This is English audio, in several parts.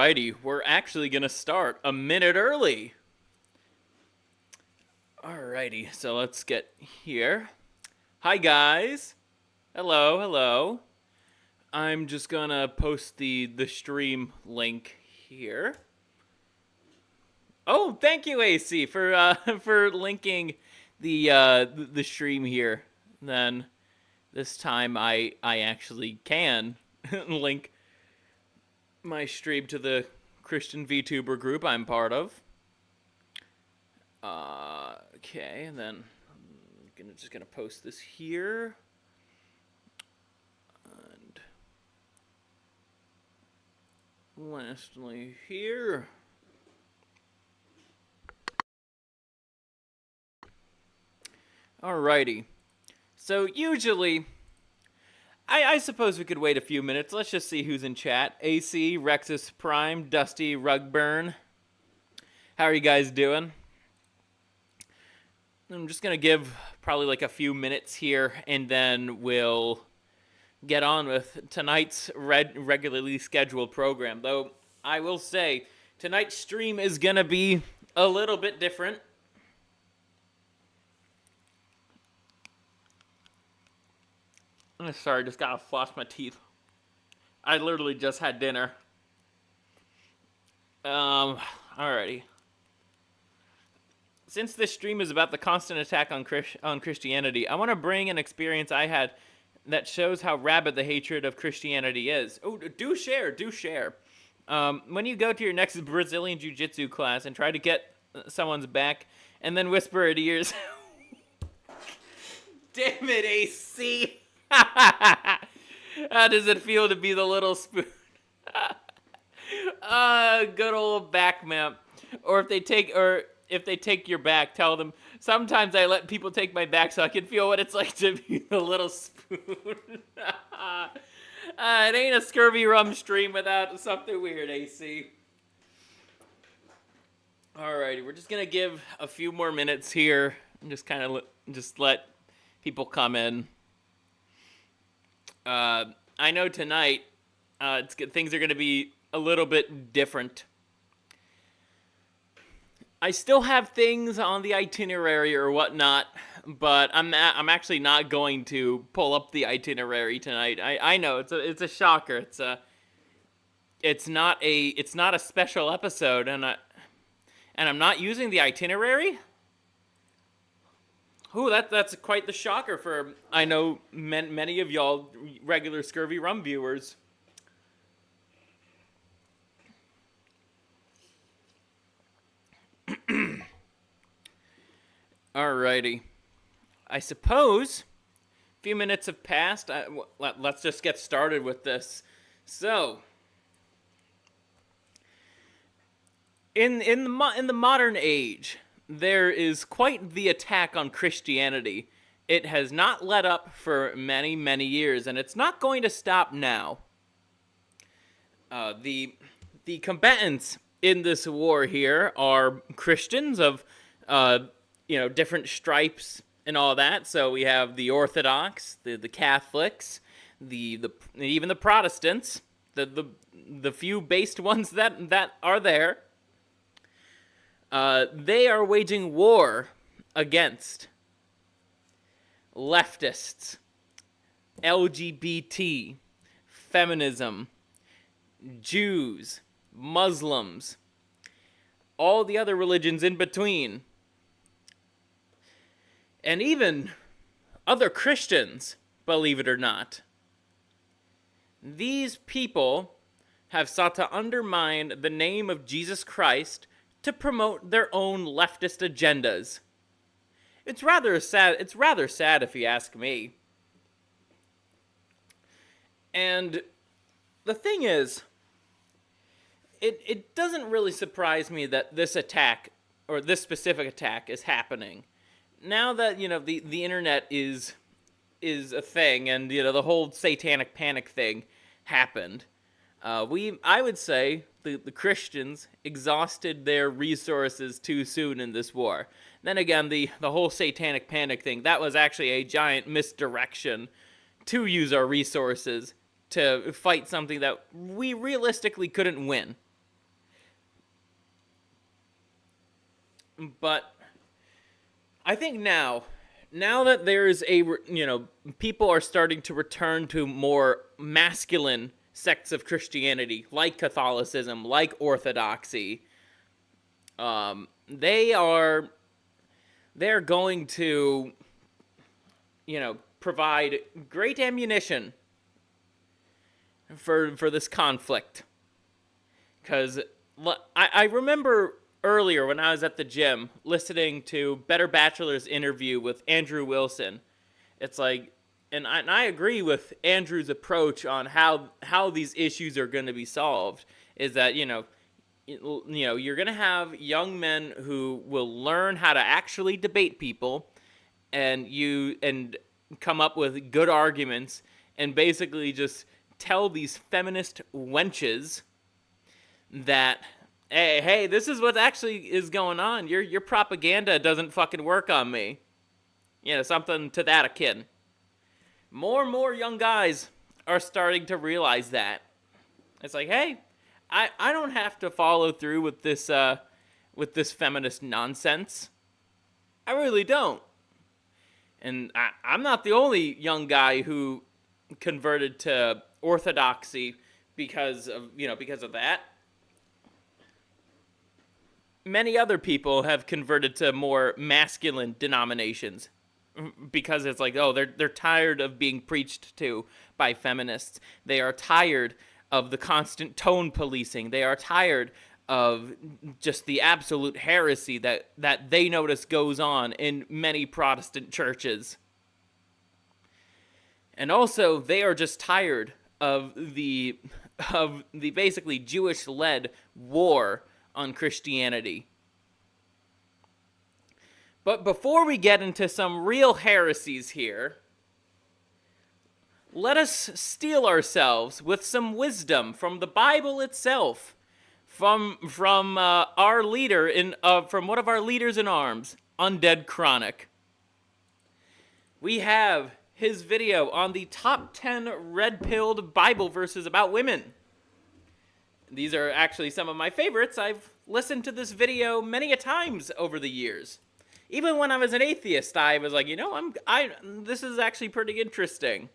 Alrighty, we're actually gonna start a minute early. Alrighty, so let's get here. Hi guys. Hello. I'm just gonna post the stream link here. Oh, thank you, AC, for for linking the stream here. Then this time I actually can link my stream to the Christian VTuber group I'm part of. Okay, and then I'm just gonna post this here. And lastly here. Alrighty. So usually, I suppose we could wait a few minutes. Let's just see who's in chat. AC, Rexus Prime, Dusty, Rugburn. How are you guys doing? I'm just going to give probably like a few minutes here, and then we'll get on with tonight's regularly scheduled program. Though, I will say, tonight's stream is going to be a little bit different. I'm sorry, just gotta floss my teeth. I literally just had dinner. Alrighty. Since this stream is about the constant attack on Christianity, I want to bring an experience I had that shows how rabid the hatred of Christianity is. Oh, do share. When you go to your next Brazilian Jiu-Jitsu class and try to get someone's back, and then whisper at ears, "Damn it, AC! How does it feel to be the little spoon?" Good old back map. Or if they take your back, tell them, "Sometimes I let people take my back so I can feel what it's like to be the little spoon." It ain't a ScurvyRum stream without something weird, AC. Alrighty, we're just gonna give a few more minutes here and just kind of just let people come in. I know tonight things are going to be a little bit different. I still have things on the itinerary or whatnot, but I'm actually not going to pull up the itinerary tonight. I know it's a shocker. It's not a special episode, and I'm not using the itinerary. Ooh, that's quite the shocker for, I know, many of y'all regular ScurvyRum viewers. Alrighty. I suppose a few minutes have passed. Let's just get started with this. So, in the modern age, there is quite the attack on Christianity. It has not let up for many, many years, and it's not going to stop now. The combatants in this war here are Christians of, different stripes and all that. So we have the Orthodox, the Catholics, even the Protestants, the few based ones that are there. They are waging war against leftists, LGBT, feminism, Jews, Muslims, all the other religions in between, and even other Christians, believe it or not. These people have sought to undermine the name of Jesus Christ to promote their own leftist agendas. It's rather sad if you ask me. And the thing is, it doesn't really surprise me that this attack, or this specific attack, is happening. Now that, the internet is a thing, and, the whole satanic panic thing happened, I would say the Christians exhausted their resources too soon in this war. Then again, the whole satanic panic thing, that was actually a giant misdirection to use our resources to fight something that we realistically couldn't win. But I think now that there's people are starting to return to more masculine sects of Christianity, like Catholicism, like Orthodoxy, they're going to, provide great ammunition for this conflict. Because I remember earlier when I was at the gym listening to Better Bachelor's interview with Andrew Wilson. It's like, and I agree with Andrew's approach on how these issues are going to be solved. Is that you're going to have young men who will learn how to actually debate people, and come up with good arguments, and basically just tell these feminist wenches that, hey, this is what actually is going on. Your propaganda doesn't fucking work on me. Something to that akin. More and more young guys are starting to realize that. It's like, hey, I don't have to follow through with this feminist nonsense. I really don't. And I'm not the only young guy who converted to Orthodoxy because of that. Many other people have converted to more masculine denominations because it's like, oh, they're tired of being preached to by feminists. They are tired of the constant tone policing. They are tired of just the absolute heresy that they notice goes on in many Protestant churches. And also, they are just tired of the basically Jewish-led war on Christianity. But before we get into some real heresies here, let us steel ourselves with some wisdom from the Bible itself, from our leader from one of our leaders in arms, Undead Chronic. We have his video on the top 10 red-pilled Bible verses about women. These are actually some of my favorites. I've listened to this video many a times over the years. Even when I was an atheist, I was like, this is actually pretty interesting.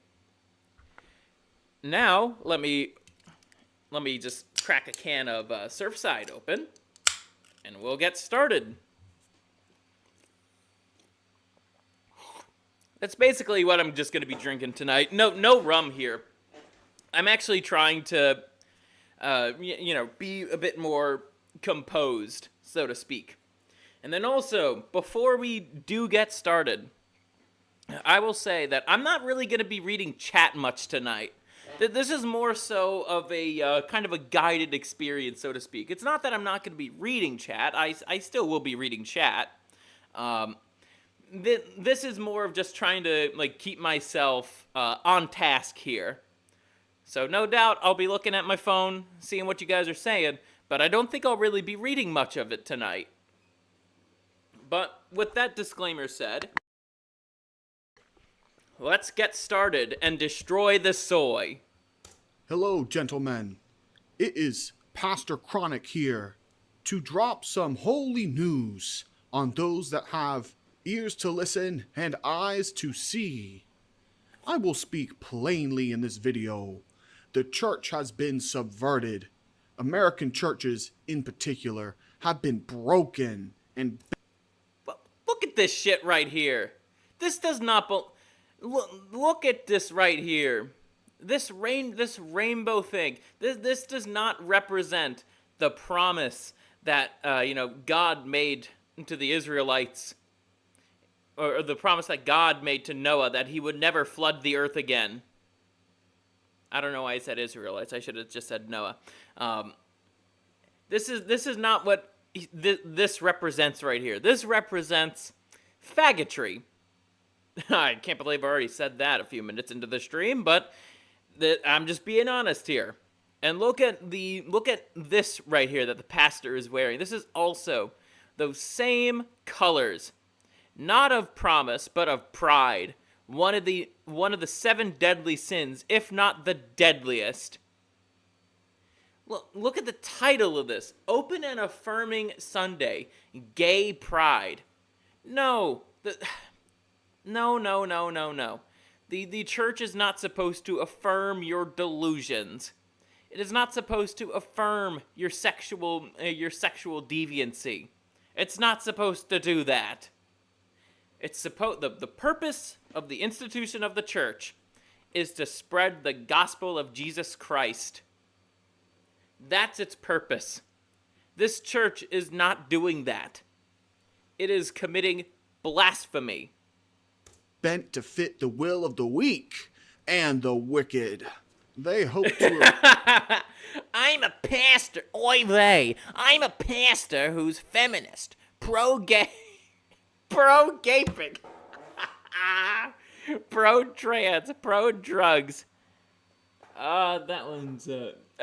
Now, let me just crack a can of Surfside open, and we'll get started. That's basically what I'm just going to be drinking tonight. No rum here. I'm actually trying to be a bit more composed, so to speak. And then also, before we do get started, I will say that I'm not really going to be reading chat much tonight. This is more so of a kind of a guided experience, so to speak. It's not that I'm not going to be reading chat. I still will be reading chat. This is more of just trying to keep myself on task here. So no doubt I'll be looking at my phone, seeing what you guys are saying, but I don't think I'll really be reading much of it tonight. But with that disclaimer said, let's get started and destroy the soy. Hello, gentlemen. It is Pastor Chronic here to drop some holy news on those that have ears to listen and eyes to see. I will speak plainly in this video. The church has been subverted. American churches, in particular, have been broken and... Look at this shit right here. This does not... Look at this right here. This rainbow thing. This does not represent the promise that, God made to the Israelites. Or the promise that God made to Noah that he would never flood the earth again. I don't know why I said Israelites. I should have just said Noah. This is not what this represents right here. This represents faggotry. I can't believe I already said that a few minutes into the stream, but I'm just being honest here. And look at this right here that the pastor is wearing. This is also those same colors, not of promise, but of pride. One of the 7 deadly sins, if not the deadliest. Look at the title of this. Open and Affirming Sunday. Gay Pride. No. No. The church is not supposed to affirm your delusions. It is not supposed to affirm your sexual deviancy. It's not supposed to do that. It's the purpose of the institution of the church is to spread the gospel of Jesus Christ. That's its purpose. This church is not doing that. It is committing blasphemy. Bent to fit the will of the weak and the wicked. They hope to... I'm a pastor. Oy vey. I'm a pastor who's feminist. Pro-gay. Pro-gaping. Pro-trans. Pro-drugs. That one's...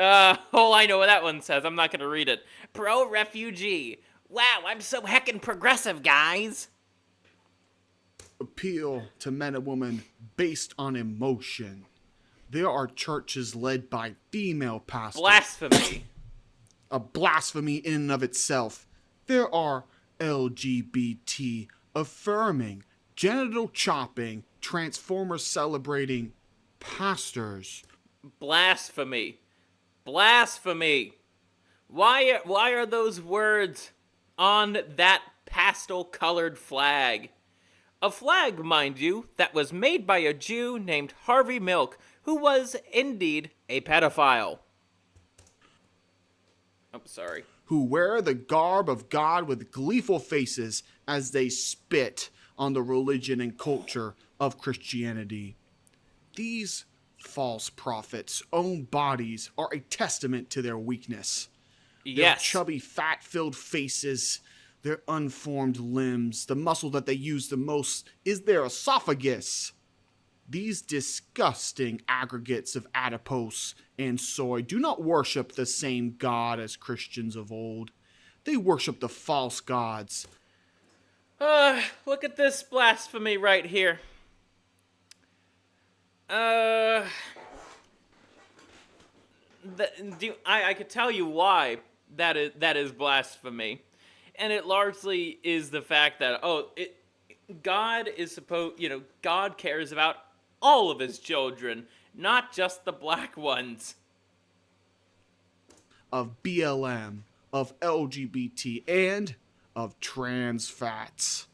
I know what that one says. I'm not gonna read it. Pro-refugee. Wow, I'm so heckin' progressive, guys. appeal to men and women based on emotion. There are churches led by female pastors. Blasphemy. A blasphemy in and of itself. There are LGBT affirming, genital chopping, Transformers celebrating pastors. Blasphemy. Blasphemy. Why are those words on that pastel-colored flag? A flag, mind you, that was made by a Jew named Harvey Milk, who was indeed a pedophile. I'm sorry. Who wear the garb of God with gleeful faces as they spit on the religion and culture of Christianity. These false prophets' own bodies are a testament to their weakness. Their Yes. chubby, fat-filled faces, their unformed limbs, the muscle that they use the most is their esophagus. These disgusting aggregates of adipose and soy do not worship the same God as Christians of old. They worship the false gods. Look at this blasphemy right here. I could tell you why that is blasphemy. And it largely is the fact that, God is God cares about all of his children, not just the black ones. Of BLM, of LGBT, and of trans fats.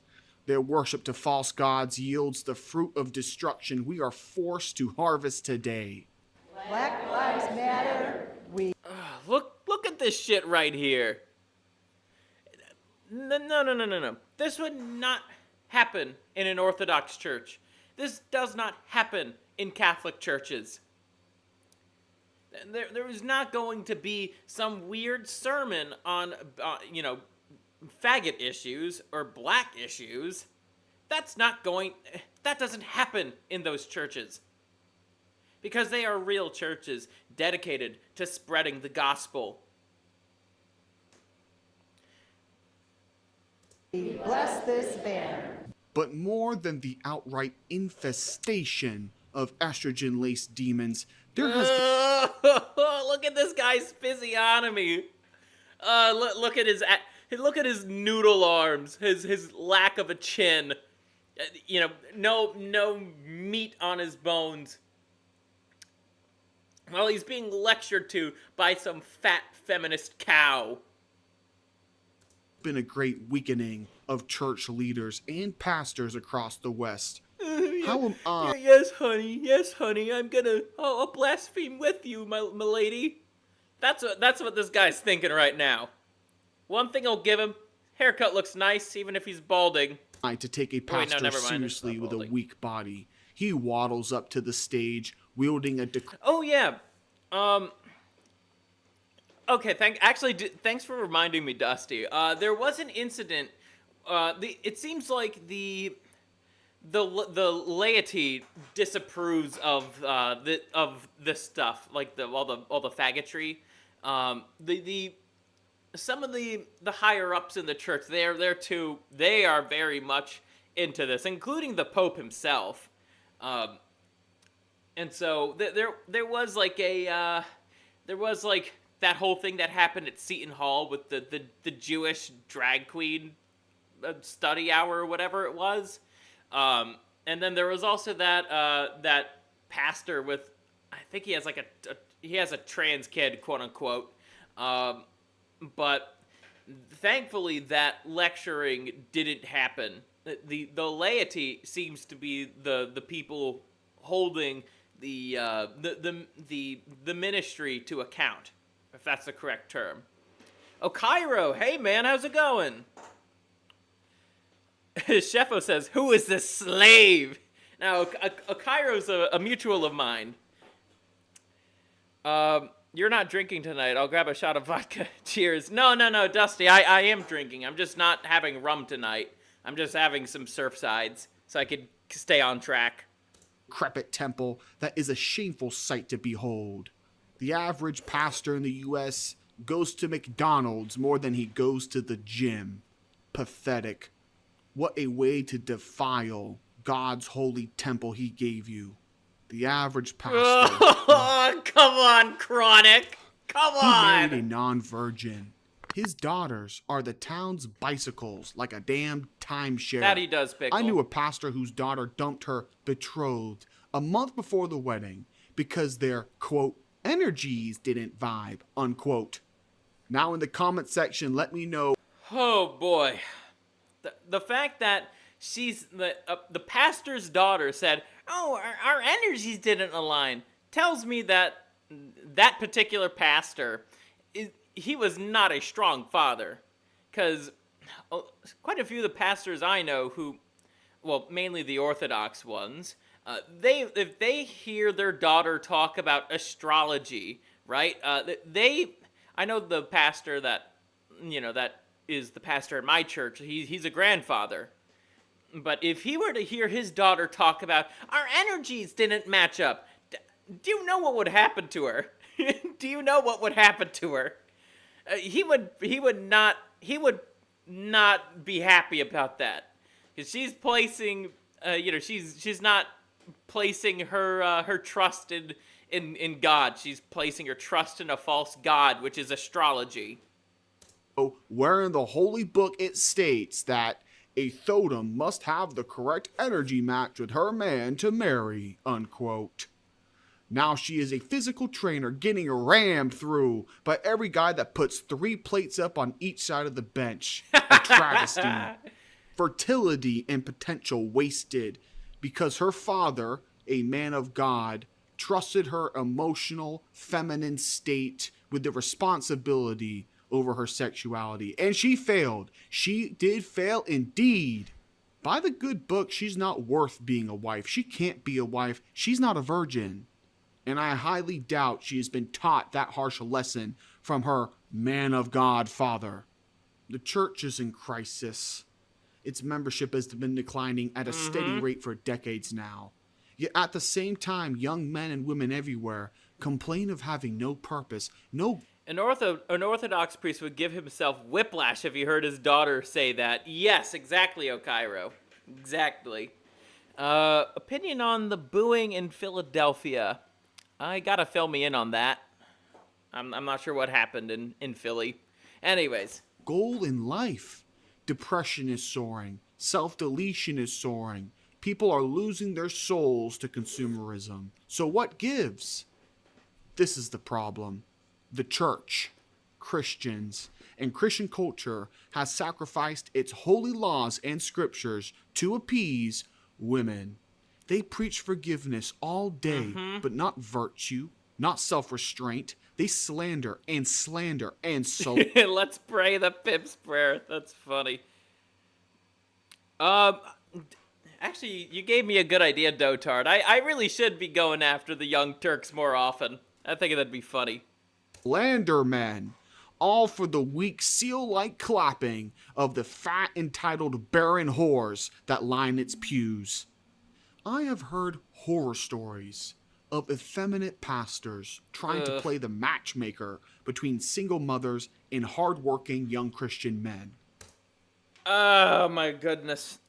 Their worship to false gods yields the fruit of destruction we are forced to harvest today. Black Lives Matter. Look at this shit right here. No. This would not happen in an Orthodox church. This does not happen in Catholic churches. There is not going to be some weird sermon on, faggot issues or black issues. That doesn't happen in those churches. Because they are real churches dedicated to spreading the gospel. Bless this banner. But more than the outright infestation of estrogen-laced demons, there has been Look at this guy's physiognomy. Look at his noodle arms. His lack of a chin. No meat on his bones. Well, he's being lectured to by some fat feminist cow. been a great weakening of church leaders and pastors across the West. How am I? Yes, honey. I'll blaspheme with you, my lady. That's what this guy's thinking right now. One thing I'll give him: haircut looks nice, even if he's balding. To take a wait, no, pastor never mind, it's seriously not with a balding. weak body. He waddles up to the stage wielding a Oh yeah. Okay. Thanks for reminding me, Dusty. There was an incident. It seems like the laity disapproves of this stuff, like all the faggotry. Some of the higher ups in the church, they are very much into this, including the Pope himself. And so there was like that whole thing that happened at Seton Hall with the Jewish drag queen study hour or whatever it was. And then there was also that pastor with, I think he has like he has a trans kid, quote unquote. But thankfully that lecturing didn't happen. The laity seems to be the people holding the ministry to account, if that's the correct term. Oh, Cairo, hey man, how's it going? Sheffo says, "Who is this slave?" Now, Cairo's a mutual of mine. You're not drinking tonight. I'll grab a shot of vodka. Cheers. No, Dusty, I am drinking. I'm just not having rum tonight. I'm just having some Surfsides so I could stay on track. Decrepit temple that is a shameful sight to behold. The average pastor in the U.S. goes to McDonald's more than he goes to the gym. Pathetic. What a way to defile God's holy temple he gave you. The average pastor. Oh, come on, Chronic. Come on. He married a non-virgin. His daughters are the town's bicycles, like a damn timeshare. That he does, Pickle. I knew a pastor whose daughter dumped her betrothed a month before the wedding because their, quote, energies didn't vibe, unquote. Now in the comment section, let me know. Oh, boy. The fact that she's the pastor's daughter said, "Oh, our energies didn't align," tells me that that particular pastor, he was not a strong father. Because quite a few of the pastors I know who, well, mainly the Orthodox ones, if they hear their daughter talk about astrology, right? I know the pastor that is the pastor at my church. He's a grandfather. But if he were to hear his daughter talk about our energies didn't match up, do you know what would happen to her? Do you know what would happen to her? He would not be happy about that, because she's placing she's not placing her trust in God. She's placing her trust in a false god, which is astrology. Where in the holy book it states that a Thotem must have the correct energy match with her man to marry, unquote. Now she is a physical trainer getting rammed through by every guy that puts 3 plates up on each side of the bench. A travesty. Fertility and potential wasted because her father, a man of God, trusted her emotional, feminine state with the responsibility over her sexuality, and she failed. She did fail indeed. By the good book, she's not worth being a wife. She can't be a wife. She's not a virgin. And I highly doubt she has been taught that harsh a lesson from her man of God father. The church is in crisis. Its membership has been declining at a steady rate for decades now. Yet at the same time, young men and women everywhere complain of having no purpose, no. An Orthodox priest would give himself whiplash if he heard his daughter say that. Yes, exactly, O'Cairo. Exactly. Opinion on the booing in Philadelphia. I gotta fill me in on that. I'm not sure what happened in Philly. Anyways. Goal in life. Depression is soaring. Self-deletion is soaring. People are losing their souls to consumerism. So what gives? This is the problem. The church, Christians, and Christian culture has sacrificed its holy laws and scriptures to appease women. They preach forgiveness all day, but not virtue, not self-restraint. They slander and slander and so. Let's pray the Pip's prayer. That's funny. Actually, you gave me a good idea, Dotard. I really should be going after the Young Turks more often. I think that'd be funny. Slandermen, all for the weak seal-like clapping of the fat, entitled barren whores that line its pews. I have heard horror stories of effeminate pastors trying to play the matchmaker between single mothers and hard-working young Christian men. Oh my goodness.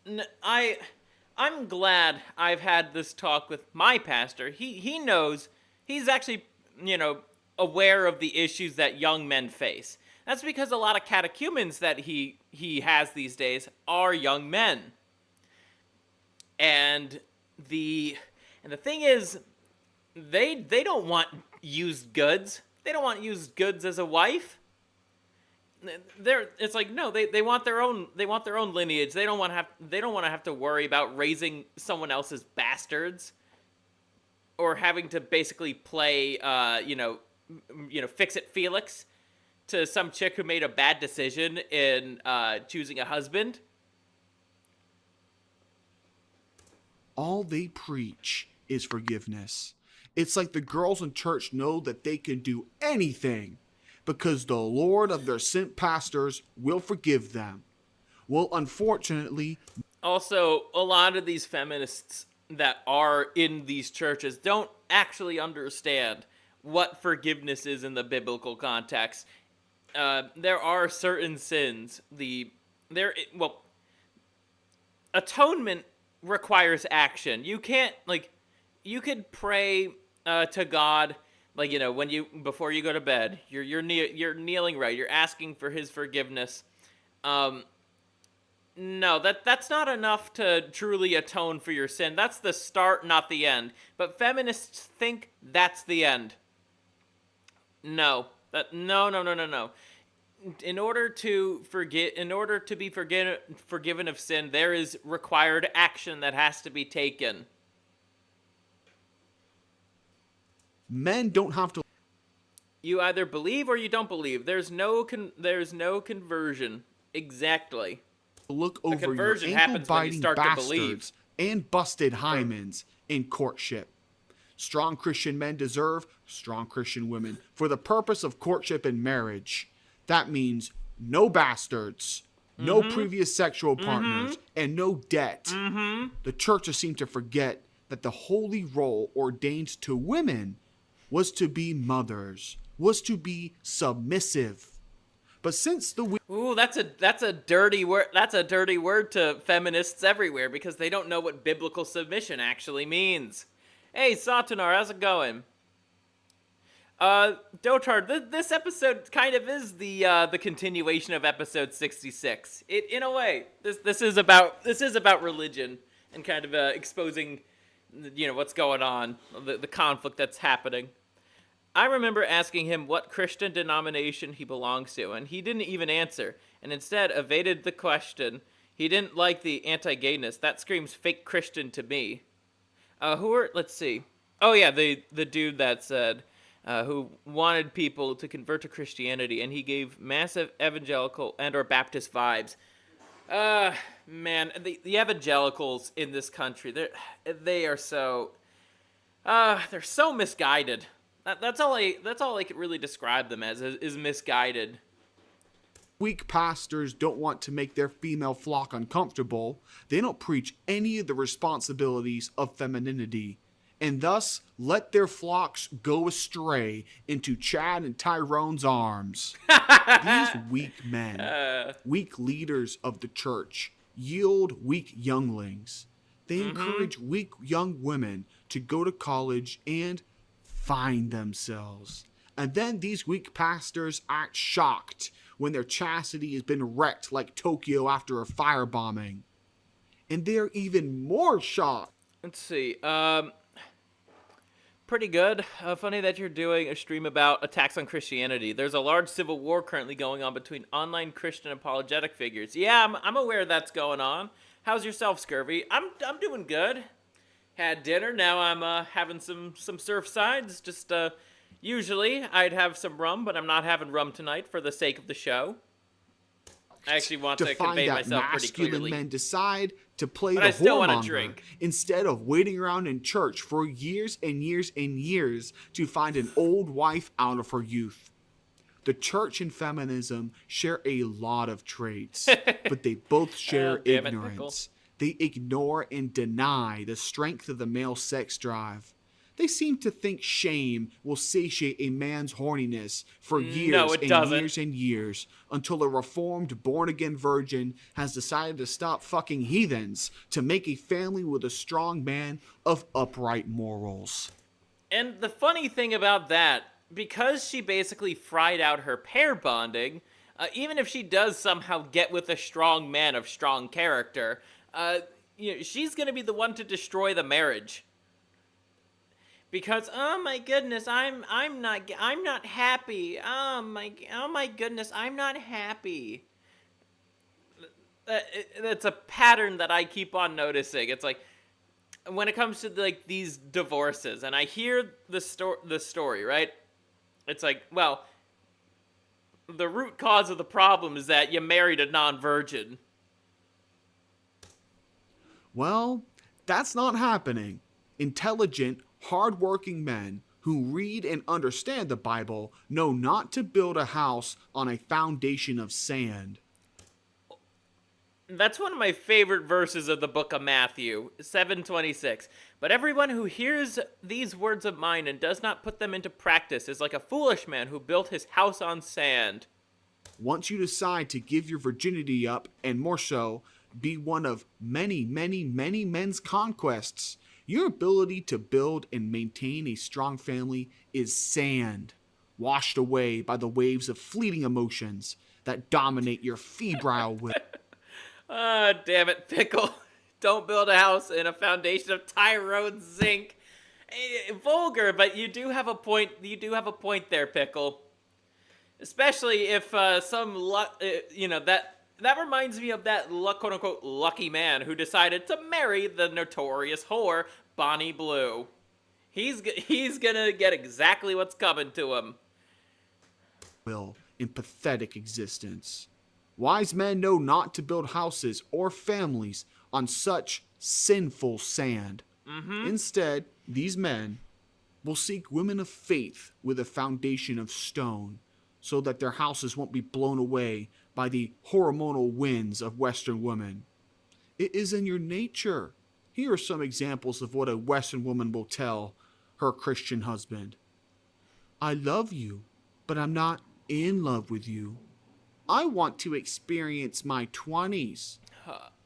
I'm glad I've had this talk with my pastor. He knows. He's actually, aware of the issues that young men face. That's because a lot of catechumens that he has these days are young men. And the thing is, they don't want used goods. They don't want used goods as a wife. It's like, no, they want their own lineage. They don't want to have to worry about raising someone else's bastards, or having to basically play Fix It Felix to some chick who made a bad decision in choosing a husband. All they preach is forgiveness. It's like the girls in church know that they can do anything because the Lord of their sent pastors will forgive them. Well, unfortunately... Also, a lot of these feminists that are in these churches don't actually understand what forgiveness is in the biblical context. There are certain sins. Atonement requires action. You can't, you could pray to God, before you go to bed. You're kneeling right. You're asking for His forgiveness. No, that's not enough to truly atone for your sin. That's the start, not the end. But feminists think that's the end. No. No. In order to be forgiven of sin, there is required action that has to be taken. Men don't have to... You either believe or you don't believe. There's no conversion. Exactly. Look over your ankle-biting bastards and busted hymens in courtship. Strong Christian men deserve strong Christian women for the purpose of courtship and marriage. That means no bastards, no previous sexual partners, and no debt. The churches seem to forget that the holy role ordained to women was to be mothers, was to be submissive. But since the... Ooh, that's a dirty word. That's a dirty word to feminists everywhere because they don't know what biblical submission actually means. Hey, Satanar, how's it going? Dotard, this episode kind of is the continuation of episode 66. In a way, this is about religion and kind of exposing, what's going on, the conflict that's happening. I remember asking him what Christian denomination he belongs to, and he didn't even answer, and instead evaded the question. He didn't like the anti-gayness. That screams fake Christian to me. Let's see. Oh yeah, the dude that said, who wanted people to convert to Christianity, and he gave massive evangelical and or Baptist vibes. Man, the evangelicals in this country, they're so misguided. That's all I could really describe them as is misguided. Weak pastors don't want to make their female flock uncomfortable. They don't preach any of the responsibilities of femininity, and thus let their flocks go astray into Chad and Tyrone's arms. These weak men, weak leaders of the church, yield weak younglings. They encourage weak young women to go to college and find themselves. And then these weak pastors act shocked when their chastity has been wrecked like Tokyo after a firebombing. And they're even more shocked. Let's see. Pretty good. Funny that you're doing a stream about attacks on Christianity. There's a large civil war currently going on between online Christian apologetic figures. Yeah, I'm aware that's going on. How's yourself, Scurvy? I'm doing good. Had dinner. Now I'm having some surf sides. Just usually I'd have some rum, but I'm not having rum tonight for the sake of the show. I actually want to convey myself pretty clearly. Masculine men decide to play but the I still want to whoremonger drink instead of waiting around in church for years and years and years to find an old wife out of her youth. The church and feminism share a lot of traits, but they both share ignorance. They ignore and deny the strength of the male sex drive. They seem to think shame will satiate a man's horniness for years years and years until a reformed born-again virgin has decided to stop fucking heathens to make a family with a strong man of upright morals. And the funny thing about that because she basically fried out her pair bonding, even if she does somehow get with a strong man of strong character, she's going to be the one to destroy the marriage. Because oh my goodness, I'm not happy. Oh my goodness, I'm not happy. That's a pattern that I keep on noticing. It's like when it comes to like these divorces, and I hear the story, right? It's like, well, the root cause of the problem is that you married a non-virgin. Well, that's not happening. Intelligent, hardworking men who read and understand the Bible know not to build a house on a foundation of sand. That's one of my favorite verses of the book of Matthew, 7:26. But everyone who hears these words of mine and does not put them into practice is like a foolish man who built his house on sand. Once you decide to give your virginity up, and more so, be one of many, many, many men's conquests, your ability to build and maintain a strong family is sand, washed away by the waves of fleeting emotions that dominate your febrile will. Ah, damn it, Pickle. Don't build a house in a foundation of Tyrone zinc. Vulgar, but you do have a point. You do have a point there, Pickle. Especially if that reminds me of that quote unquote lucky man who decided to marry the notorious whore Bonnie Blue. He's gonna get exactly what's coming to him. Will in pathetic existence. Wise men know not to build houses or families on such sinful sand. Instead, these men will seek women of faith with a foundation of stone, so that their houses won't be blown away by the hormonal winds of Western women. It is in your nature. Here are some examples of what a Western woman will tell her Christian husband. I love you, but I'm not in love with you. I want to experience my 20s.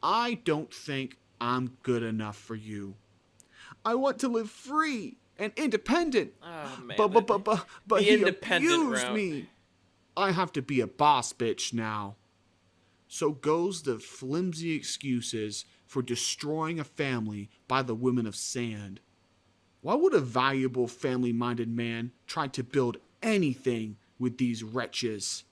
I don't think I'm good enough for you. I want to live free and independent. Oh, man. But The he independent abused route. me. I have to be a boss bitch now. So goes the flimsy excuses for destroying a family by the women of sand. Why would a valuable family-minded man try to build anything with these wretches?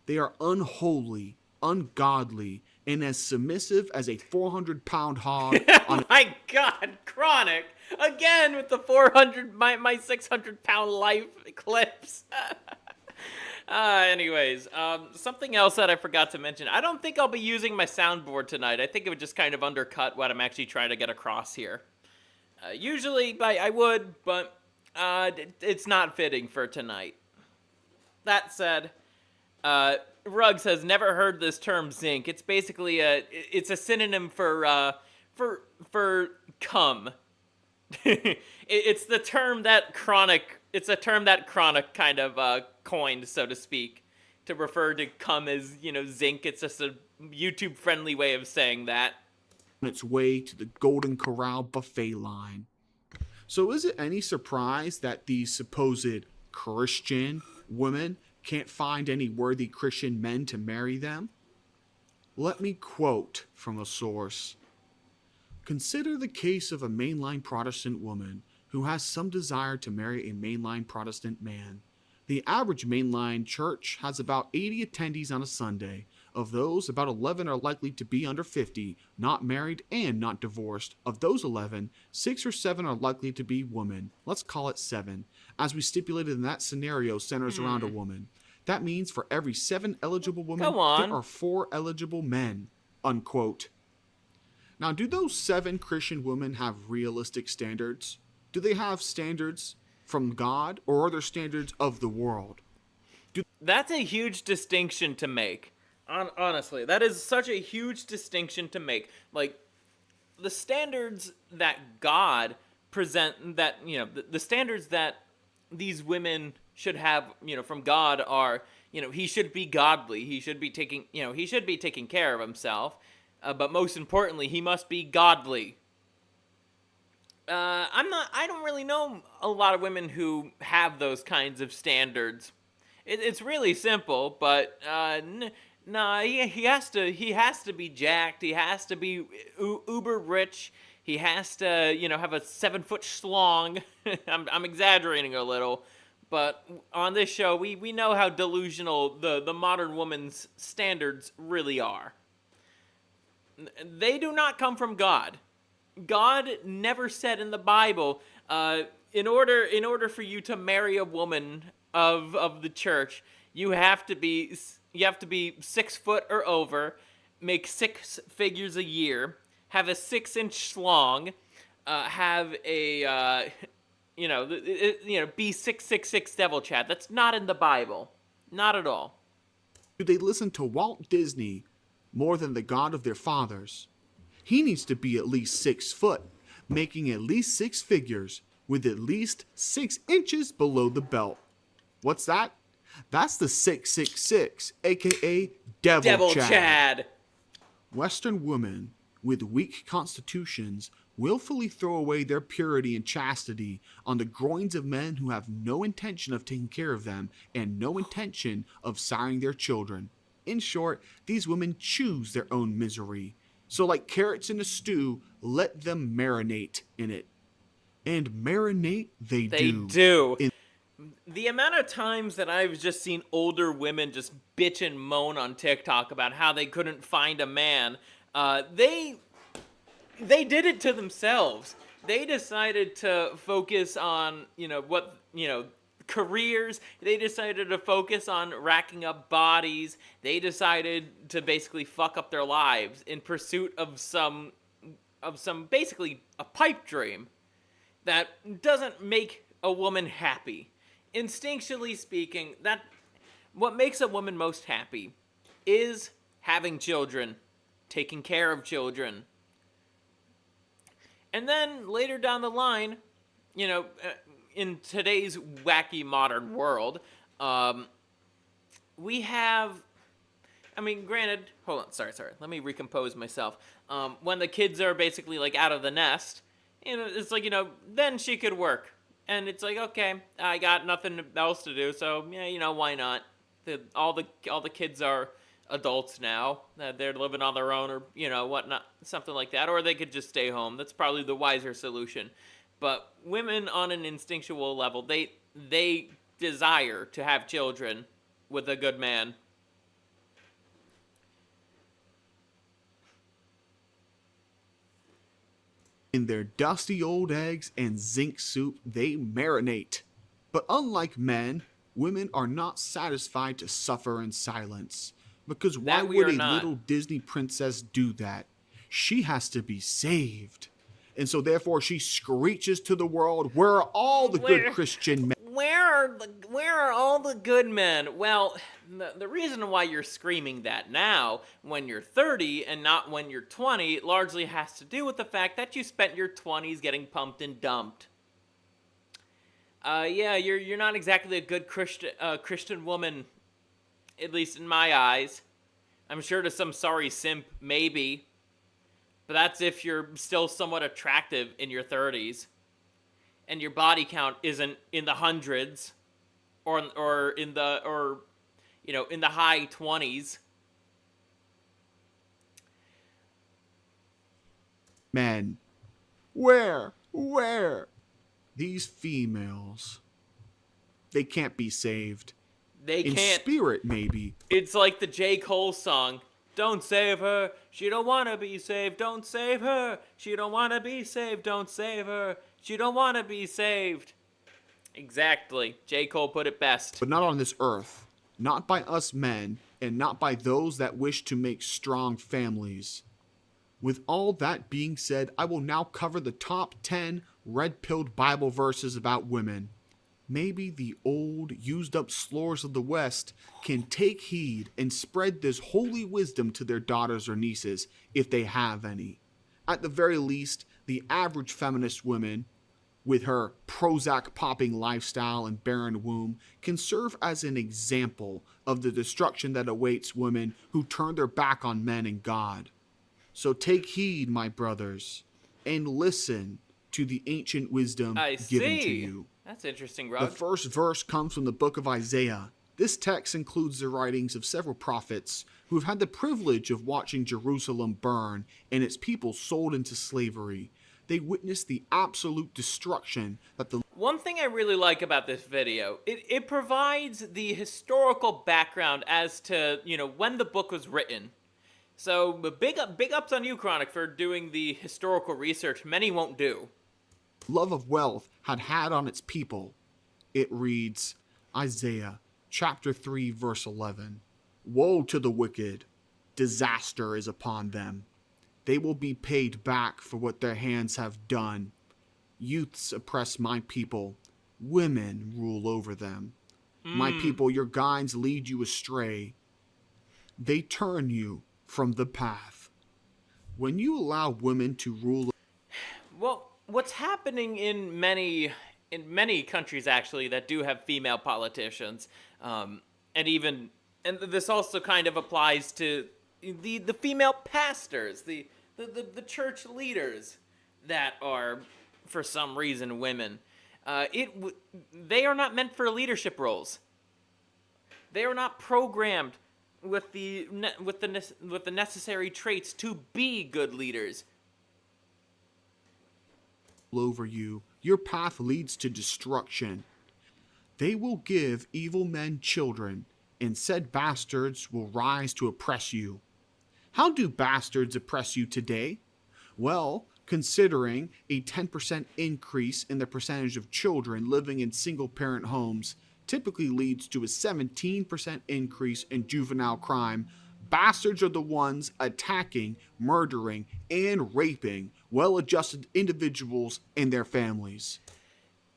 They are unholy, ungodly, and as submissive as a 400-pound hog on My God, Chronic again with the 400 my 600-pound life clips. Anyways, something else that I forgot to mention. I don't think I'll be using my soundboard tonight. I think it would just kind of undercut what I'm actually trying to get across here. Usually, I would, but it's not fitting for tonight. That said, Ruggs has never heard this term zinc. It's basically it's a synonym for cum. It's the term that Chronic. It's a term that Chronic kind of coined, so to speak, to refer to cum as zinc. It's just a YouTube-friendly way of saying that. its way to the Golden Corral buffet line. So is it any surprise that these supposed Christian women can't find any worthy Christian men to marry them? Let me quote from a source. Consider the case of a mainline Protestant woman who has some desire to marry a mainline Protestant man. The average mainline church has about 80 attendees on a Sunday. Of those, about 11 are likely to be under 50, not married and not divorced. Of those 11, 6 or 7 are likely to be women. Let's call it 7. As we stipulated in that scenario centers around a woman. That means for every 7 eligible women, Go on. there are 4 eligible men. Unquote. Now, do those 7 Christian women have realistic standards? Do they have standards from God, or are there standards of the world? That's a huge distinction to make. Honestly, that is such a huge distinction to make. Like, the standards that God present, that, the standards that these women should have, from God are, he should be godly. He should be taking care of himself. But most importantly, he must be godly. I don't really know a lot of women who have those kinds of standards. It's really simple, but nah, he has to be jacked. He has to be uber rich. He has to, have a 7 foot schlong. I'm exaggerating a little, but on this show, we know how delusional the modern woman's standards really are. They do not come from God. God never said in the Bible, in order for you to marry a woman of the church, you have to be 6 foot or over, make 6 figures a year, have a 6 inch schlong, have a be 666 devil chat. That's not in the Bible, not at all. Do they listen to Walt Disney more than the God of their fathers? He needs to be at least 6 foot, making at least 6 figures, with at least 6 inches below the belt. What's that? That's the 666, aka Devil Chad. Western women with weak constitutions willfully throw away their purity and chastity on the groins of men who have no intention of taking care of them and no intention of siring their children. In short, these women choose their own misery. So like carrots in a stew, let them marinate in it. And marinate they do. They do. The amount of times that I've just seen older women just bitch and moan on TikTok about how they couldn't find a man, they did it to themselves. They decided to focus on, careers. They decided to focus on racking up bodies. They decided to basically fuck up their lives in pursuit of some basically a pipe dream that doesn't make a woman happy. Instinctually speaking, that what makes a woman most happy is having children, taking care of children. And then later down the line, in today's wacky modern world, we have, granted, hold on, sorry, let me recompose myself. When the kids are basically like out of the nest, it's like, then she could work. And it's like, okay, I got nothing else to do, so yeah, why not? All the kids are adults now. They're living on their own, or whatnot, something like that. Or they could just stay home. That's probably the wiser solution. But women, on an instinctual level, they desire to have children with a good man. In their dusty old eggs and zinc soup, they marinate. But unlike men, women are not satisfied to suffer in silence. Because why would a little Disney princess do that? She has to be saved. And so therefore she screeches to the world, where are all the good Christian men? Where are all the good men? Well, the reason why you're screaming that now, when you're 30 and not when you're 20, largely has to do with the fact that you spent your 20s getting pumped and dumped. Yeah, you're not exactly a good Christian woman, at least in my eyes. I'm sure to some sorry simp, maybe. But that's if you're still somewhat attractive in your 30s. And your body count isn't in the hundreds, or in the high 20s. Men, where? These females, they can't be saved. They can't. In spirit, maybe. It's like the J. Cole song. Don't save her. She don't want to be saved. Don't save her. She don't want to be saved. Don't save her. She don't want to be saved. Exactly. J. Cole put it best. But not on this earth. Not by us men, and not by those that wish to make strong families. With all that being said, I will now cover the top 10 red-pilled Bible verses about women. Maybe the old, used-up slores of the West can take heed and spread this holy wisdom to their daughters or nieces, if they have any. At the very least, the average feminist woman, with her Prozac-popping lifestyle and barren womb, can serve as an example of the destruction that awaits women who turn their back on men and God. So take heed, my brothers, and listen to the ancient wisdom I given to see. you. That's interesting, The Rug. first verse comes from the book of Isaiah. This text includes the writings of several prophets who have had the privilege of watching Jerusalem burn and its people sold into slavery. They witnessed the absolute destruction that the One thing I really like about this video, it provides the historical background as to, when the book was written. So big ups on you, Chronic, for doing the historical research many won't do. love of wealth had on its people. It reads, Isaiah chapter 3 verse 11. Woe to the wicked! Disaster is upon them. They will be paid back for what their hands have done. Youths oppress my people. Women rule over them. My people, your guides lead you astray. They turn you from the path. When you allow women to rule, Well, what's happening in many countries actually that do have female politicians, and this also kind of applies to the female pastors, the church leaders that are for some reason women. They are not meant for leadership roles. They are not programmed with the necessary traits to be good leaders. over you, your path leads to destruction. They will give evil men children, and said bastards will rise to oppress you. How do bastards oppress you today? Well, considering a 10% increase in the percentage of children living in single-parent homes typically leads to a 17% increase in juvenile crime, bastards are the ones attacking, murdering, and raping well-adjusted individuals and their families.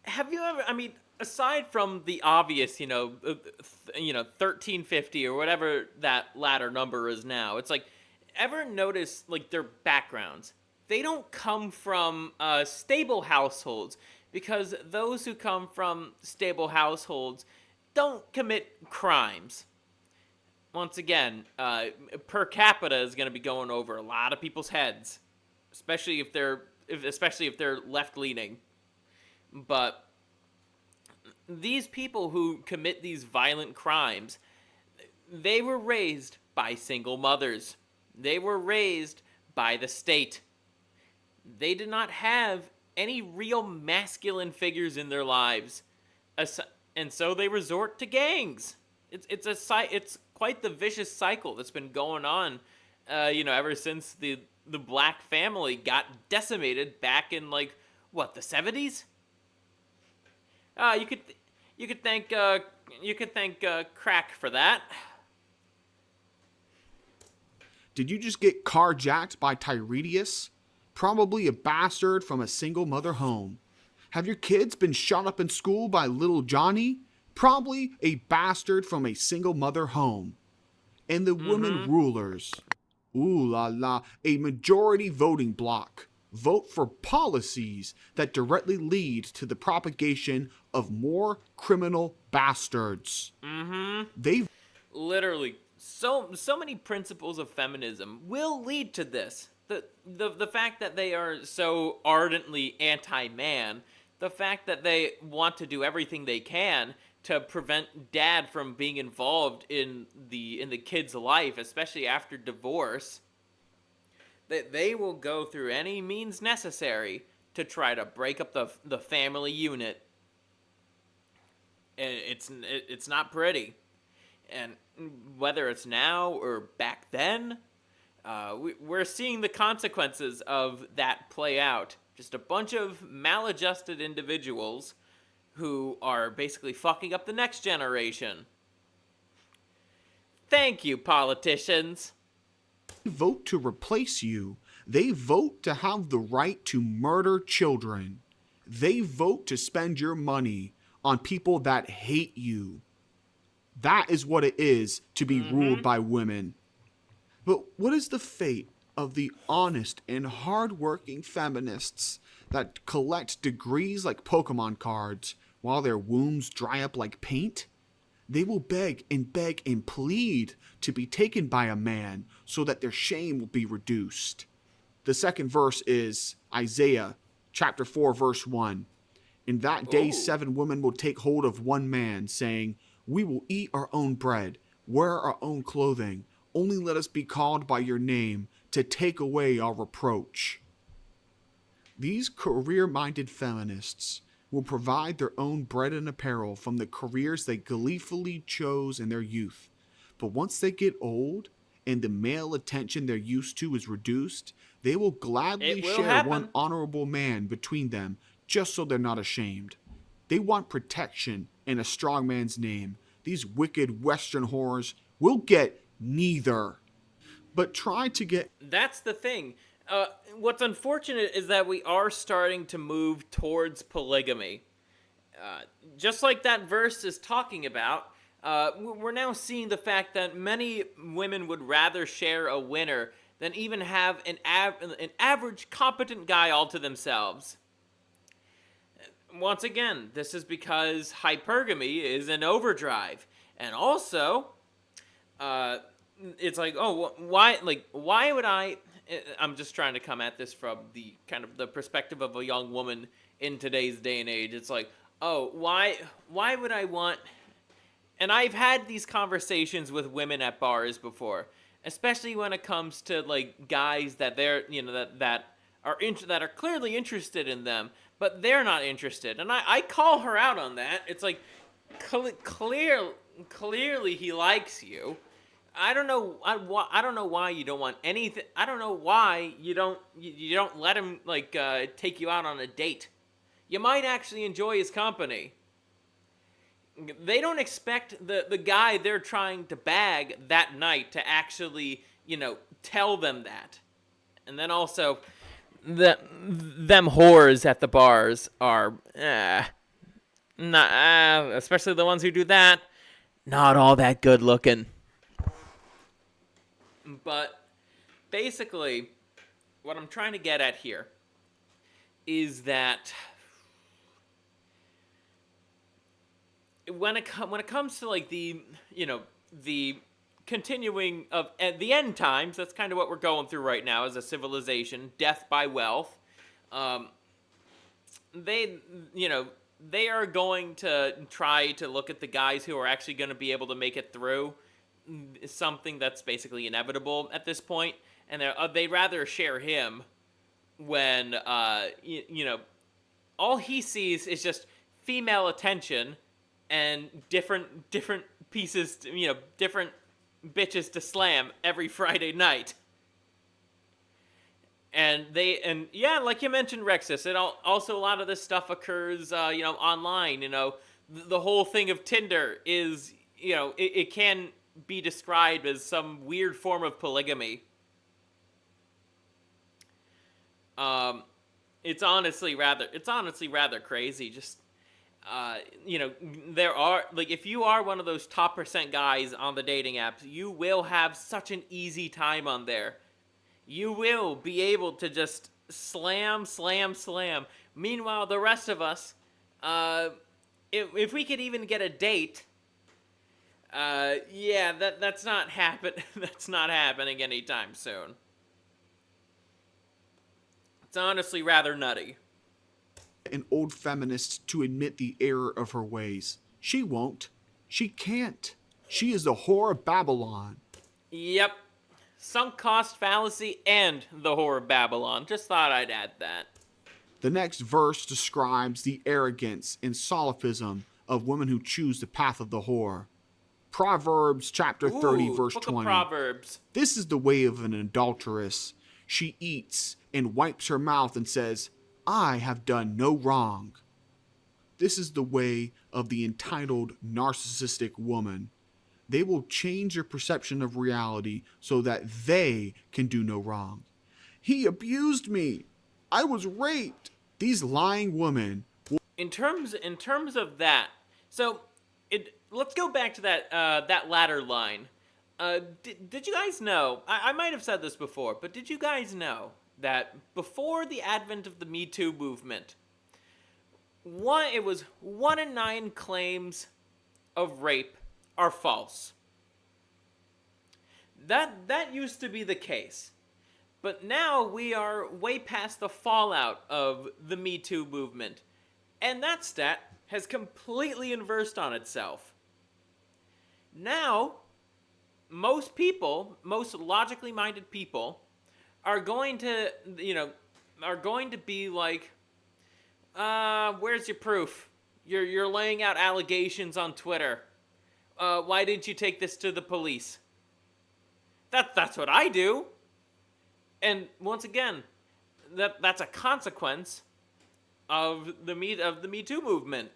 Have you ever? I mean, aside from the obvious, 1350 or whatever that latter number is now, it's like, ever notice like their backgrounds? They don't come from stable households, because those who come from stable households don't commit crimes. Once again, per capita is going to be going over a lot of people's heads, especially if they're left leaning. But these people who commit these violent crimes, they were raised by single mothers. They were raised by the state. They did not have any real masculine figures in their lives, and so they resort to gangs. It's quite the vicious cycle that's been going on, ever since the black family got decimated back in the 70s. You could thank crack for that. Did you just get carjacked by Tiredius? Probably a bastard from a single mother home. Have your kids been shot up in school by little Johnny? Probably a bastard from a single mother home. And the women rulers. Ooh la la, a majority voting bloc. Vote for policies that directly lead to the propagation of more criminal bastards. They Literally, so many principles of feminism will lead to this. The fact that they are so ardently anti-man, the fact that they want to do everything they can to prevent dad from being involved in the kid's life, especially after divorce, that they will go through any means necessary to try to break up the family unit. And it's not pretty. And whether it's now or back then, we're seeing the consequences of that play out. Just a bunch of maladjusted individuals who are basically fucking up the next generation. Thank you, politicians. vote to replace you. They vote to have the right to murder children. They vote to spend your money on people that hate you. That is what it is to be ruled by women. But what is the fate of the honest and hard-working feminists that collect degrees like Pokemon cards while their wombs dry up like paint? They will beg and plead to be taken by a man so that their shame will be reduced. The second verse is Isaiah chapter 4, verse 1. In that day, Ooh. 7 women will take hold of one man, saying, "We will eat our own bread, wear our own clothing. Only let us be called by your name to take away our reproach." These career-minded feminists will provide their own bread and apparel from the careers they gleefully chose in their youth. But once they get old and the male attention they're used to is reduced, they will gladly It will share happen. one honorable man between them just so they're not ashamed. They want protection in a strong man's name. These wicked Western whores will get neither. But try to get... That's the thing. What's unfortunate is that we are starting to move towards polygamy. Just like that verse is talking about, we're now seeing the fact that many women would rather share a winner than even have an average competent guy all to themselves. Once again, this is because hypergamy is an overdrive. And also, it's like, oh, why would I'm just trying to come at this from the kind of the perspective of a young woman in today's day and age. It's like, oh, why would I want... And I've had these conversations with women at bars before, especially when it comes to like guys that they're, that are clearly interested in them, but they're not interested. And I call her out on that. It's like, clearly he likes you. I don't know why you don't want anything. I don't know why you don't let him take you out on a date. You might actually enjoy his company. They don't expect the guy they're trying to bag that night to actually, tell them that. And then also, them whores at the bars are, especially the ones who do that, not all that good looking. But basically, what I'm trying to get at here is that when it comes to like the continuing of at the end times, that's kind of what we're going through right now as a civilization, death by wealth. They are going to try to look at the guys who are actually going to be able to make it through something that's basically inevitable at this point, and they'd rather share him when all he sees is just female attention and different pieces, different bitches to slam every Friday night. And like you mentioned, Rexus, also a lot of this stuff occurs, online. The whole thing of Tinder is, it can be described as some weird form of polygamy. It's honestly rather crazy. Just, there are, if you are one of those top % guys on the dating apps, you will have such an easy time on there. You will be able to just slam. Meanwhile, the rest of us, if we could even get a date, that's not that's not happening anytime soon. It's honestly rather nutty. An old feminist to admit the error of her ways. She won't. She can't. She is the whore of Babylon. Yep. Sunk cost fallacy and the whore of Babylon. Just thought I'd add that. The next verse describes the arrogance and solipsism of women who choose the path of the whore. Proverbs chapter 30, verse Book 20. Of Proverbs. This is the way of an adulteress. She eats and wipes her mouth and says, "I have done no wrong." This is the way of the entitled narcissistic woman. They will change your perception of reality so that they can do no wrong. He abused me. I was raped. These lying women. In terms of that, so let's go back to that latter line. Did you guys know? I might have said this before, but did you guys know that before the advent of the Me Too movement, it was 1 in 9 claims of rape are false. That used to be the case. But now we are way past the fallout of the Me Too movement. And that stat has completely inversed on itself. Now, most people, most logically minded people, are going to, are going to be like, where's your proof? You're laying out allegations on Twitter. Why didn't you take this to the police? That's what I do. And once again, that's a consequence of the Me Too movement.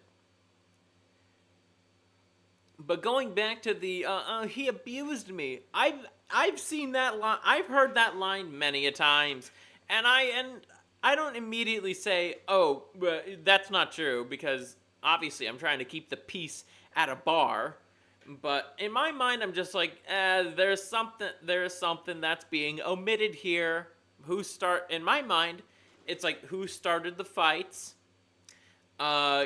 But going back to the he abused me. I've seen that line. I've heard that line many a times, and I don't immediately say, "Oh, that's not true," because obviously I'm trying to keep the peace at a bar. But in my mind, I'm just like, there's something that's being omitted here. In my mind, it's like, who started the fights? How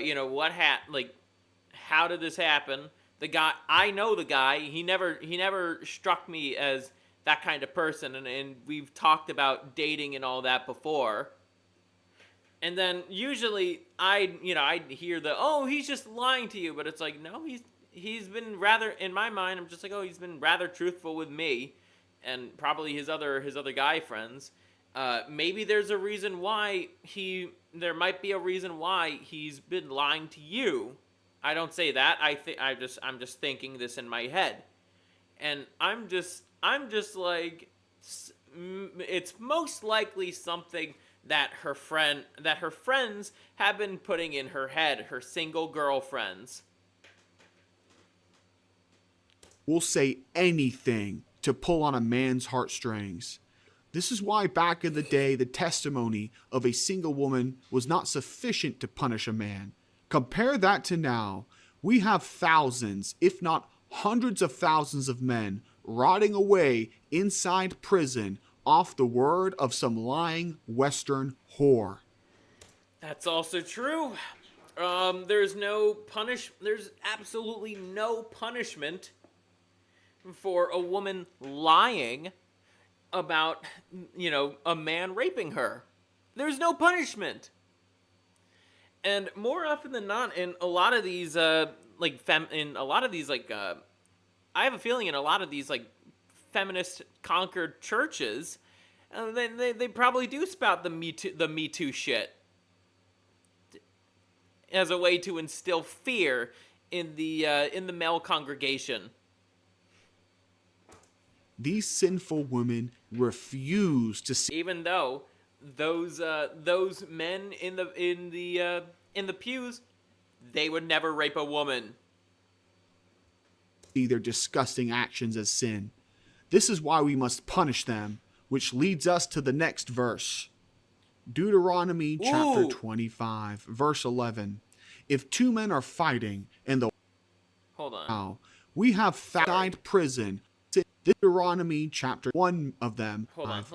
did this happen? The guy, I know the guy. He never struck me as that kind of person, and we've talked about dating and all that before. And then usually I'd hear he's just lying to you, but it's like, no, he's been rather, in my mind, I'm just like, he's been rather truthful with me, and probably his other guy friends. Maybe there's a reason why there might be a reason why he's been lying to you. I don't say that. I'm just thinking this in my head, and I'm just like, it's most likely something that her friends have been putting in her head, her single girlfriends. Will say anything to pull on a man's heartstrings. This is why back in the day, the testimony of a single woman was not sufficient to punish a man. Compare that to now. We have thousands, if not hundreds of thousands of men rotting away inside prison off the word of some lying Western whore. That's also true. There's absolutely no punishment for a woman lying about, a man raping her. There's no punishment. And more often than not, in a lot of these, I have a feeling in a lot of these, feminist conquered churches, they probably do spout the Me Too shit as a way to instill fear in the male congregation. These sinful women refuse to see, even though those men in the pews, they would never rape a woman. their disgusting actions as sin. This is why we must punish them, which leads us to the next verse. Deuteronomy chapter 25, verse 11. If two men are fighting and the Hold on. Now, we have side prison. Deuteronomy chapter 1 of them,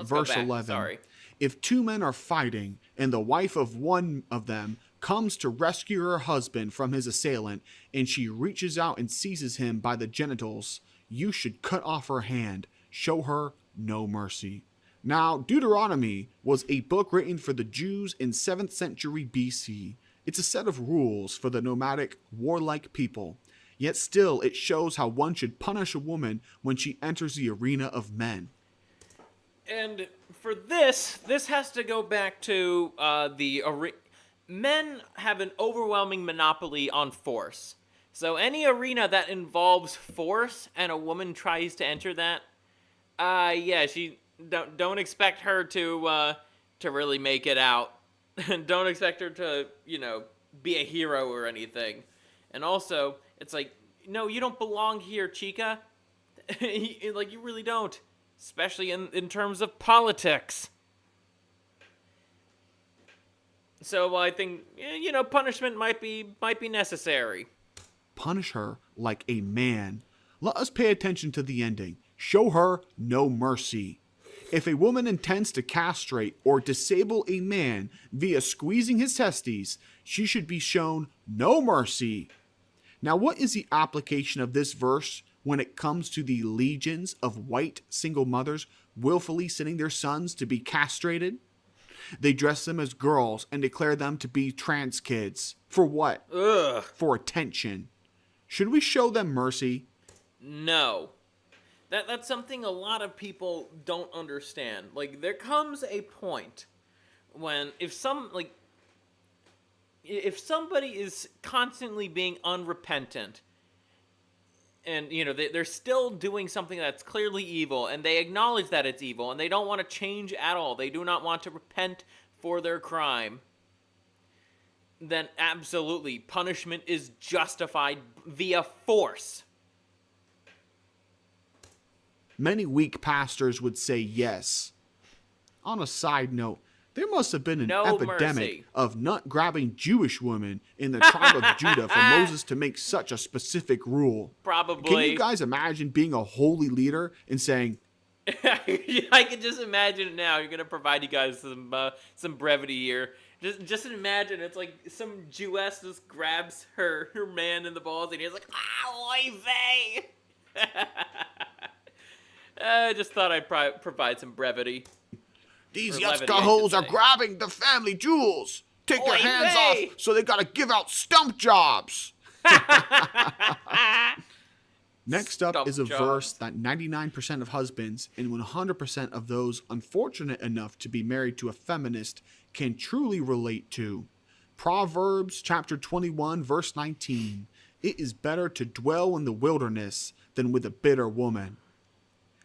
verse 11. Sorry. If two men are fighting and the wife of one of them comes to rescue her husband from his assailant and she reaches out and seizes him by the genitals, you should cut off her hand. Show her no mercy. Now, Deuteronomy was a book written for the Jews in 7th century BC. It's a set of rules for the nomadic, warlike people. Yet still, it shows how one should punish a woman when she enters the arena of men. And for this has to go back to men have an overwhelming monopoly on force. So any arena that involves force and a woman tries to enter that, she don't expect her to really make it out. Don't expect her to, be a hero or anything. And also, it's like, no, you don't belong here, chica. You really don't. Especially in terms of politics. So I think, punishment might be necessary. Punish her like a man. Let us pay attention to the ending. Show her no mercy. If a woman intends to castrate or disable a man via squeezing his testes, she should be shown no mercy. Now, what is the application of this verse when it comes to the legions of white single mothers willfully sending their sons to be castrated. They dress them as girls and declare them to be trans kids. For what? Ugh. For attention. Should we show them mercy? No. That's something a lot of people don't understand. Like, there comes a point when if somebody is constantly being unrepentant, and they're still doing something that's clearly evil, and they acknowledge that it's evil, and they don't want to change at all, they do not want to repent for their crime, then absolutely punishment is justified via force. Many weak pastors would say yes. On a side note, there must have been an epidemic mercy. of nut-grabbing Jewish women in the tribe of Judah for Moses to make such a specific rule. Probably. Can you guys imagine being a holy leader and saying, I can just imagine it now. You're gonna provide you guys some brevity here. Just imagine it's like some Jewess just grabs her man in the balls and he's like, oy vey. I just thought I'd provide some brevity. these Or levity, Yatzka-hoes I are should say. grabbing the family jewels. Take their Oy hands vey. off, so they gotta give out stump jobs. Next up Stump is a jobs. verse that 99% of husbands and 100% of those unfortunate enough to be married to a feminist can truly relate to. Proverbs chapter 21 verse 19. It is better to dwell in the wilderness than with a bitter woman.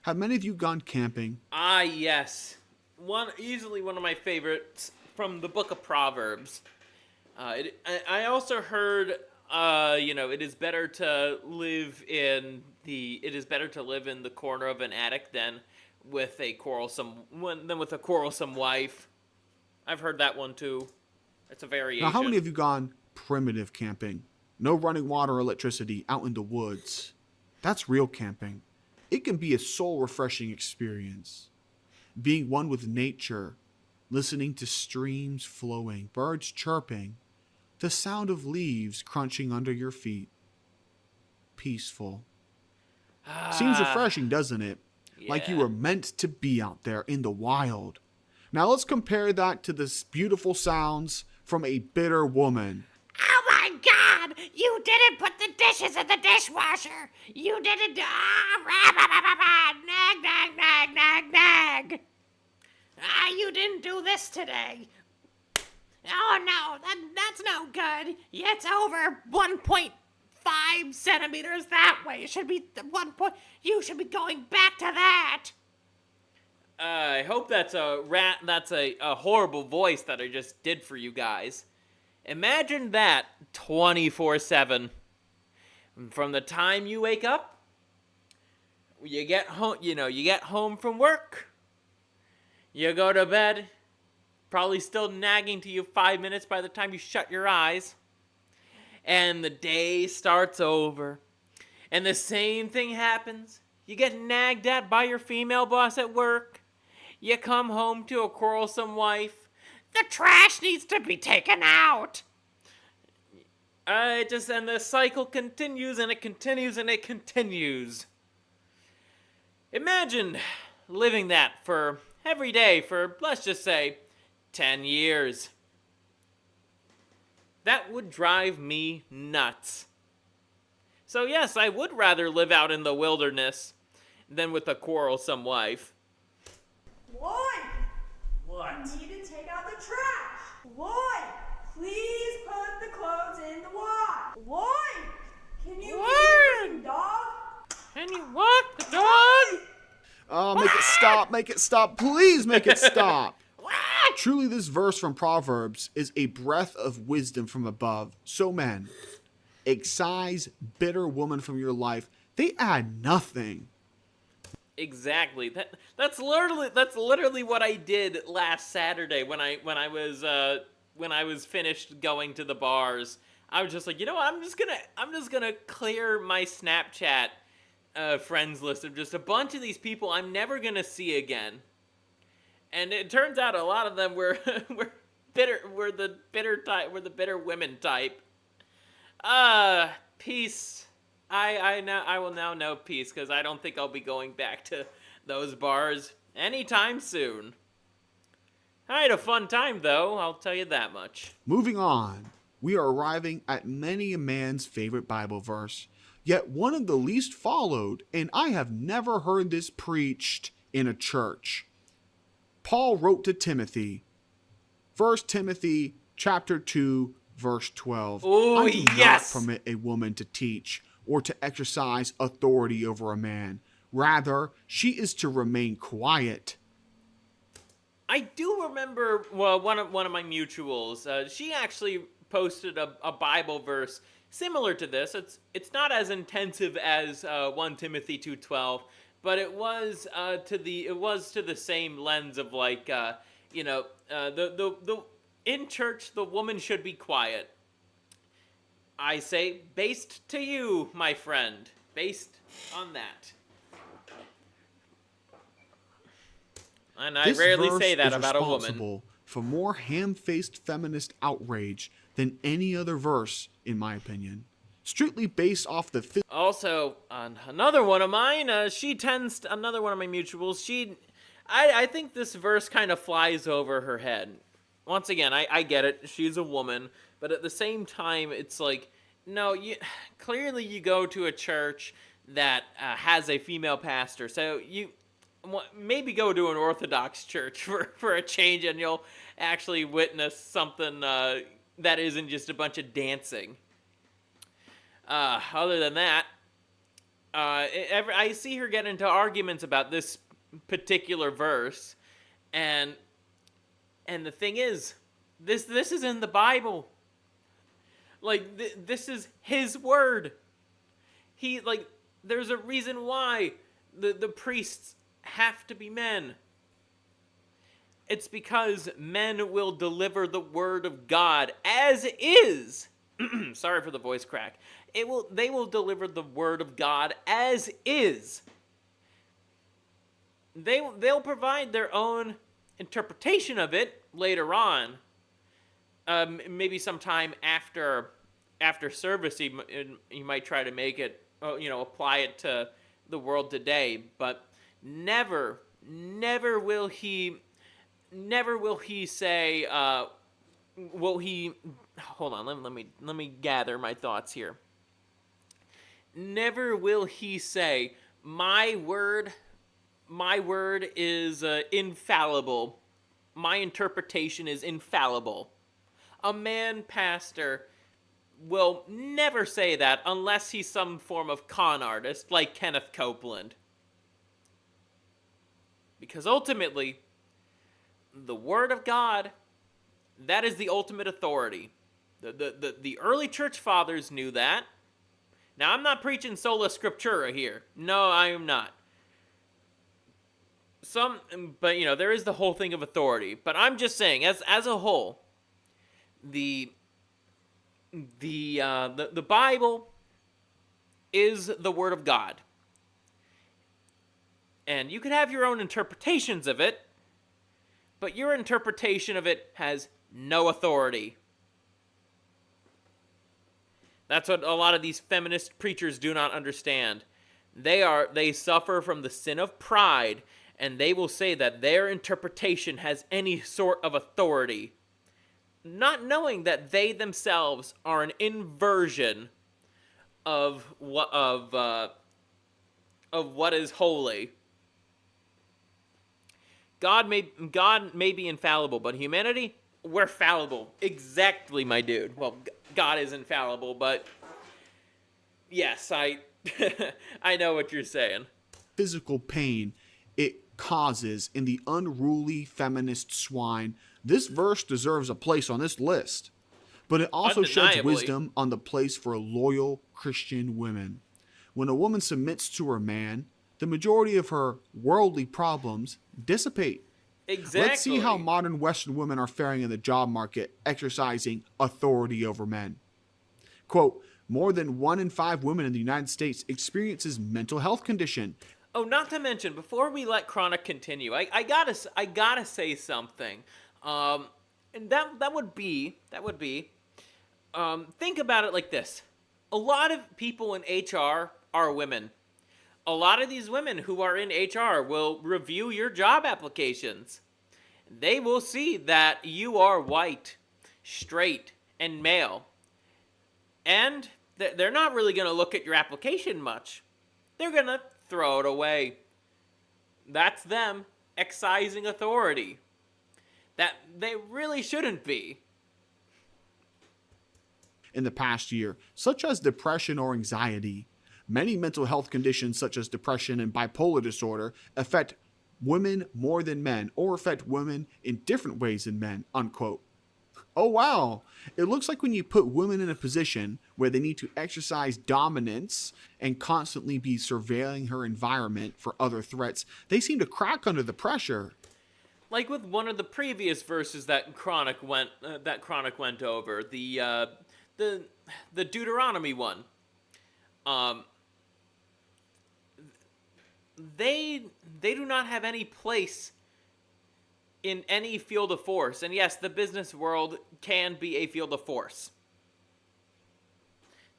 Have many of you gone camping? Ah, yes. Easily one of my favorites from the book of Proverbs. I also heard, it is better to live in the corner of an attic than with a quarrelsome wife. I've heard that one too. It's a variation. Now, how many of you gone primitive camping? No running water or electricity, out in the woods. That's real camping. It can be a soul-refreshing experience. Being one with nature, listening to streams flowing, birds chirping, the sound of leaves crunching under your feet. Peaceful. Seems refreshing, doesn't it? Like you Yeah. were meant to be out there in the wild. Now let's compare that to the beautiful sounds from a bitter woman. Oh my God! You didn't put the dishes in the dishwasher! You didn't. Nag, nag, nag, nag, nag! You didn't do this today. Oh no, that's no good. It's over 1.5 centimeters that way. It should be You should be going back to that. I hope that's a horrible voice that I just did for you guys. Imagine that 24/7. From the time you wake up, you get home from work, you go to bed, probably still nagging to you 5 minutes by the time you shut your eyes, and the day starts over, and the same thing happens. You get nagged at by your female boss at work. You come home to a quarrelsome wife. The trash needs to be taken out. And the cycle continues and it continues and it continues. Imagine living that for every day for, let's just say, 10 years. That would drive me nuts. So yes, I would rather live out in the wilderness than with a quarrelsome wife. Lloyd! What? You need to take out the trash! Lloyd! Please put the clothes in the wash! Lloyd! Can you Lloyd! feed the freaking dog? Can you walk the dog? Oh, make it stop, make it stop, please make it stop. Truly, this verse from Proverbs is a breath of wisdom from above. So men, excise bitter woman from your life. They add nothing. Exactly. That's literally what I did last Saturday when I was finished going to the bars. I was just like, you know what? I'm just gonna clear my Snapchat friends list of just a bunch of these people I'm never gonna see again. And it turns out a lot of them were the bitter women type. Peace. I will now know peace, because I don't think I'll be going back to those bars Anytime soon. I had a fun time, though, I'll tell you that much. Moving on, we are arriving at many a man's favorite Bible verse, yet one of the least followed, and I have never heard this preached in a church. Paul wrote to Timothy, 1 Timothy chapter 2, verse 12. Ooh, I do yes! not permit a woman to teach or to exercise authority over a man. Rather, she is to remain quiet. I do remember, well, one of my mutuals. She actually posted a Bible verse similar to this. It's not as intensive as 1 Timothy 2:12, but it was to the same lens of like the in church the woman should be quiet. I say, based to you, my friend, based on that. And I rarely say that about a woman. This verse is responsible for more ham-faced feminist outrage than any other verse, in my opinion. Strictly based off the... Also, another one of mine, another one of my mutuals, I think this verse kind of flies over her head. Once again, I get it, she's a woman, but at the same time, it's like, no, clearly you go to a church that has a female pastor, so you... maybe go to an Orthodox church for a change, and you'll actually witness something that isn't just a bunch of dancing. Other than that, I see her get into arguments about this particular verse, and the thing is, this is in the Bible. Like, this is his word. There's a reason why the priests have to be men. It's because men will deliver the word of God as is. Sorry for the voice crack. They will deliver the word of God as is. They'll provide their own interpretation of it later on. Maybe sometime after service, you might try to make it, apply it to the world today, but Never will he say, hold on, let me gather my thoughts here. Never will he say, my word is infallible. My interpretation is infallible. A man pastor will never say that unless he's some form of con artist like Kenneth Copeland. Because ultimately, the Word of God, that is the ultimate authority. The early church fathers knew that. Now, I'm not preaching sola scriptura here. No, I am not. But there is the whole thing of authority. But I'm just saying, as a whole, the Bible is the Word of God. And you could have your own interpretations of it, but your interpretation of it has no authority. That's what a lot of these feminist preachers do not understand. They suffer from the sin of pride, and they will say that their interpretation has any sort of authority, not knowing that they themselves are an inversion of what is holy. God may be infallible, but humanity, we're fallible. Exactly, my dude. Well, God is infallible, but yes, I know what you're saying. Physical pain it causes in the unruly feminist swine, this verse deserves a place on this list. But it also sheds wisdom on the place for loyal Christian women. When a woman submits to her man, the majority of her worldly problems dissipate. Exactly. Let's see how modern Western women are faring in the job market, exercising authority over men. Quote, more than 1 in 5 women in the United States experiences mental health condition. Oh, not to mention, before we let Chronic continue, I gotta say something. And that would be, think about it like this. A lot of people in HR are women. a lot of these women who are in HR will review your job applications. They will see that you are white, straight, and male. And they're not really going to look at your application much. They're going to throw it away. That's them excising authority. That they really shouldn't be. In the past year, such as depression or anxiety, many mental health conditions such as depression and bipolar disorder affect women more than men, or affect women in different ways than men, unquote. Oh wow, it looks like when you put women in a position where they need to exercise dominance and constantly be surveilling her environment for other threats, they seem to crack under the pressure. Like with one of the previous verses that Chronic went over, the Deuteronomy one. They do not have any place in any field of force. And yes, the business world can be a field of force.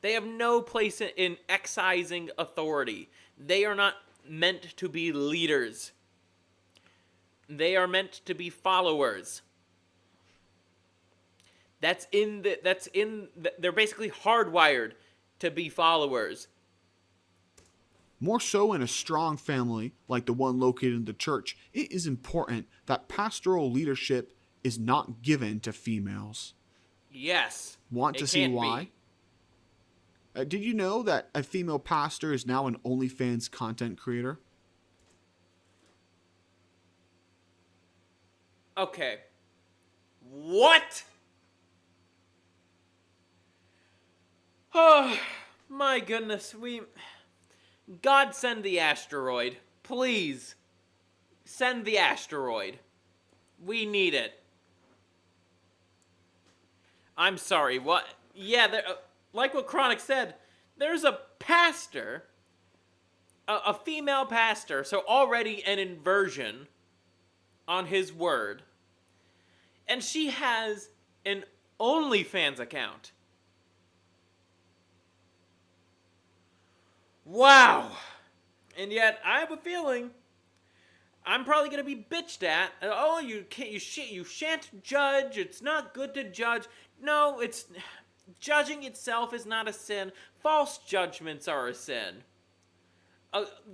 They have no place in excising authority. They are not meant to be leaders. They are meant to be followers. They're basically hardwired to be followers. More so in a strong family like the one located in the church, it is important that pastoral leadership is not given to females. Yes. Want to see why? Did you know that a female pastor is now an OnlyFans content creator? Okay. What? Oh, my goodness. God send the asteroid. Please. Send the asteroid. We need it. I'm sorry, what? Yeah, like what Chronic said, there's a pastor, a female pastor, so already an inversion on his word. And she has an OnlyFans account. Wow. And yet, I have a feeling I'm probably going to be bitched at. Oh, you shan't judge. It's not good to judge. No, judging itself is not a sin. False judgments are a sin.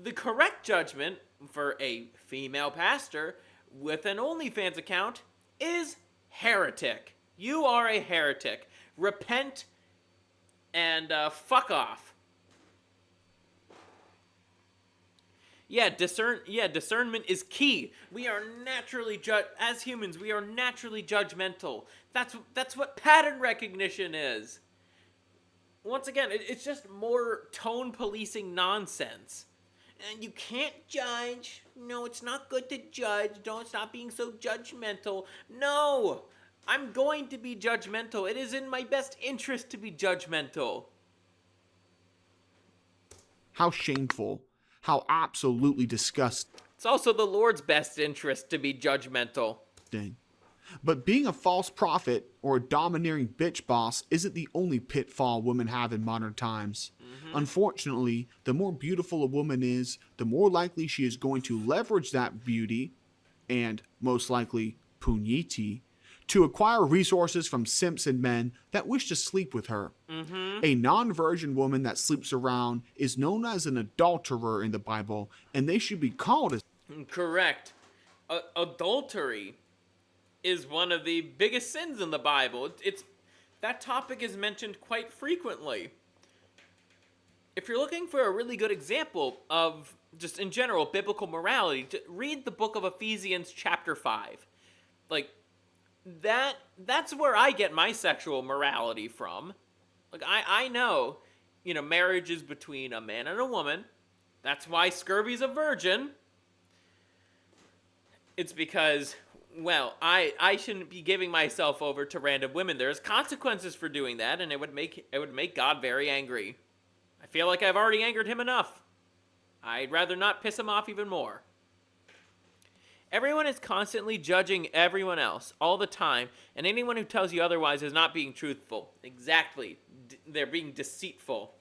The correct judgment for a female pastor with an OnlyFans account is heretic. You are a heretic. Repent and fuck off. Discernment is key. We are naturally as humans, we are naturally judgmental. That's what pattern recognition is. Once again, it's just more tone policing nonsense. And you can't judge. No, it's not good to judge. Don't stop being so judgmental. No, I'm going to be judgmental. It is in my best interest to be judgmental. How shameful. How absolutely disgusting. It's also the Lord's best interest to be judgmental. But being a false prophet or a domineering bitch boss isn't the only pitfall women have in modern times. Mm-hmm. Unfortunately, the more beautiful a woman is, the more likely she is going to leverage that beauty, and most likely pugniti, to acquire resources from simps and men that wish to sleep with her. Mm-hmm. A non-virgin woman that sleeps around is known as an adulterer in the Bible, and they should be called as... Correct. Adultery is one of the biggest sins in the Bible. That topic is mentioned quite frequently. If you're looking for a really good example of, just in general, biblical morality, read the book of Ephesians chapter 5. That's where I get my sexual morality from. I know, marriage is between a man and a woman. That's why Scurvy's a virgin. It's because, well, I shouldn't be giving myself over to random women. There's consequences for doing that, and it would make God very angry. I feel like I've already angered him enough. I'd rather not piss him off even more. Everyone is constantly judging everyone else all the time, and anyone who tells you otherwise is not being truthful. Exactly. They're being deceitful.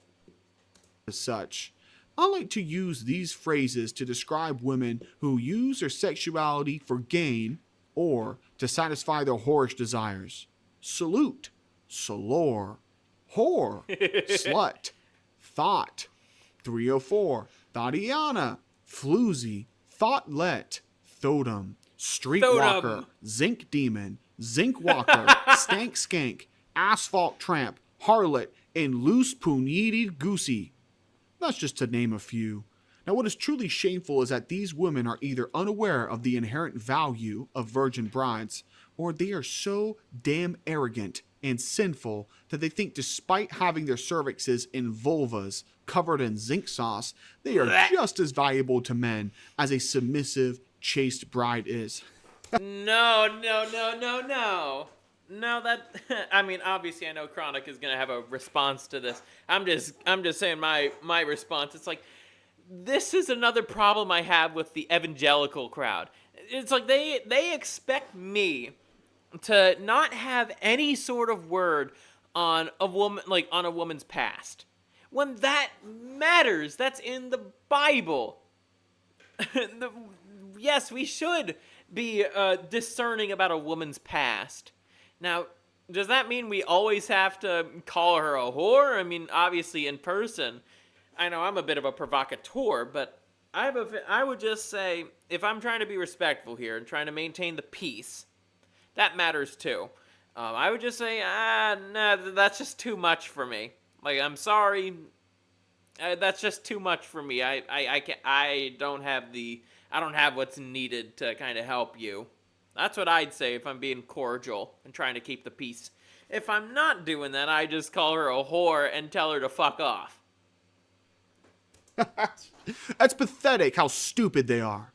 As such. I like to use these phrases to describe women who use their sexuality for gain or to satisfy their whorish desires. Salute, salor, whore, slut, thought, 304, Thottiana, floozy, thoughtlet, thotum, streetwalker, zinc demon, zinc walker, stank skank, asphalt tramp, harlot, and loose poon-yeeted goosey. That's just to name a few. Now, what is truly shameful is that these women are either unaware of the inherent value of virgin brides, or they are so damn arrogant and sinful that they think despite having their cervixes and vulvas covered in zinc sauce, they are just as valuable to men as a submissive, chaste bride is. No. No, that I mean, obviously, I know Chronic is gonna have a response to this. I'm just saying my response. It's like, this is another problem I have with the evangelical crowd. It's like they expect me to not have any sort of word on a woman, like on a woman's past, when that matters. That's in the Bible. Yes, we should be discerning about a woman's past. Now, does that mean we always have to call her a whore? I mean, obviously in person, I know I'm a bit of a provocateur, but I would just say, if I'm trying to be respectful here and trying to maintain the peace, that matters too. I would just say, no, that's just too much for me. Like, I'm sorry, that's just too much for me. I don't have what's needed to kind of help you. That's what I'd say if I'm being cordial and trying to keep the peace. If I'm not doing that, I just call her a whore and tell her to fuck off. That's pathetic how stupid they are.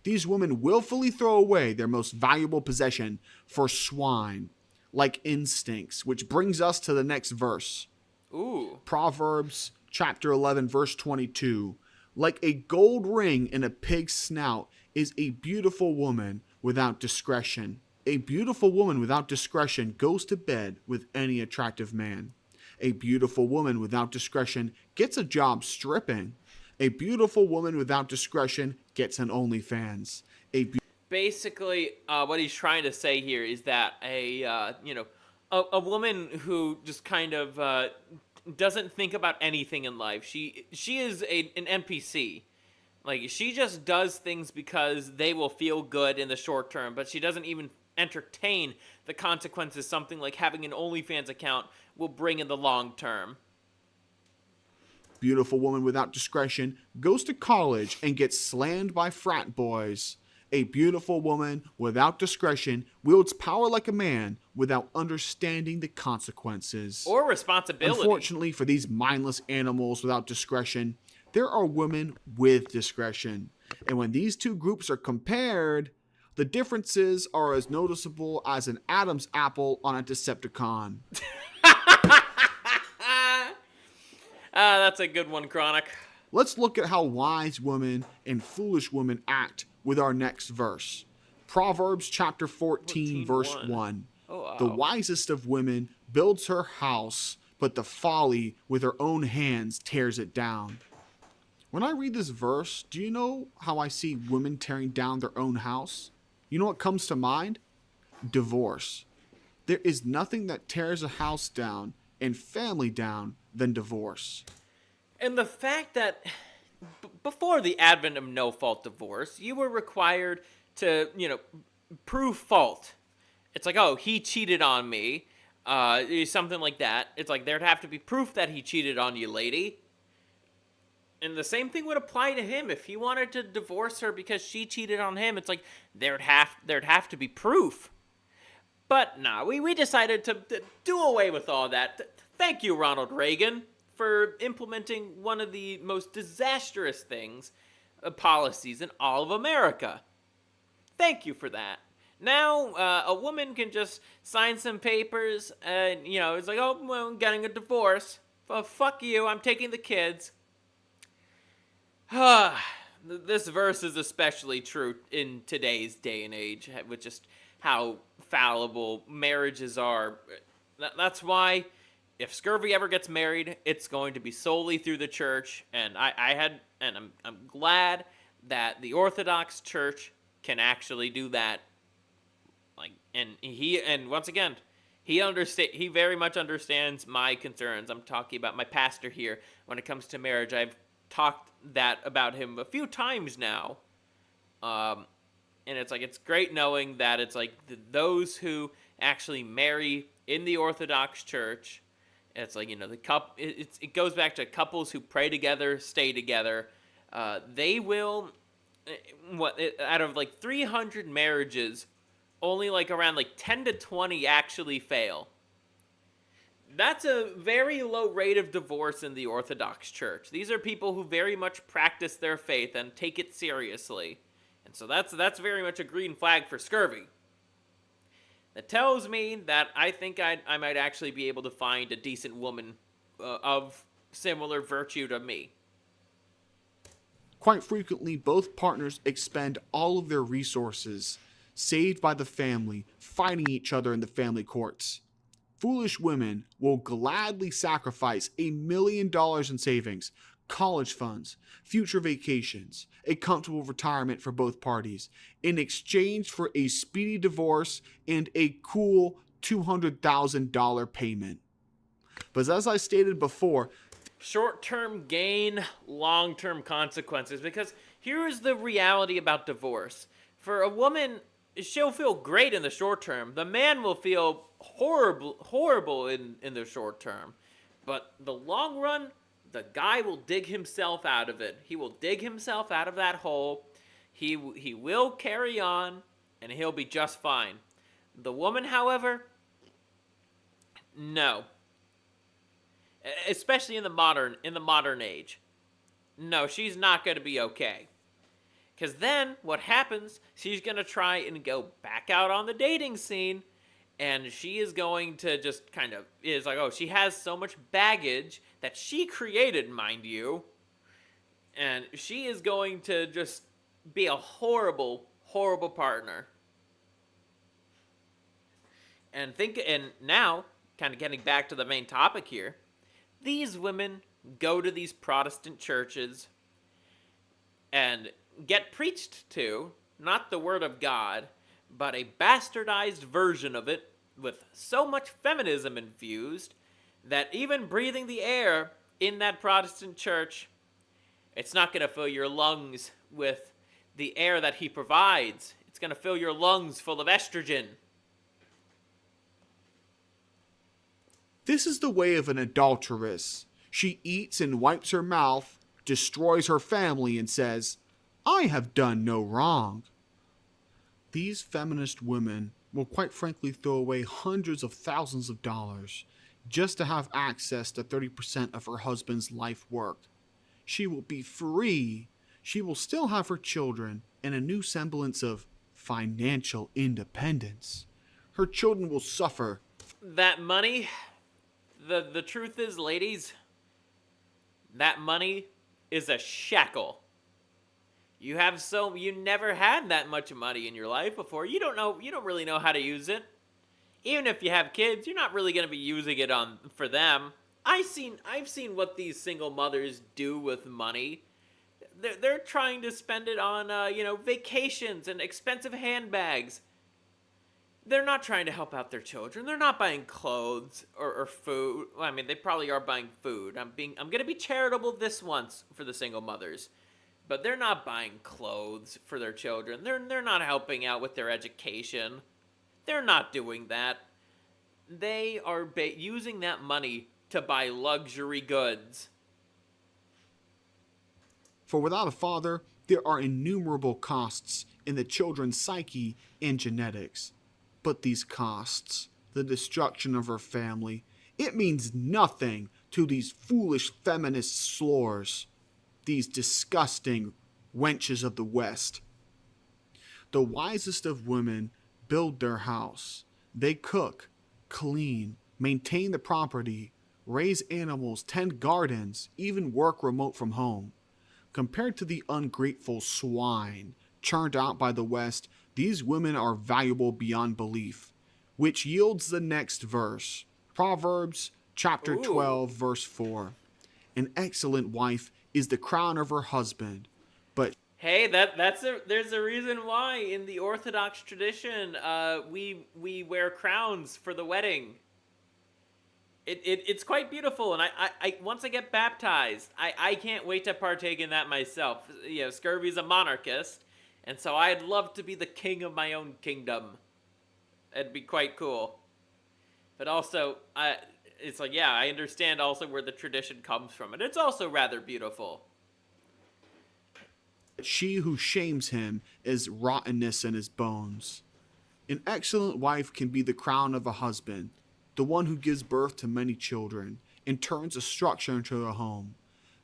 These women willfully throw away their most valuable possession for swine, like instincts, which brings us to the next verse. Ooh. Proverbs chapter 11, verse 22. Like a gold ring in a pig's snout is a beautiful woman without discretion. A beautiful woman without discretion goes to bed with any attractive man. A beautiful woman without discretion gets a job stripping. A beautiful woman without discretion gets an OnlyFans. Basically, what he's trying to say here is that a woman who just kind of doesn't think about anything in life. She is an NPC. Like, she just does things because they will feel good in the short term, but she doesn't even entertain the consequences something like having an OnlyFans account will bring in the long term. Beautiful woman without discretion goes to college and gets slammed by frat boys. A beautiful woman without discretion wields power like a man without understanding the consequences. Or responsibility. Unfortunately for these mindless animals without discretion, there are women with discretion. And when these two groups are compared, the differences are as noticeable as an Adam's apple on a Decepticon. That's a good one, Chronic. Let's look at how wise women and foolish women act with our next verse. Proverbs chapter 14 verse 1. Oh, wow. The wisest of women builds her house, but the folly with her own hands tears it down. When I read this verse, do you know how I see women tearing down their own house? You know what comes to mind? Divorce. There is nothing that tears a house down and family down than divorce. And the fact that before the advent of no-fault divorce, you were required to, prove fault. It's like, oh, he cheated on me, something like that. It's like there'd have to be proof that he cheated on you, lady. And the same thing would apply to him. If he wanted to divorce her because she cheated on him, it's like there'd have to be proof. But nah, we decided to do away with all that. Thank you, Ronald Reagan, for implementing one of the most disastrous policies in all of America. Thank you for that. Now, a woman can just sign some papers and, it's like, oh, well, I'm getting a divorce. Well, fuck you, I'm taking the kids. This verse is especially true in today's day and age, with just how fallible marriages are. That's why if Scurvy ever gets married, it's going to be solely through the church. And I'm glad that the Orthodox Church can actually do that. Like, and once again, he very much understands my concerns. I'm talking about my pastor here when it comes to marriage. I've talked that about him a few times now. And it's like, it's great knowing that it's like those who actually marry in the Orthodox Church, it's like, it goes back to couples who pray together, stay together. They will, out of like 300 marriages, only like around like 10 to 20 actually fail. That's a very low rate of divorce in the Orthodox Church. These are people who very much practice their faith and take it seriously. And so that's very much a green flag for Scurvy. That tells me that I think I might actually be able to find a decent woman of similar virtue to me. Quite frequently, both partners expend all of their resources, saved by the family, fighting each other in the family courts. Foolish women will gladly sacrifice $1 million in savings, college funds, future vacations, a comfortable retirement for both parties, in exchange for a speedy divorce and a cool $200,000 payment. But as I stated before, short-term gain, long-term consequences. Because here is the reality about divorce. For a woman, she'll feel great in the short term. The man will feel horrible in the short term. But the long run, the guy will dig himself out of it. He will dig himself out of that hole. He will carry on, and he'll be just fine. The woman, however, no. Especially in the modern age. No, she's not going to be okay. Because then, what happens, she's going to try and go back out on the dating scene, and she is going to just kind of, is like, oh, she has so much baggage that she created, mind you, and she is going to just be a horrible partner. And now, kind of getting back to the main topic here, these women go to these Protestant churches and get preached to, not the word of God, but a bastardized version of it with so much feminism infused that even breathing the air in that Protestant church, it's not going to fill your lungs with the air that he provides. It's going to fill your lungs full of estrogen. this is the way of an adulteress. She eats and wipes her mouth, destroys her family, and says, "I have done no wrong." These feminist women will quite frankly throw away hundreds of thousands of dollars just to have access to 30% of her husband's life work. She will be free. She will still have her children and a new semblance of financial independence. Her children will suffer. That money, the truth is, ladies, that money is a shackle. You never had that much money in your life before. You don't really know how to use it. Even if you have kids, you're not really going to be using it for them. I've seen what these single mothers do with money. They're trying to spend it on vacations and expensive handbags. They're not trying to help out their children. They're not buying clothes or food. Well, I mean, they probably are buying food. I'm going to be charitable this once for the single mothers. But they're not buying clothes for their children. They're not helping out with their education. They're not doing that. They are using that money to buy luxury goods. For without a father, there are innumerable costs in the children's psyche and genetics. But these costs, the destruction of her family, it means nothing to these foolish feminist slores. These disgusting wenches of the West. The wisest of women build their house. They cook, clean, maintain the property, raise animals, tend gardens, even work remote from home. Compared to the ungrateful swine churned out by the West, these women are valuable beyond belief, which yields the next verse. Proverbs Chapter Ooh. 12, verse 4. An excellent wife is the crown of her husband, but Hey, there's a reason why in the Orthodox tradition, we wear crowns for the wedding. It's quite beautiful, and I once I get baptized, I can't wait to partake in that myself. You know, Scurvy's a monarchist, and so I'd love to be the king of my own kingdom. It'd be quite cool. But also, it's like, yeah, I understand also where the tradition comes from, and it's also rather beautiful. she who shames him is rottenness in his bones. An excellent wife can be the crown of a husband, the one who gives birth to many children and turns a structure into a home.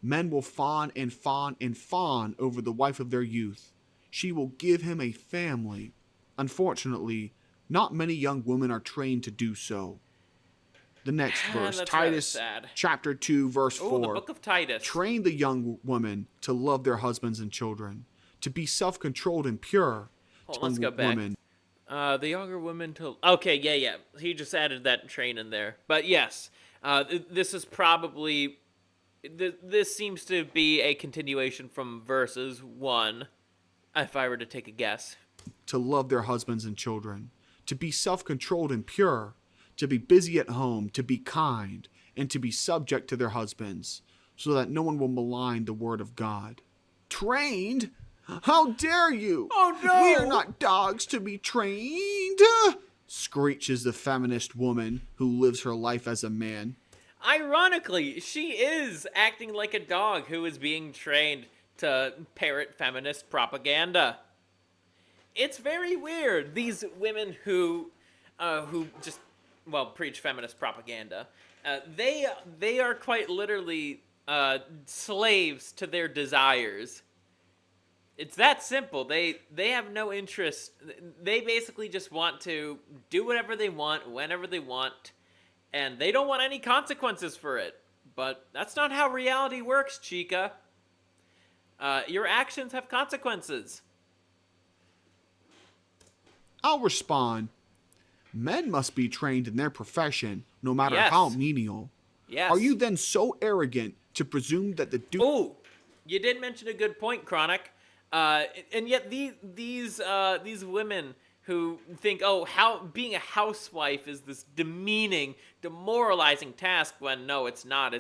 Men will fawn and fawn and fawn over the wife of their youth. She will give him a family. Unfortunately, not many young women are trained to do so. The next verse, That's Titus rather sad. chapter 2, verse Oh, 4. the Book of Titus. Train the young women to love their husbands and children, to be self-controlled and pure. Hold on, let's Young go back. women, The younger women to... Okay, yeah. He just added that train in there. But yes, this is probably... This seems to be a continuation from verses 1, if I were to take a guess. to love their husbands and children, to be self-controlled and pure, to be busy at home, to be kind, and to be subject to their husbands, so that no one will malign the word of God. Trained? How dare you? Oh, no! We are not dogs to be trained, screeches the feminist woman who lives her life as a man. Ironically, she is acting like a dog who is being trained to parrot feminist propaganda. It's very weird. These women who just, well, preach feminist propaganda, they are quite literally slaves to their desires. It's that simple. They have no interest. They basically just want to do whatever they want, whenever they want, and they don't want any consequences for it. But that's not how reality works, chica. Your actions have consequences. I'll respond. Men must be trained in their profession, no matter Yes. how menial. Yes. Are you then so arrogant to presume that the duty Ooh, you did mention a good point, Chronic. And yet these women who think, oh, how being a housewife is this demeaning, demoralizing task, when no, it's not.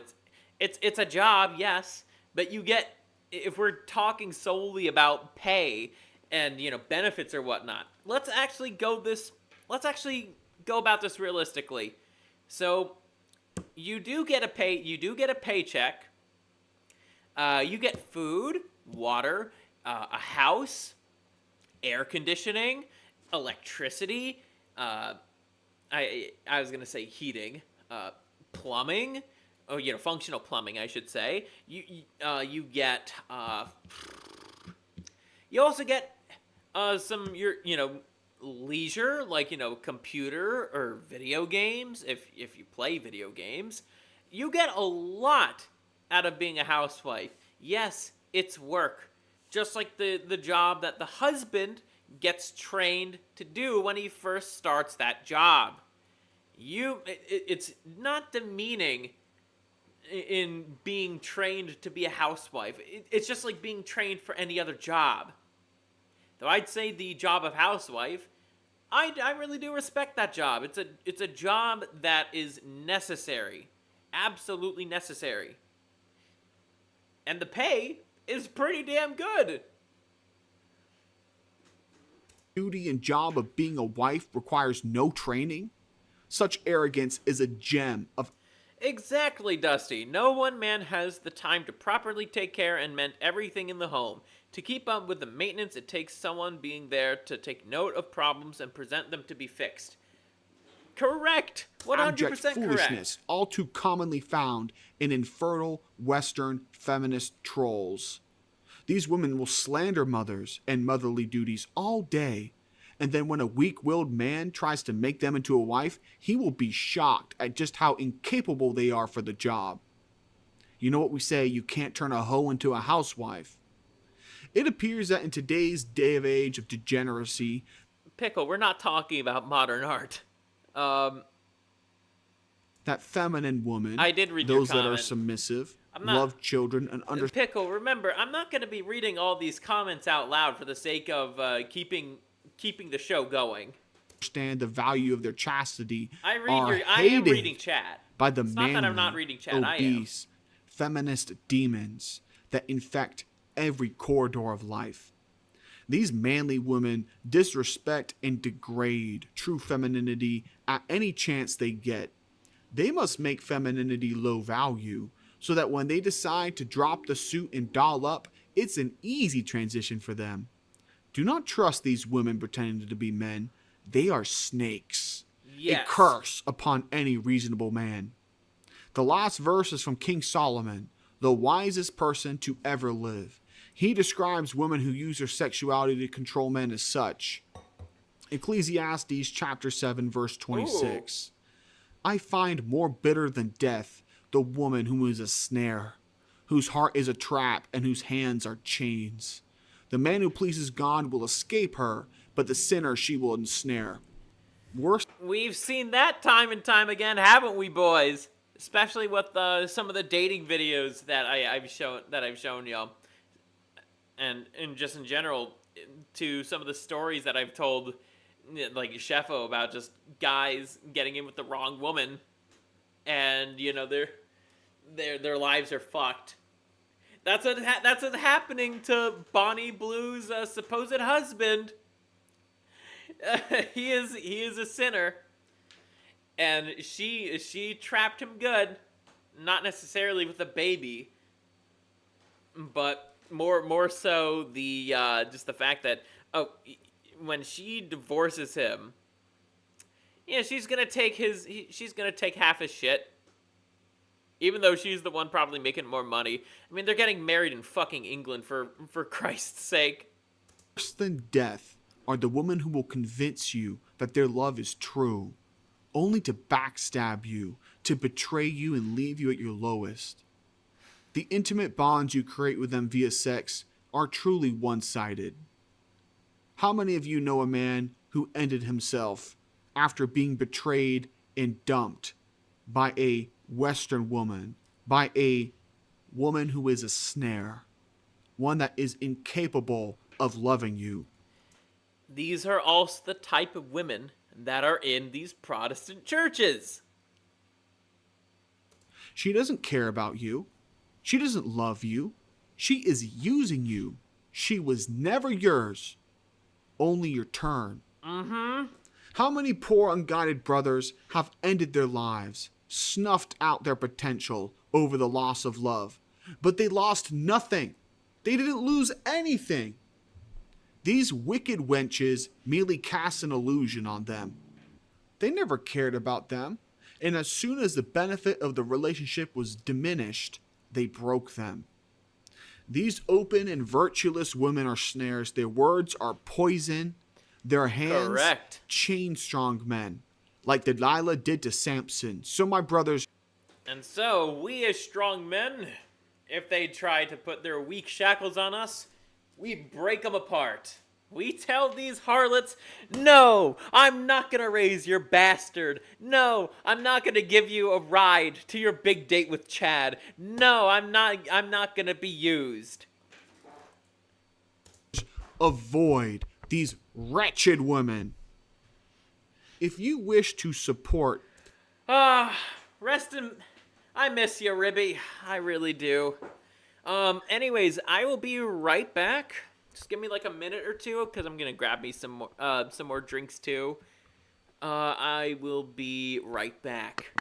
It's a job, yes, but you get, if we're talking solely about pay and, you know, benefits or whatnot, let's actually go about this realistically. So you do get a paycheck. You get food, water, a house, air conditioning, electricity. I was gonna say heating, plumbing. Oh, you know, functional plumbing, I should say. You get. You also get some leisure, like, you know, computer or video games. If you play video games, you get a lot out of being a housewife. Yes, it's work, just like the job that the husband gets trained to do when he first starts that job. It's not demeaning in being trained to be a housewife. It's just like being trained for any other job. Though I'd say the job of housewife, I really do respect that job. It's a job that is necessary, absolutely necessary, and the pay is pretty damn good. duty and job of being a wife requires no training? Such arrogance is a gem of Exactly, Dusty. No one man has the time to properly take care and mend everything in the home. To keep up with the maintenance, it takes someone being there to take note of problems and present them to be fixed. Correct! 100% abject correct. foolishness, all too commonly found in infertile Western feminist trolls. These women will slander mothers and motherly duties all day, and then when a weak-willed man tries to make them into a wife, he will be shocked at just how incapable they are for the job. You know what we say, you can't turn a hoe into a housewife. It appears that in today's day of age of degeneracy, Pickle, we're not talking about modern art. that that feminine women, I did read your those that are comment. submissive, I'm not- love children, and understand Pickle, remember, I'm not going to be reading all these comments out loud for the sake of keeping the show going. the value of their chastity I are am hated reading chat. by the It's manly, not that I'm not reading chat. I am. obese, feminist demons that infect every corridor of life. These manly women disrespect and degrade true femininity at any chance they get. They must make femininity low value so that when they decide to drop the suit and doll up, it's an easy transition for them. Do not trust these women pretending to be men. They are snakes. Yes. A curse upon any reasonable man. The last verse is from King Solomon, the wisest person to ever live. He describes women who use their sexuality to control men as such. Ecclesiastes chapter 7 verse 26. I find more bitter than death the woman who is a snare, whose heart is a trap and whose hands are chains. The man who pleases God will escape her, but the sinner she will ensnare. Worse. We've seen that time and time again, haven't we, boys? Especially with some of the dating videos that I've shown y'all, and just in general, to some of the stories that I've told, like Sheffo, about just guys getting in with the wrong woman, and their lives are fucked. That's what's happening to Bonnie Blue's supposed husband. He is a sinner, and she trapped him good, not necessarily with a baby, but more so the just the fact that when she divorces him, she's gonna take half his shit, even though she's the one probably making more money. I mean, they're getting married in fucking England, for Christ's sake. Worse than death are the women who will convince you that their love is true, only to backstab you, to betray you and leave you at your lowest. The intimate bonds you create with them via sex are truly one-sided. How many of you know a man who ended himself after being betrayed and dumped by a Western woman, by a woman who is a snare, one that is incapable of loving you? These are also the type of women that are in these Protestant churches. She doesn't care about you. She doesn't love you. She is using you. She was never yours. Only your turn. Mm-hmm. How many poor unguided brothers have ended their lives, snuffed out their potential over the loss of love? But they lost nothing. They didn't lose anything. These wicked wenches merely cast an illusion on them. They never cared about them, and as soon as the benefit of the relationship was diminished, they broke them. These open and virtueless women are snares. Their words are poison. Their hands, Correct. chain-strong men, like Delilah did to Samson. So my brothers, And so, we as strong men, if they try to put their weak shackles on us, we break them apart. We tell these harlots, no, I'm not gonna raise your bastard. No, I'm not gonna give you a ride to your big date with Chad. No, I'm not gonna be used. avoid these wretched women. If you wish to support, Rest in... I miss you, Ribby. I really do. Anyways, I will be right back. Just give me like a minute or two, because I'm gonna grab me some more drinks too. I will be right back.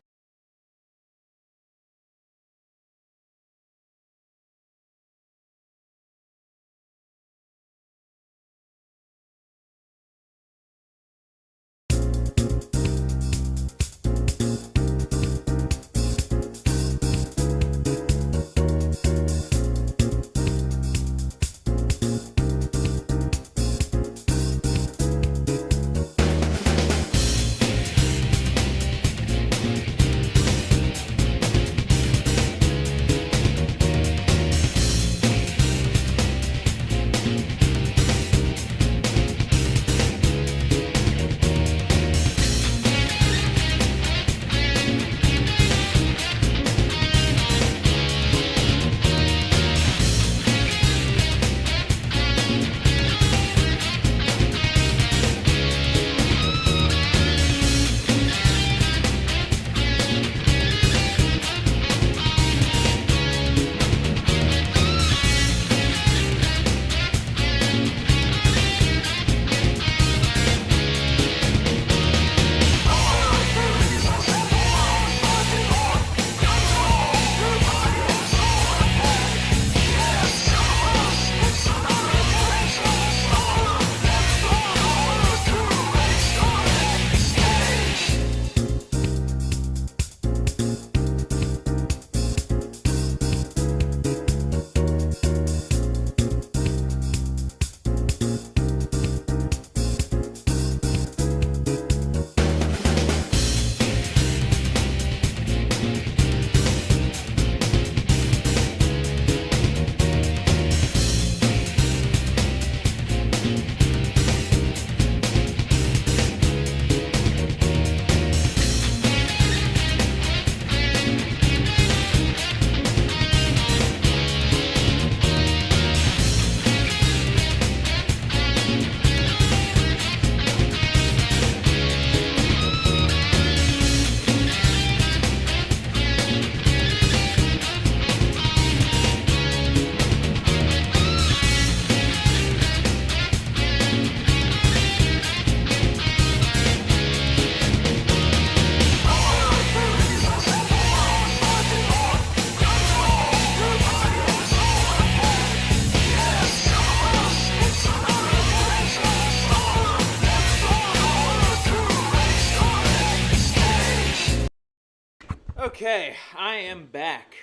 Okay, I am back.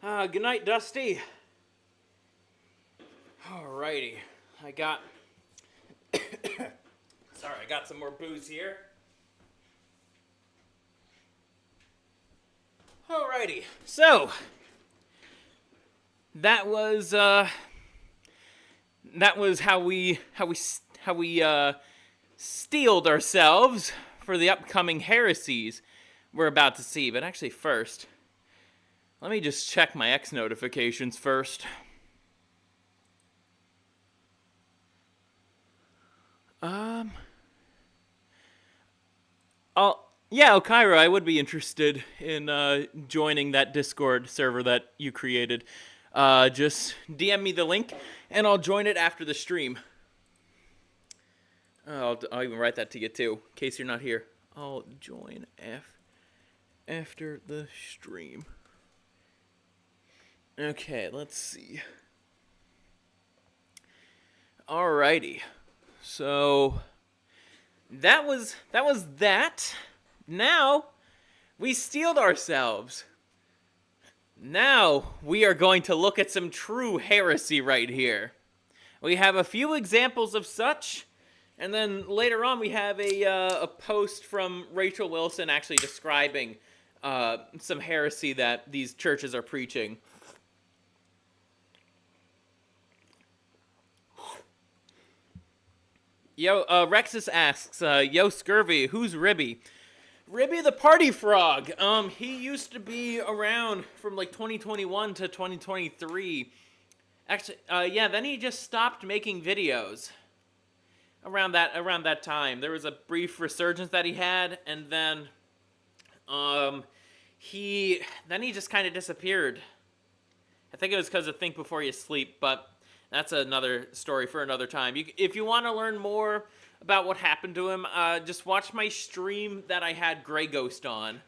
Good night, Dusty. Alrighty, I got some more booze here. Alrighty, so that was how we steeled ourselves for the upcoming heresies we're about to see. But actually, first, let me just check my X notifications first. Yeah, Okira, I would be interested in joining that Discord server that you created. Just DM me the link, and I'll join it after the stream. I'll even write that to you, too, in case you're not here. I'll join after the stream. Okay, let's see. Alrighty. So, that was that. Now, we steeled ourselves. Now, we are going to look at some true heresy right here. We have a few examples of such, and then later on we have a post from Rachel Wilson actually describing some heresy that these churches are preaching. Yo, Rexus asks, yo, Scurvy, who's Ribby? Ribby the party frog. He used to be around from like 2021 to 2023. Actually, yeah, then he just stopped making videos around that time. There was a brief resurgence that he had, and then he just kind of disappeared. I think it was because of Think Before You Sleep, but that's another story for another time. If you want to learn more about what happened to him, just watch my stream that I had Grey Ghost on.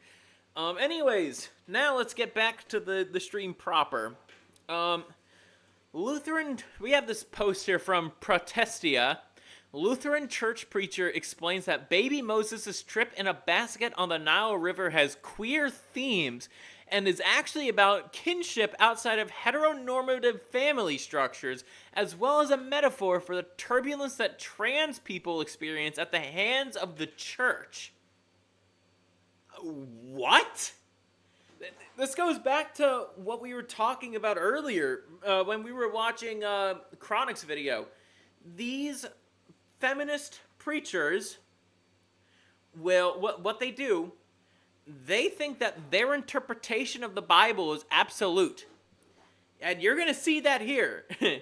Anyways, now let's get back to the stream proper. Lutheran, we have this post here from Protestia. Lutheran church preacher explains that baby Moses' trip in a basket on the Nile River has queer themes and is actually about kinship outside of heteronormative family structures, as well as a metaphor for the turbulence that trans people experience at the hands of the church. What? This goes back to what we were talking about earlier when we were watching Chronic's video. These feminist preachers will, what they do, they think that their interpretation of the Bible is absolute. And you're going to see that here. To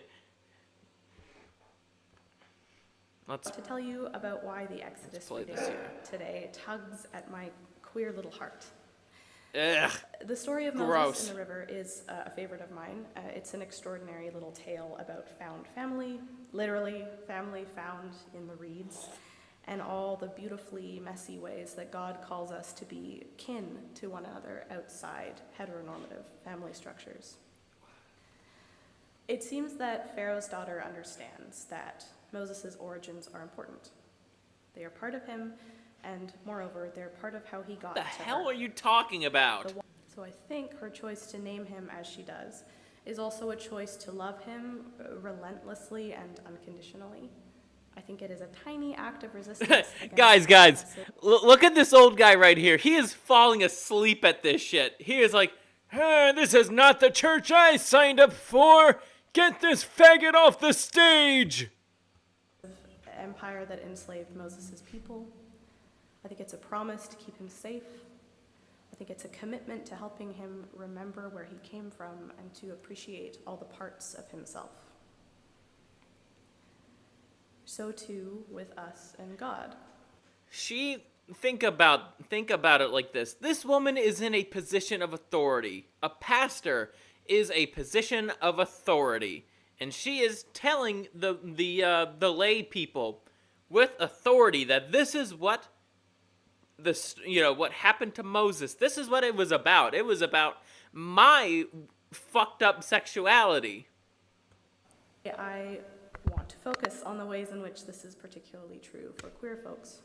tell you about why the Exodus reading today tugs at my queer little heart. Ugh, the story of gross. Moses in the river is a favorite of mine. It's an extraordinary little tale about found family, literally family found in the reeds, and all the beautifully messy ways that God calls us to be kin to one another outside heteronormative family structures. It seems that Pharaoh's daughter understands that Moses' origins are important. They are part of him, and moreover, they're part of how he got to her. What the hell are you talking about? So I think her choice to name him as she does is also a choice to love him relentlessly and unconditionally. I think it is a tiny act of resistance. Guys, look at this old guy right here. He is falling asleep at this shit. He is like, this is not the church I signed up for. Get this faggot off the stage. Empire that enslaved Moses' people. I think it's a promise to keep him safe. I think it's a commitment to helping him remember where he came from and to appreciate all the parts of himself. So too with us and God. Think about it like this. This woman is in a position of authority. A pastor is a position of authority, and she is telling the lay people with authority that this is what what happened to Moses. This is what it was about. It was about my fucked up sexuality. I want to focus on the ways in which this is particularly true for queer folks.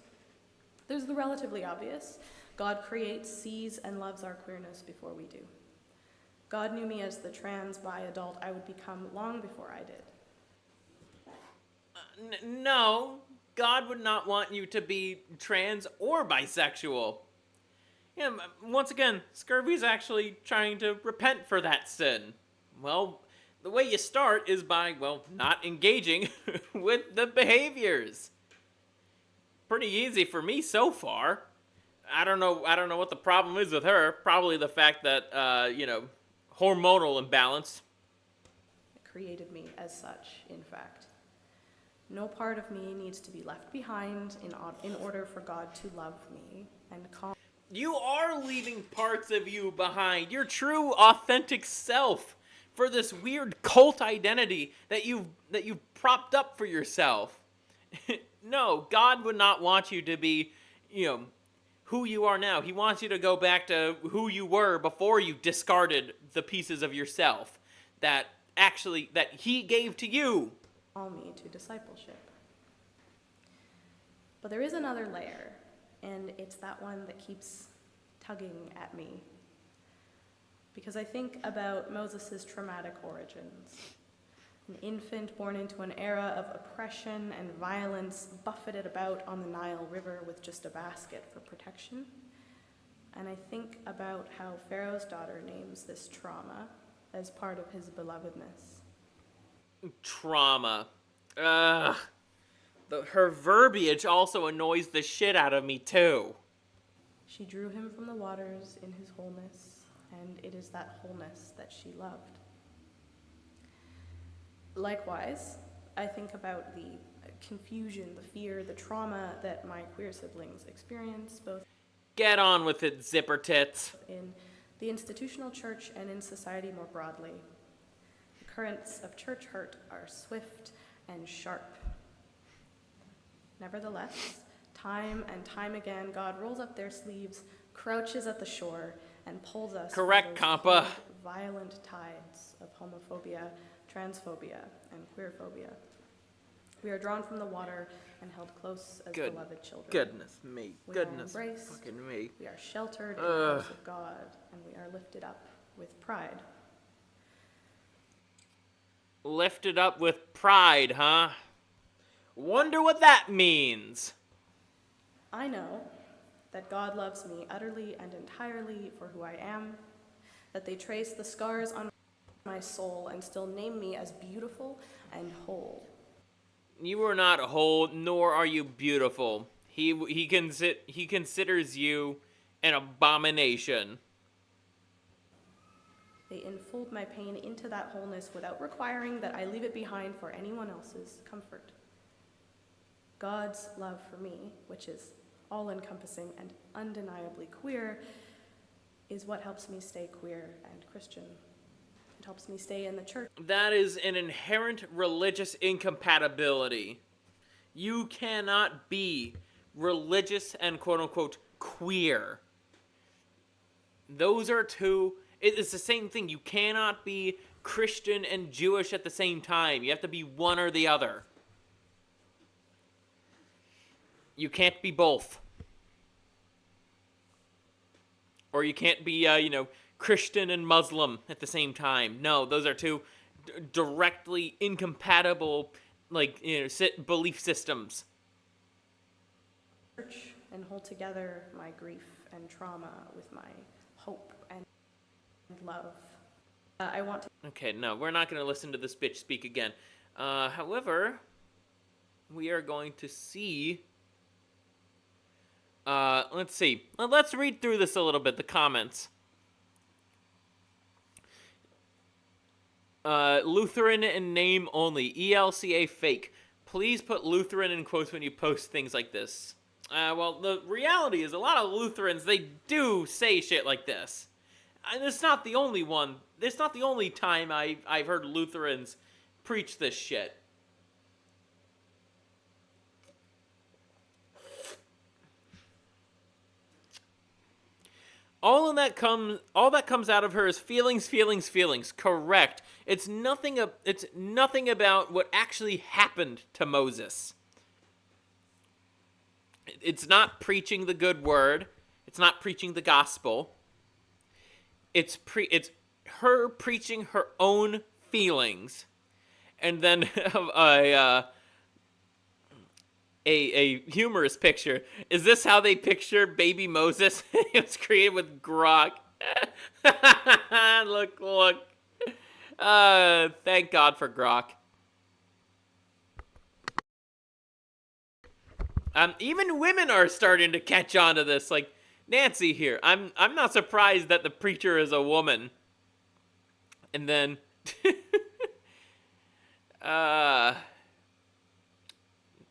There's the relatively obvious, God creates, sees, and loves our queerness before we do. God knew me as the trans bi adult I would become long before I did. No, God would not want you to be trans or bisexual. Yeah, once again, Scurvy's actually trying to repent for that sin. Well, the way you start is by, well, not engaging with the behaviors. Pretty easy for me so far. I don't know what the problem is with her. Probably the fact that, hormonal imbalance. It created me as such, in fact. No part of me needs to be left behind in order for God to love me and call. You are leaving parts of you behind, your true, authentic self, for this weird cult identity that you've propped up for yourself. No, God would not want you to be, who you are now. He wants you to go back to who you were before you discarded the pieces of yourself that He gave to you. Call me to discipleship. But there is another layer, and it's that one that keeps tugging at me. Because I think about Moses' traumatic origins. An infant born into an era of oppression and violence, buffeted about on the Nile River with just a basket for protection. And I think about how Pharaoh's daughter names this trauma as part of his belovedness. Trauma. Ugh. Her verbiage also annoys the shit out of me, too. She drew him from the waters in his wholeness, and it is that wholeness that she loved. Likewise, I think about the confusion, the fear, the trauma that my queer siblings experience, both Get on with it, zipper tits. in the institutional church and in society more broadly. The currents of church hurt are swift and sharp. Nevertheless, time and time again, God rolls up their sleeves, crouches at the shore, and pulls us Correct, through those compa. cold, violent tides of homophobia, transphobia, and queerphobia. We are drawn from the water and held close as beloved children. Goodness me. We Goodness are embraced, fucking me. we are sheltered in the house of God, and we are lifted up with pride. Lifted up with pride, huh? Wonder what that means. I know that God loves me utterly and entirely for who I am, that they trace the scars on my soul and still name me as beautiful and whole. You are not whole, nor are you beautiful. He considers you an abomination. They enfold my pain into that wholeness without requiring that I leave it behind for anyone else's comfort. God's love for me, which is all-encompassing and undeniably queer, is what helps me stay queer and Christian. It helps me stay in the church. That is an inherent religious incompatibility. You cannot be religious and quote-unquote queer. Those are two... It's the same thing. You cannot be Christian and Jewish at the same time. You have to be one or the other. You can't be both. Or you can't be, Christian and Muslim at the same time. No, those are two directly incompatible, belief systems. Church and hold together my grief and trauma with my hope and love. I want to... Okay, no, we're not going to listen to this bitch speak again. However, we are going to see... let's see. Let's read through this a little bit, the comments. Lutheran in name only. ELCA fake. Please put Lutheran in quotes when you post things like this. Well, the reality is a lot of Lutherans, they do say shit like this. And it's not the only one. It's not the only time I've heard Lutherans preach this shit. All that comes out of her is feelings, feelings, feelings. Correct. It's nothing about what actually happened to Moses. It's not preaching the good word. It's not preaching the gospel. It's her preaching her own feelings, and then a humorous picture. Is this how they picture baby Moses? It was created with grok. Look. Thank God for grok. Even women are starting to catch on to this, like Nancy here. I'm not surprised that the preacher is a woman. And then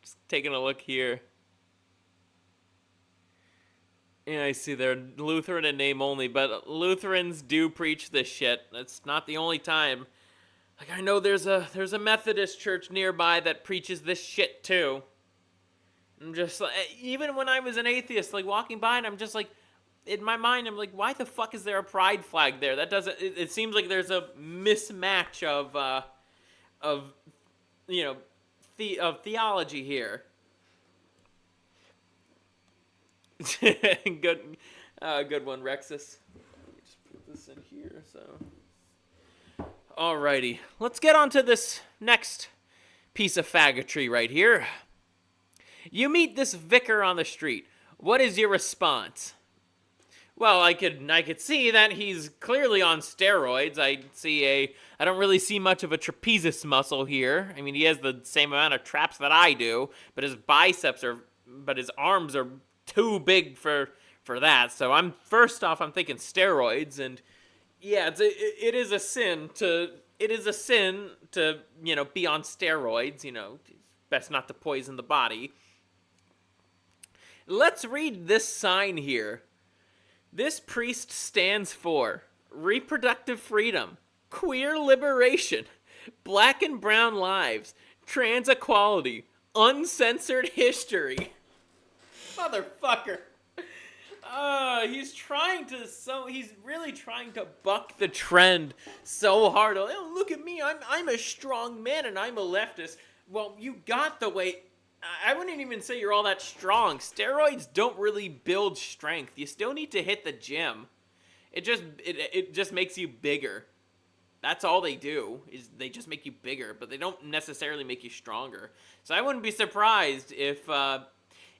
just taking a look here. Yeah, I see they're Lutheran in name only, but Lutherans do preach this shit. That's not the only time. Like, I know there's a Methodist church nearby that preaches this shit too. I'm just like, even when I was an atheist, like walking by, and I'm just like, in my mind, I'm like, why the fuck is there a pride flag there? That doesn't. It seems like there's a mismatch of theology here. Good one, Rexus. Let me just put this in here. So, alrighty, let's get on to this next piece of faggotry right here. You meet this vicar on the street. What is your response? Well, I could see that he's clearly on steroids. I don't really see much of a trapezius muscle here. I mean, he has the same amount of traps that I do, but his arms are too big for that. So I'm thinking steroids, and yeah, it is a sin to be on steroids. Best not to poison the body. Let's read this sign here. This priest stands for reproductive freedom, queer liberation, black and brown lives, trans equality, uncensored history. Motherfucker. He's really trying to buck the trend so hard. Oh, look at me. I'm a strong man and I'm a leftist. Well, you got the weight. I wouldn't even say you're all that strong. Steroids don't really build strength. You still need to hit the gym. It just makes you bigger. That's all they do, is they just make you bigger, but they don't necessarily make you stronger. So I wouldn't be surprised if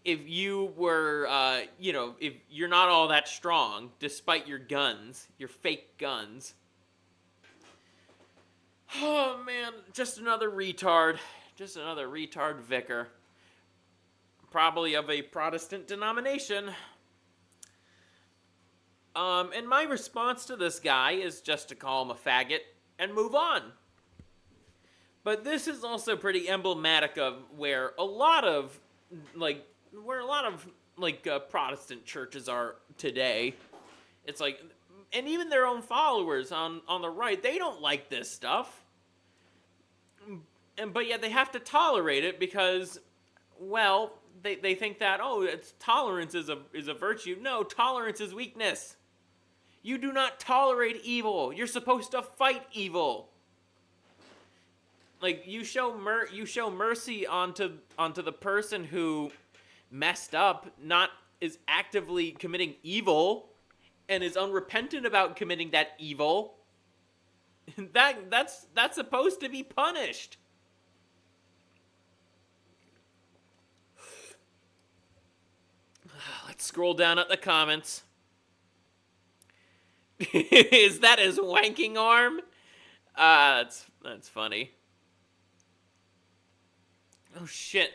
you were, if you're not all that strong, despite your guns, your fake guns. Oh man, just another retard vicar. Probably of a Protestant denomination. And my response to this guy is just to call him a faggot and move on. But this is also pretty emblematic of where a lot of Protestant churches are today. It's like, and even their own followers on the right, they don't like this stuff. But yet they have to tolerate it because, well, they think that, tolerance is a virtue. No, tolerance is weakness. You do not tolerate evil. You're supposed to fight evil. Like, you show mercy onto the person who messed up, not is actively committing evil and is unrepentant about committing that evil. That's supposed to be punished. Let's scroll down at the comments. Is that his wanking arm? That's funny. Oh shit.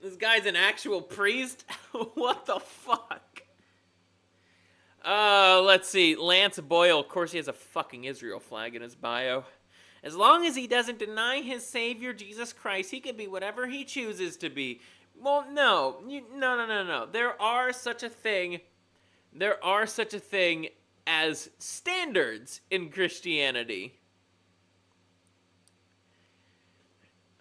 This guy's an actual priest? What the fuck? Let's see. Lance Boyle, of course he has a fucking Israel flag in his bio. As long as he doesn't deny his savior, Jesus Christ, he can be whatever he chooses to be. Well, no. No. There are such a thing as standards in Christianity.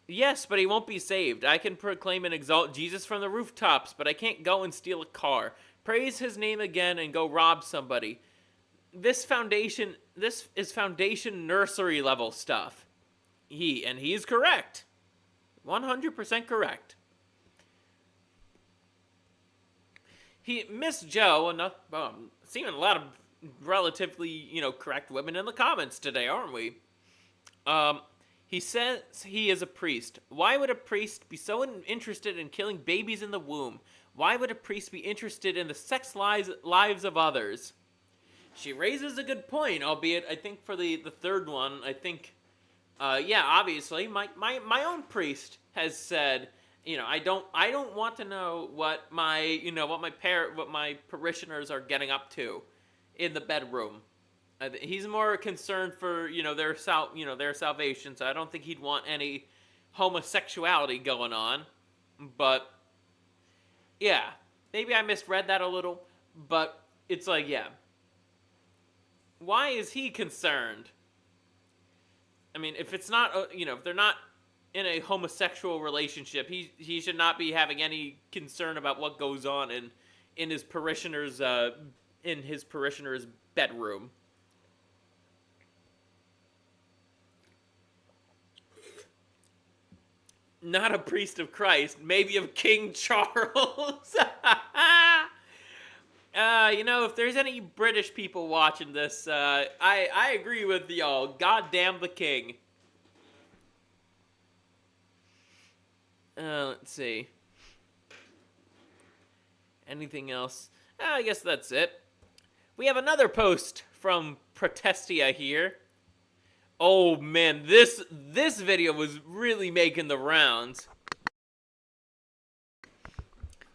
Yes, but he won't be saved. I can proclaim and exalt Jesus from the rooftops, but I can't go and steal a car, praise his name again, and go rob somebody. This is foundation nursery level stuff. He's correct. 100% correct. Miss Joe, seeing a lot of relatively, correct women in the comments today, aren't we? He says he is a priest. Why would a priest be so interested in killing babies in the womb? Why would a priest be interested in the sex lives of others? She raises a good point, albeit I think for the third one, I think, obviously, my own priest has said, I don't want to know what my parishioners are getting up to in the bedroom. He's more concerned for their salvation, so I don't think he'd want any homosexuality going on. But yeah, maybe I misread that a little, but it's like, yeah, why is he concerned? I mean, if it's not if they're not in a homosexual relationship, he should not be having any concern about what goes on in his parishioners bedroom. Not a priest of Christ, maybe of King Charles. If there's any British people watching this, I agree with y'all. God damn the king. Let's see. Anything else? I guess that's it. We have another post from Protestia here. Oh man, this video was really making the rounds.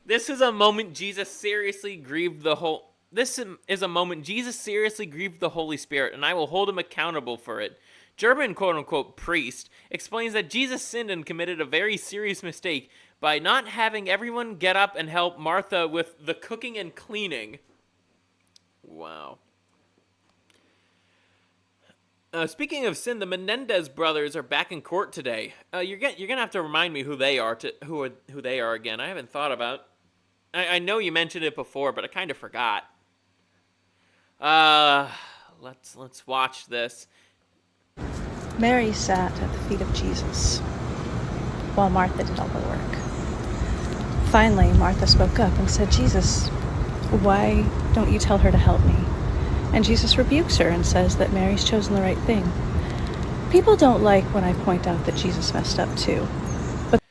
This is a moment Jesus seriously grieved the Holy Spirit, and I will hold him accountable for it. German quote-unquote priest explains that Jesus sinned and committed a very serious mistake by not having everyone get up and help Martha with the cooking and cleaning. Wow. Speaking of sin, the Menendez brothers are back in court today. You're gonna have to remind me who they are who they are again. I haven't thought about. I know you mentioned it before, but I kind of forgot. Let's watch this. Mary sat at the feet of Jesus while Martha did all the work. Finally, Martha spoke up and said, "Jesus, why don't you tell her to help me?" And Jesus rebukes her and says that Mary's chosen the right thing. People don't like when I point out that Jesus messed up too. But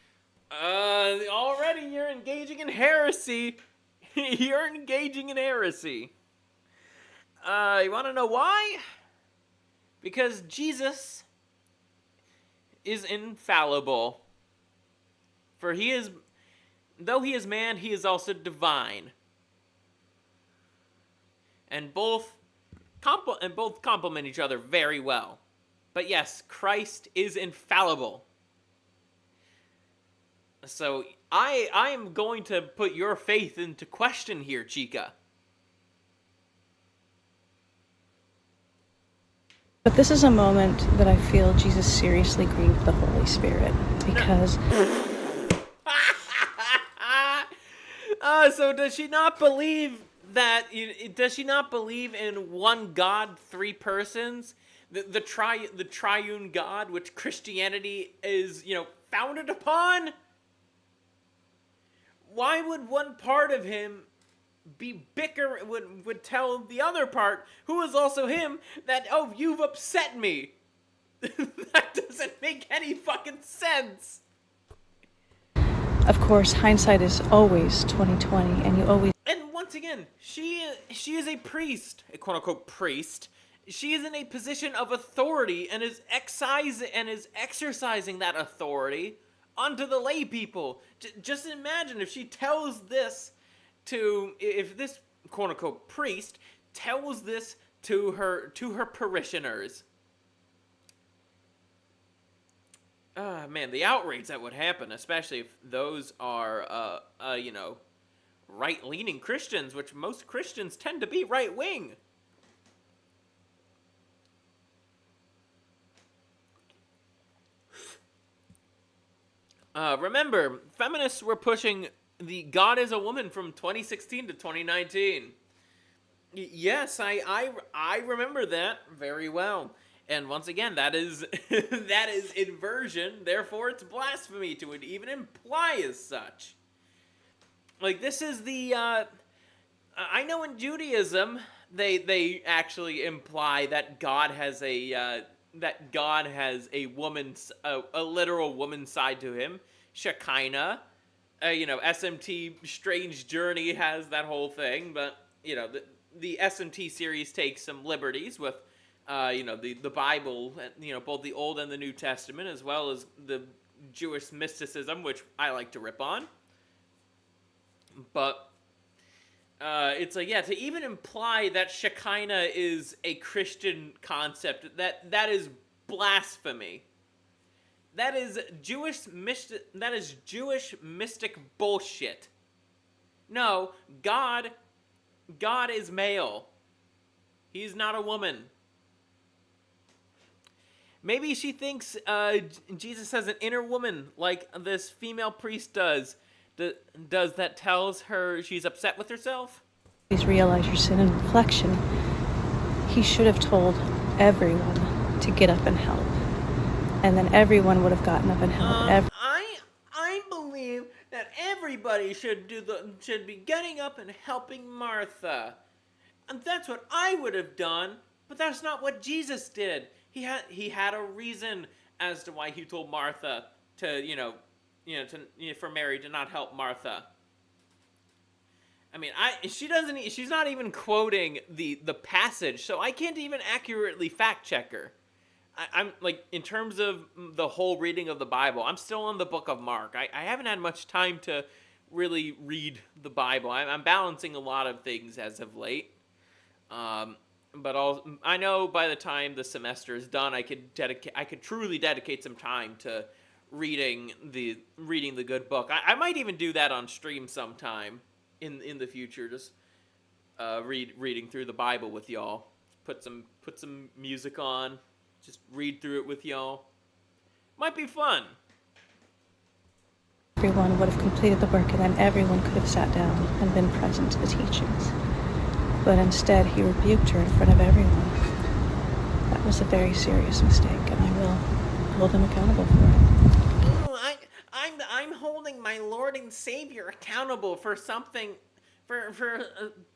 already you're engaging in heresy. You're engaging in heresy. You want to know why? Because Jesus is infallible. For though he is man, he is also divine. And both complement each other very well. But yes, Christ is infallible. So I am going to put your faith into question here, Chica. this is a moment that I feel Jesus seriously grieved the Holy Spirit because... So does she not believe that? Does she not believe in one God, three persons, the triune God, which Christianity is founded upon? Why would one part of him would tell the other part, who is also him, that, oh, you've upset me? That doesn't make any fucking sense. Of course, hindsight is always 20/20, and you always... And once again, she is a priest, a quote-unquote priest. She is in a position of authority and is exercising that authority onto the lay people. Just imagine if she tells this if this quote-unquote priest tells this to her parishioners. Man, the outrage that would happen, especially if those are, right-leaning Christians, which most Christians tend to be right-wing. Remember, feminists were pushing the God is a woman from 2016 to 2019. Yes, I remember that very well. And once again, that is that is inversion, therefore it's blasphemy to even imply as such. Like, this is the I know in Judaism they actually imply that God has a a literal woman side to him. Shekinah, SMT Strange Journey has that whole thing, but the SMT series takes some liberties with the Bible, both the Old and the New Testament, as well as the Jewish mysticism, which I like to rip on. But it's like, yeah, to even imply that Shekinah is a Christian concept, that is blasphemy. That is Jewish mystic bullshit. No, God is male. He's not a woman. Maybe she thinks Jesus has an inner woman like this female priest does. Does that tells her she's upset with herself? Please realize your sin and reflection. He should have told everyone to get up and help. And then everyone would have gotten up and helped. I believe that everybody should be getting up and helping Martha. And that's what I would have done, but that's not what Jesus did. He had a reason as to why he told Martha to, for Mary to not help Martha. I mean, she's not even quoting the passage, so I can't even accurately fact check her. I'm like, in terms of the whole reading of the Bible, I'm still on the book of Mark. I haven't had much time to really read the Bible. I'm balancing a lot of things as of late. But I know by the time the semester is done, I could truly dedicate some time to reading the good book. I might even do that on stream sometime in the future. Just reading through the Bible with y'all. Put some music on. Just read through it with y'all. Might be fun. Everyone would have completed the work, and then everyone could have sat down and been present to the teachings. But instead, he rebuked her in front of everyone. That was a very serious mistake, and I will hold him accountable for it. I'm holding my Lord and Savior accountable for something, for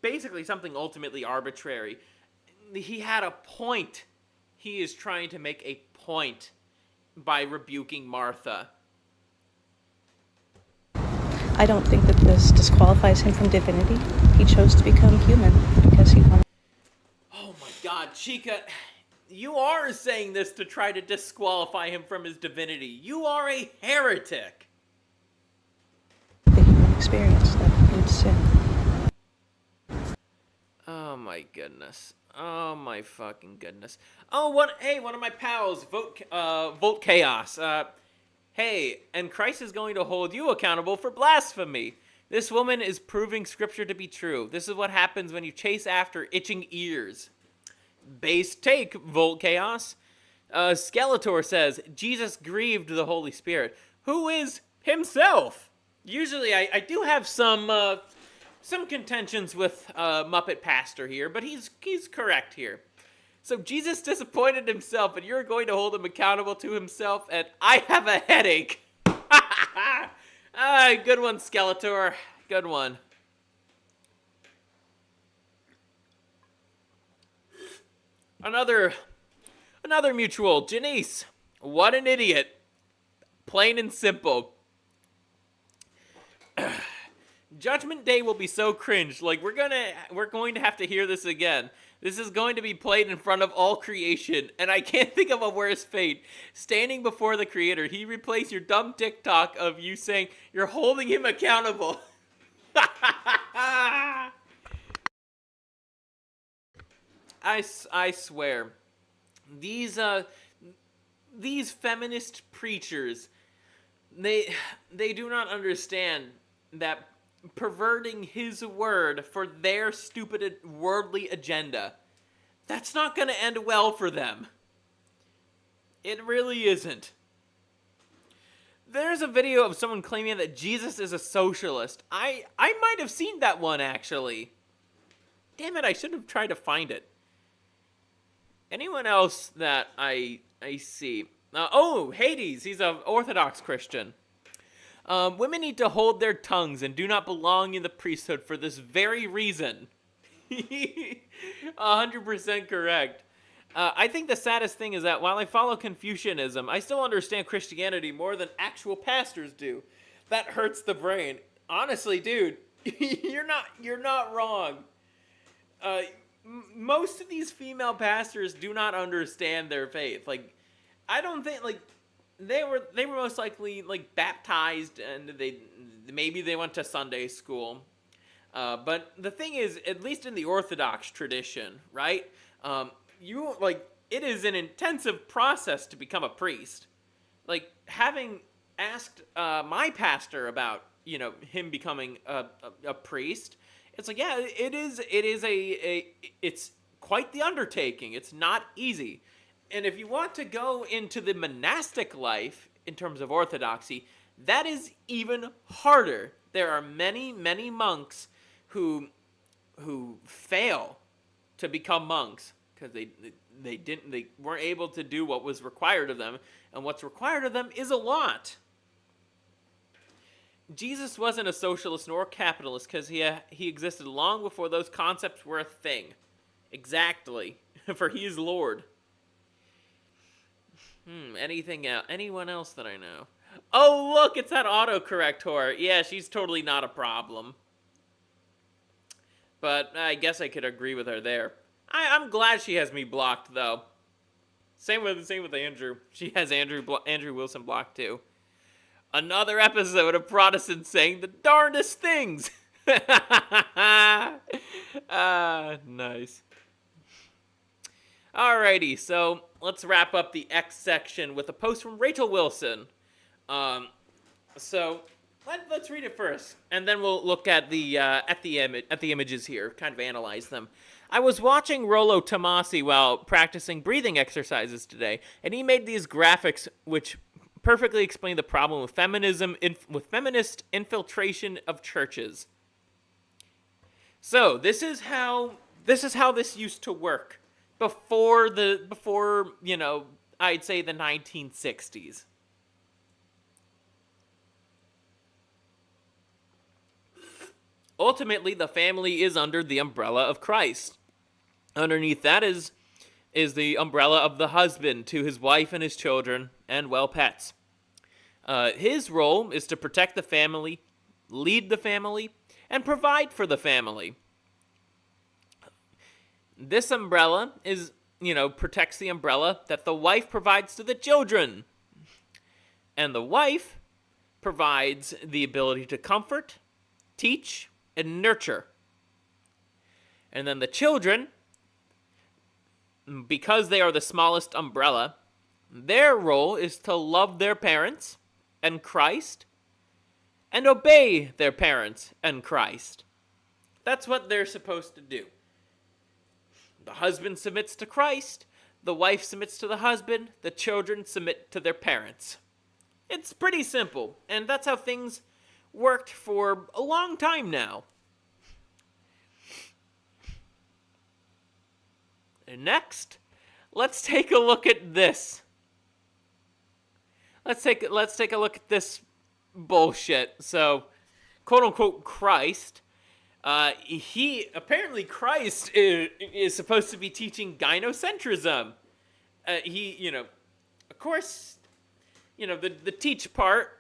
basically something ultimately arbitrary. He had a point. He is trying to make a point by rebuking Martha. I don't think that this disqualifies him from divinity. He chose to become human because he wanted. Oh my God, Chica, you are saying this to try to disqualify him from his divinity. You are a heretic. The human experience that includes sin. Oh my goodness. Oh my fucking goodness. Oh, one of my pals, Volt Chaos. Hey, and Christ is going to hold you accountable for blasphemy. This woman is proving scripture to be true. This is what happens when you chase after itching ears. Base take, Volt Chaos. Skeletor says, Jesus grieved the Holy Spirit, who is himself. Usually I do have some contentions with Muppet Pastor here, but he's correct here. So Jesus disappointed himself, and you're going to hold him accountable to himself, and I have a headache. Good one, Skeletor. Good one. Another mutual. Janice, what an idiot. Plain and simple. Judgment Day will be so cringe. Like, we're going to have to hear this again. This is going to be played in front of all creation, and I can't think of a worse fate. Standing before the Creator, he replaced your dumb TikTok of you saying you're holding him accountable. I swear, these feminist preachers, they do not understand that perverting his word for their stupid worldly agenda, that's not going to end well for them. It really isn't. There's a video of someone claiming that Jesus is a socialist. I might have seen that one, actually. Damn it, I should have tried to find it. Anyone else that I see? Hades, he's an Orthodox Christian. Women need to hold their tongues and do not belong in the priesthood for this very reason. 100% correct. I think the saddest thing is that while I follow Confucianism, I still understand Christianity more than actual pastors do. That hurts the brain. Honestly, dude, you're not wrong. Most of these female pastors do not understand their faith. Like, I don't think, like, they were most likely, like, baptized, and maybe they went to Sunday school. But the thing is, at least in the Orthodox tradition, right? It is an intensive process to become a priest. Like, having asked my pastor about, him becoming a priest, it's like, yeah, it's quite the undertaking. It's not easy. And if you want to go into the monastic life in terms of orthodoxy, that is even harder. There are many, many monks who fail to become monks because they weren't able to do what was required of them, and what's required of them is a lot. Jesus wasn't a socialist nor a capitalist because he existed long before those concepts were a thing. Exactly, for he is Lord. Anything else? Anyone else that I know? Oh, look, it's that autocorrect whore. Yeah, she's totally not a problem. But I guess I could agree with her there. I'm glad she has me blocked, though. Same with Andrew. She has Andrew Wilson blocked, too. Another episode of Protestants saying the darndest things. Nice. Alrighty, so let's wrap up the X section with a post from Rachel Wilson. So let's read it first, and then we'll look at the images here, kind of analyze them. I was watching Rollo Tomasi while practicing breathing exercises today, and he made these graphics which perfectly explain the problem with feminism, with feminist infiltration of churches. So this is how this used to work before I'd say the 1960s. Ultimately, the family is under the umbrella of Christ. Underneath that is the umbrella of the husband to his wife and his children and, well, pets. His role is to protect the family, lead the family, and provide for the family. This umbrella protects the umbrella that the wife provides to the children. And the wife provides the ability to comfort, teach, and nurture. And then the children, because they are the smallest umbrella, their role is to love their parents and Christ and obey their parents and Christ. That's what they're supposed to do. The husband submits to Christ, the wife submits to the husband, the children submit to their parents. It's pretty simple, and that's how things worked for a long time now. And next, let's take a look at this. Let's take a look at this bullshit. So, quote unquote Christ, Christ is supposed to be teaching gynocentrism. Of course, the teach part.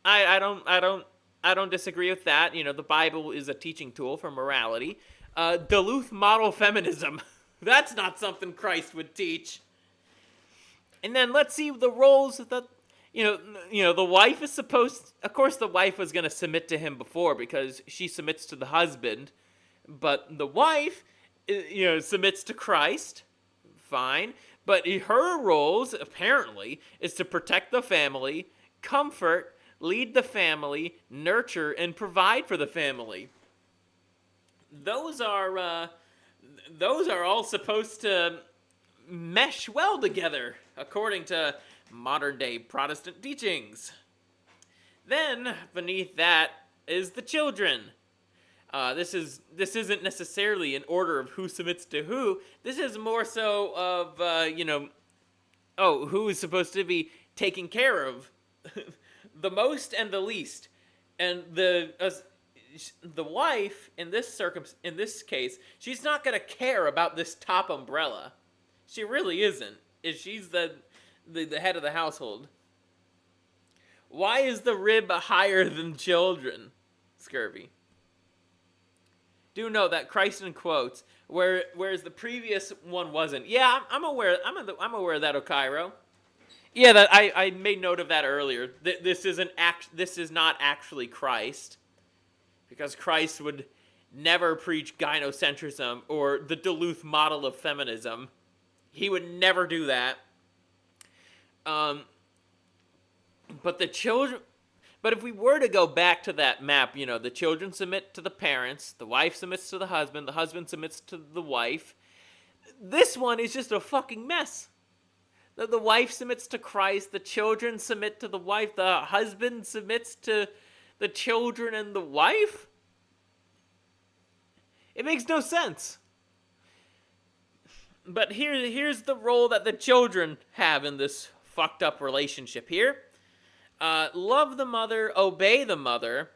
I don't disagree with that. The Bible is a teaching tool for morality. Duluth model feminism. That's not something Christ would teach. And then let's see the roles that, the wife is supposed, of course the wife was going to submit to him before because she submits to the husband, but the wife, submits to Christ, fine, but her roles, apparently, is to protect the family, comfort, lead the family, nurture, and provide for the family. Those are all supposed to mesh well together, according to modern-day Protestant teachings. Then, beneath that, is the children. This isn't necessarily an order of who submits to who. This is more so of, who is supposed to be taking care of the most and the least. And the wife in this case, she's not gonna care about this top umbrella. She really isn't. She's the head of the household. Why is the rib higher than children? Scurvy. Do know that Christ in quotes, whereas the previous one wasn't. Yeah, I'm aware. I'm aware of that, Okairo. Yeah, that I made note of that earlier. This is not actually Christ, because Christ would never preach gynocentrism or the Duluth model of feminism. He would never do that. But the children. But if we were to go back to that map, the children submit to the parents, the wife submits to the husband submits to the wife. This one is just a fucking mess. The wife submits to Christ, the children submit to the wife, the husband submits to the children and the wife? It makes no sense. But here's the role that the children have in this fucked up relationship here. Love the mother, obey the mother,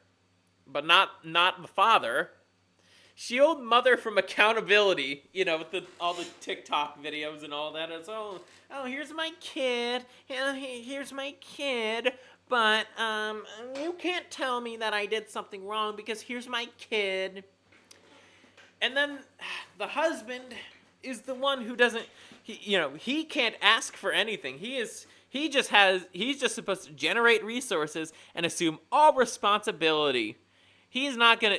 but not the father. Shield mother from accountability, with all the TikTok videos and all that. It's, oh, here's my kid, here's my kid, but, you can't tell me that I did something wrong because here's my kid. And then the husband is the one who doesn't, he can't ask for anything. He's just supposed to generate resources and assume all responsibility. He's not gonna,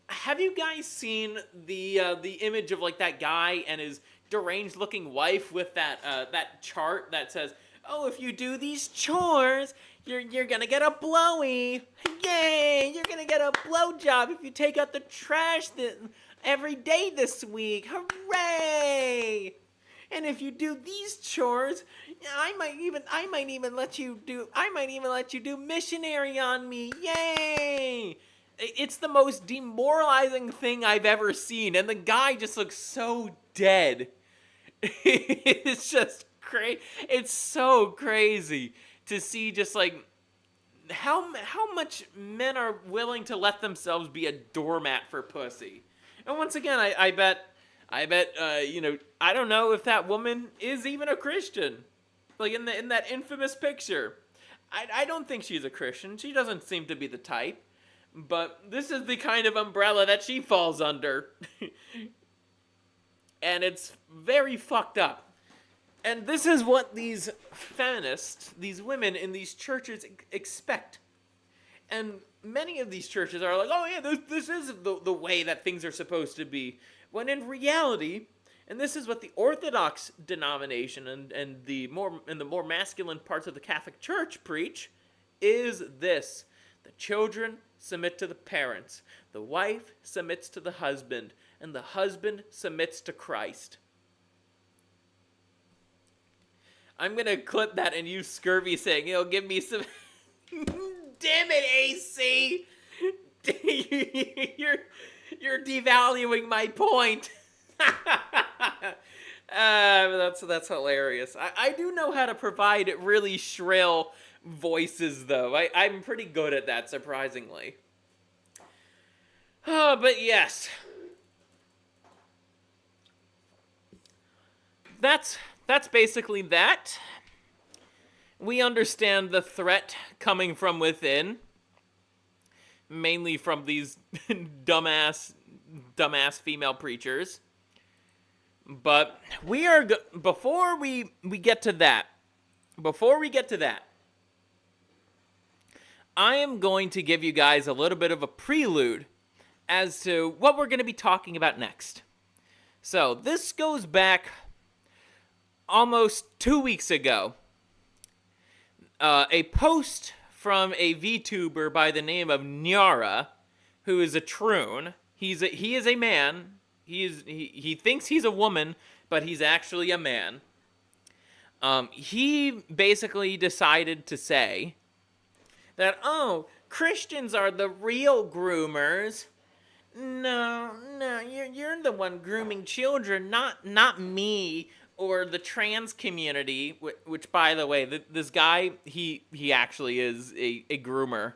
have you guys seen the image of like that guy and his deranged looking wife with that chart that says, oh, if you do these chores, you're gonna get a blowy. Yay! You're gonna get a blowjob if you take out the trash every day this week. Hooray! And if you do these chores, I might even let you do missionary on me. Yay! It's the most demoralizing thing I've ever seen, and the guy just looks so dead. It's just crazy. It's so crazy to see just like how much men are willing to let themselves be a doormat for pussy. And once again, I bet, I don't know if that woman is even a Christian. Like in that infamous picture. I don't think she's a Christian. She doesn't seem to be the type. But this is the kind of umbrella that she falls under. And it's very fucked up. And this is what these feminists, these women in these churches expect. And many of these churches are like, oh yeah, this is the way that things are supposed to be. When in reality, and this is what the Orthodox denomination and the more masculine parts of the Catholic Church preach, is this. The children submit to the parents. The wife submits to the husband. And the husband submits to Christ. I'm going to clip that and use Scurvy saying, give me some... Damn it, AC! You're devaluing my point. That's hilarious. I do know how to provide really shrill voices, though. I'm pretty good at that, surprisingly. But yes. That's basically that. We understand the threat coming from within. Mainly from these dumbass female preachers. But we are before we get to that. I am going to give you guys a little bit of a prelude as to what we're going to be talking about next. So, this goes back almost 2 weeks ago. A post from a VTuber by the name of Nyara, who is a troon. He is a man. He thinks he's a woman, but he's actually a man. He basically decided to say that, oh, Christians are the real groomers. No, you're the one grooming children, not me. or the trans community, which by the way, this guy, he actually is a groomer.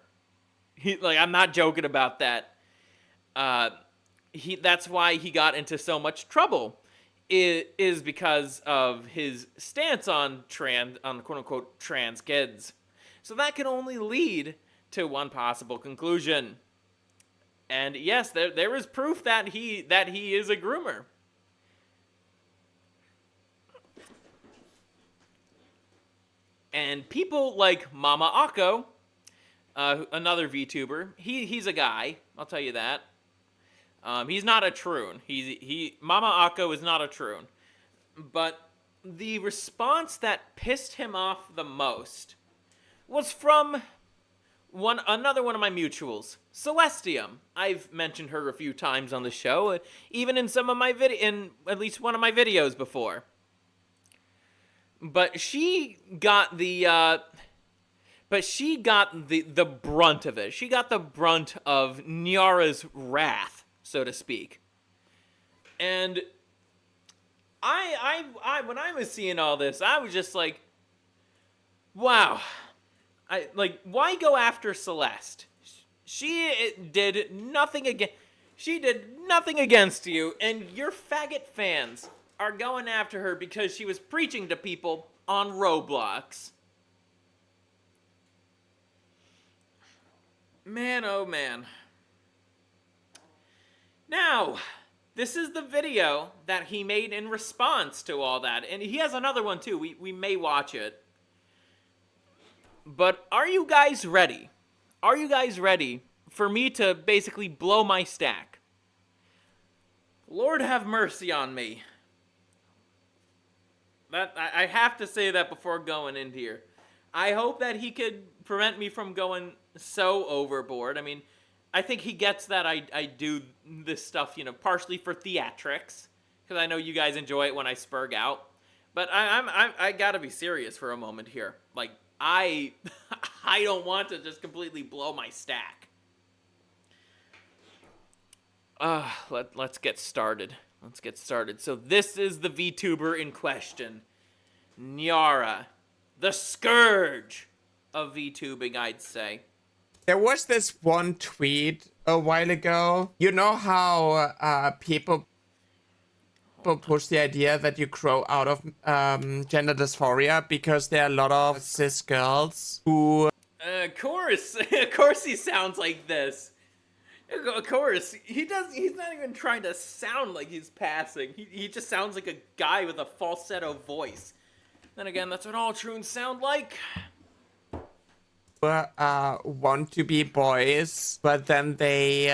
I'm not joking about that. That's why he got into so much trouble, is because of his stance on quote unquote trans kids. So that can only lead to one possible conclusion. And yes, there is proof that he is a groomer. And people like Mama Akko, another VTuber, he's a guy, I'll tell you that. He's not a troon. Mama Akko is not a troon. But the response that pissed him off the most was from another one of my mutuals, Celestium. I've mentioned her a few times on the show, even in some of my in at least one of my videos before. But she got the brunt of it. She got the brunt of Nyara's wrath, so to speak. And I when I was seeing all this, I was just like, wow. Why go after Celeste? She did nothing against you, and your faggot fans are going after her because she was preaching to people on Roblox. Man, oh man. Now, this is the video that he made in response to all that, and he has another one too. We may watch it. But are you guys ready? Are you guys ready for me to basically blow my stack? Lord have mercy on me. I have to say that before going in here. I hope that he could prevent me from going so overboard. I mean, I think he gets that I do this stuff, partially for theatrics, because I know you guys enjoy it when I spurg out. But I gotta be serious for a moment here. I don't want to just completely blow my stack. Let's get started. So this is the VTuber in question. Nyara. The scourge of VTubing, I'd say. There was this one tweet a while ago. You know how people push the idea that you grow out of gender dysphoria because there are a lot of cis girls who... Of course he sounds like this. Of course, he's not even trying to sound like he's passing. He just sounds like a guy with a falsetto voice. Then again, that's what all troons sound like. Want to be boys, but then they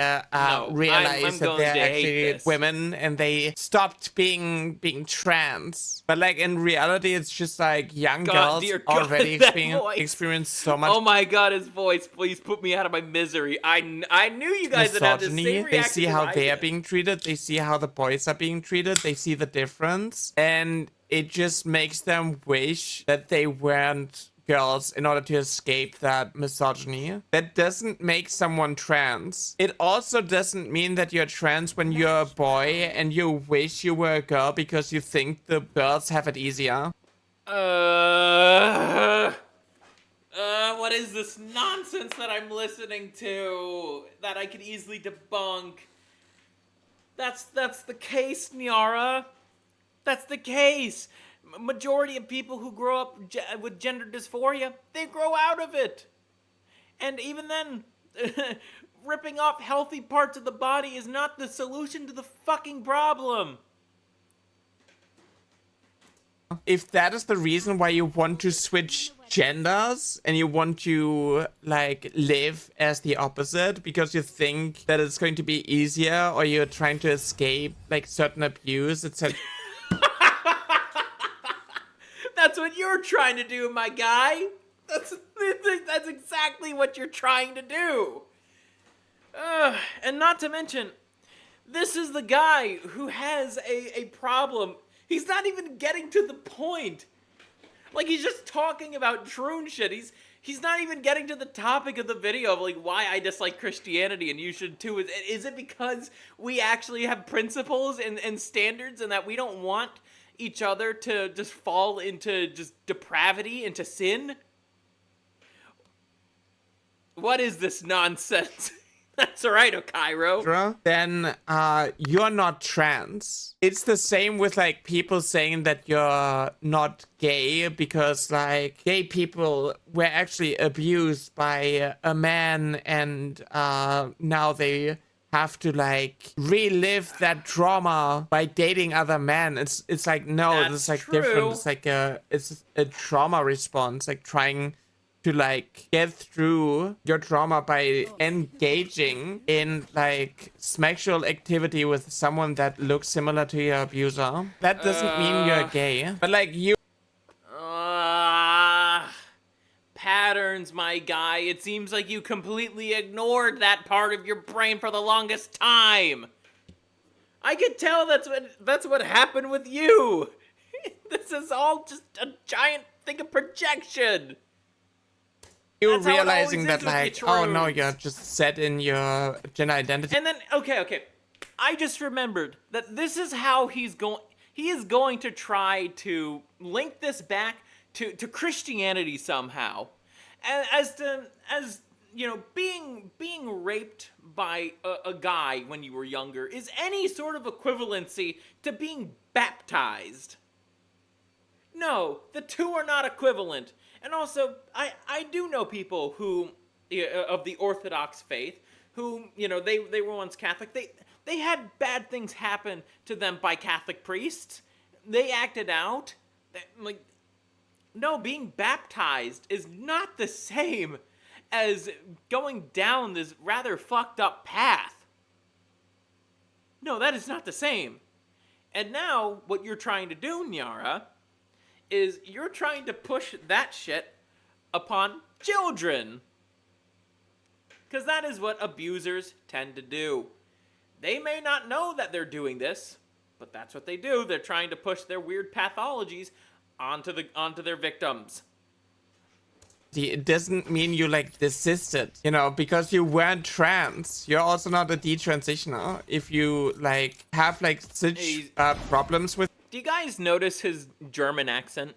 realize that they're actually women, and they stopped being trans. But in reality, it's just young girls already experience so much. Oh my god, his voice! Please put me out of my misery. I knew you guys would have the same reaction. They see how they are being treated. They see how the boys are being treated. They see the difference, and it just makes them wish that they weren't girls in order to escape that misogyny. That doesn't make someone trans. It also doesn't mean that you're trans when you're a boy and you wish you were a girl because you think the girls have it easier. What is this nonsense that I'm listening to that I could easily debunk? That's the case, Nyara. That's the case. Majority of people who grow up with gender dysphoria, they grow out of it. And even then, ripping off healthy parts of the body is not the solution to the fucking problem. If that is the reason why you want to switch genders and you want to live as the opposite because you think that it's going to be easier, or you're trying to escape certain abuse, etc. That's what you're trying to do, my guy. That's exactly what you're trying to do. And not to mention, this is the guy who has a problem. He's not even getting to the point. He's just talking about troon shit. He's not even getting to the topic of the video of why I dislike Christianity and you should too. Is it because we actually have principles and standards and that we don't want each other to just fall into just depravity, into sin? What is this nonsense? That's right, Okairo. Then you're not trans. It's the same with like people saying that you're not gay because like gay people were actually abused by a man and now they have to like relive that trauma by dating other men. It's like no, That's it's like true. different. It's like it's a trauma response, like trying to like get through your trauma by engaging in like sexual activity with someone that looks similar to your abuser. That doesn't mean you're gay, but like you Patterns, my guy. It seems like you completely ignored that part of your brain for the longest time. I could tell that's what happened with you. This is all just a giant thing of projection. That's how it realizing always that is with like you oh no, trolls. you're just set in your gender identity. And then okay. I just remembered that this is how he is going to try to link this back to Christianity somehow. As you know, being raped by a guy when you were younger is any sort of equivalency to being baptized. No, the two are not equivalent. And also, I do know people who, of the Orthodox faith, who, you know, they were once Catholic. They had bad things happen to them by Catholic priests. They acted out. Like, no, being baptized is not the same as going down this rather fucked up path. No, that is not the same. And now, what you're trying to do, Nyara, is you're trying to push that shit upon children. Because that is what abusers tend to do. They may not know that they're doing this, but that's what they do. They're trying to push their weird pathologies onto their victims. It doesn't mean you like desisted, you know, because you weren't trans. You're also not a detransitioner. If you like have like such problems with. Do you guys notice his German accent?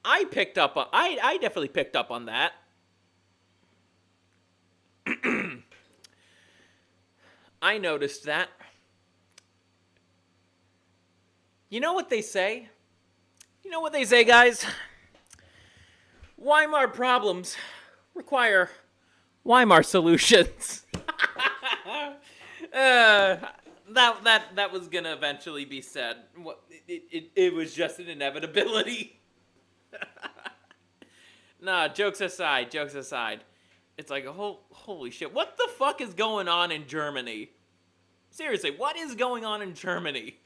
I definitely picked up on that. I noticed that. You know what they say? You know what they say, guys? Weimar problems require Weimar solutions. That was gonna eventually be said. It was just an inevitability. Nah, jokes aside. It's like holy shit. What the fuck is going on in Germany? Seriously, what is going on in Germany?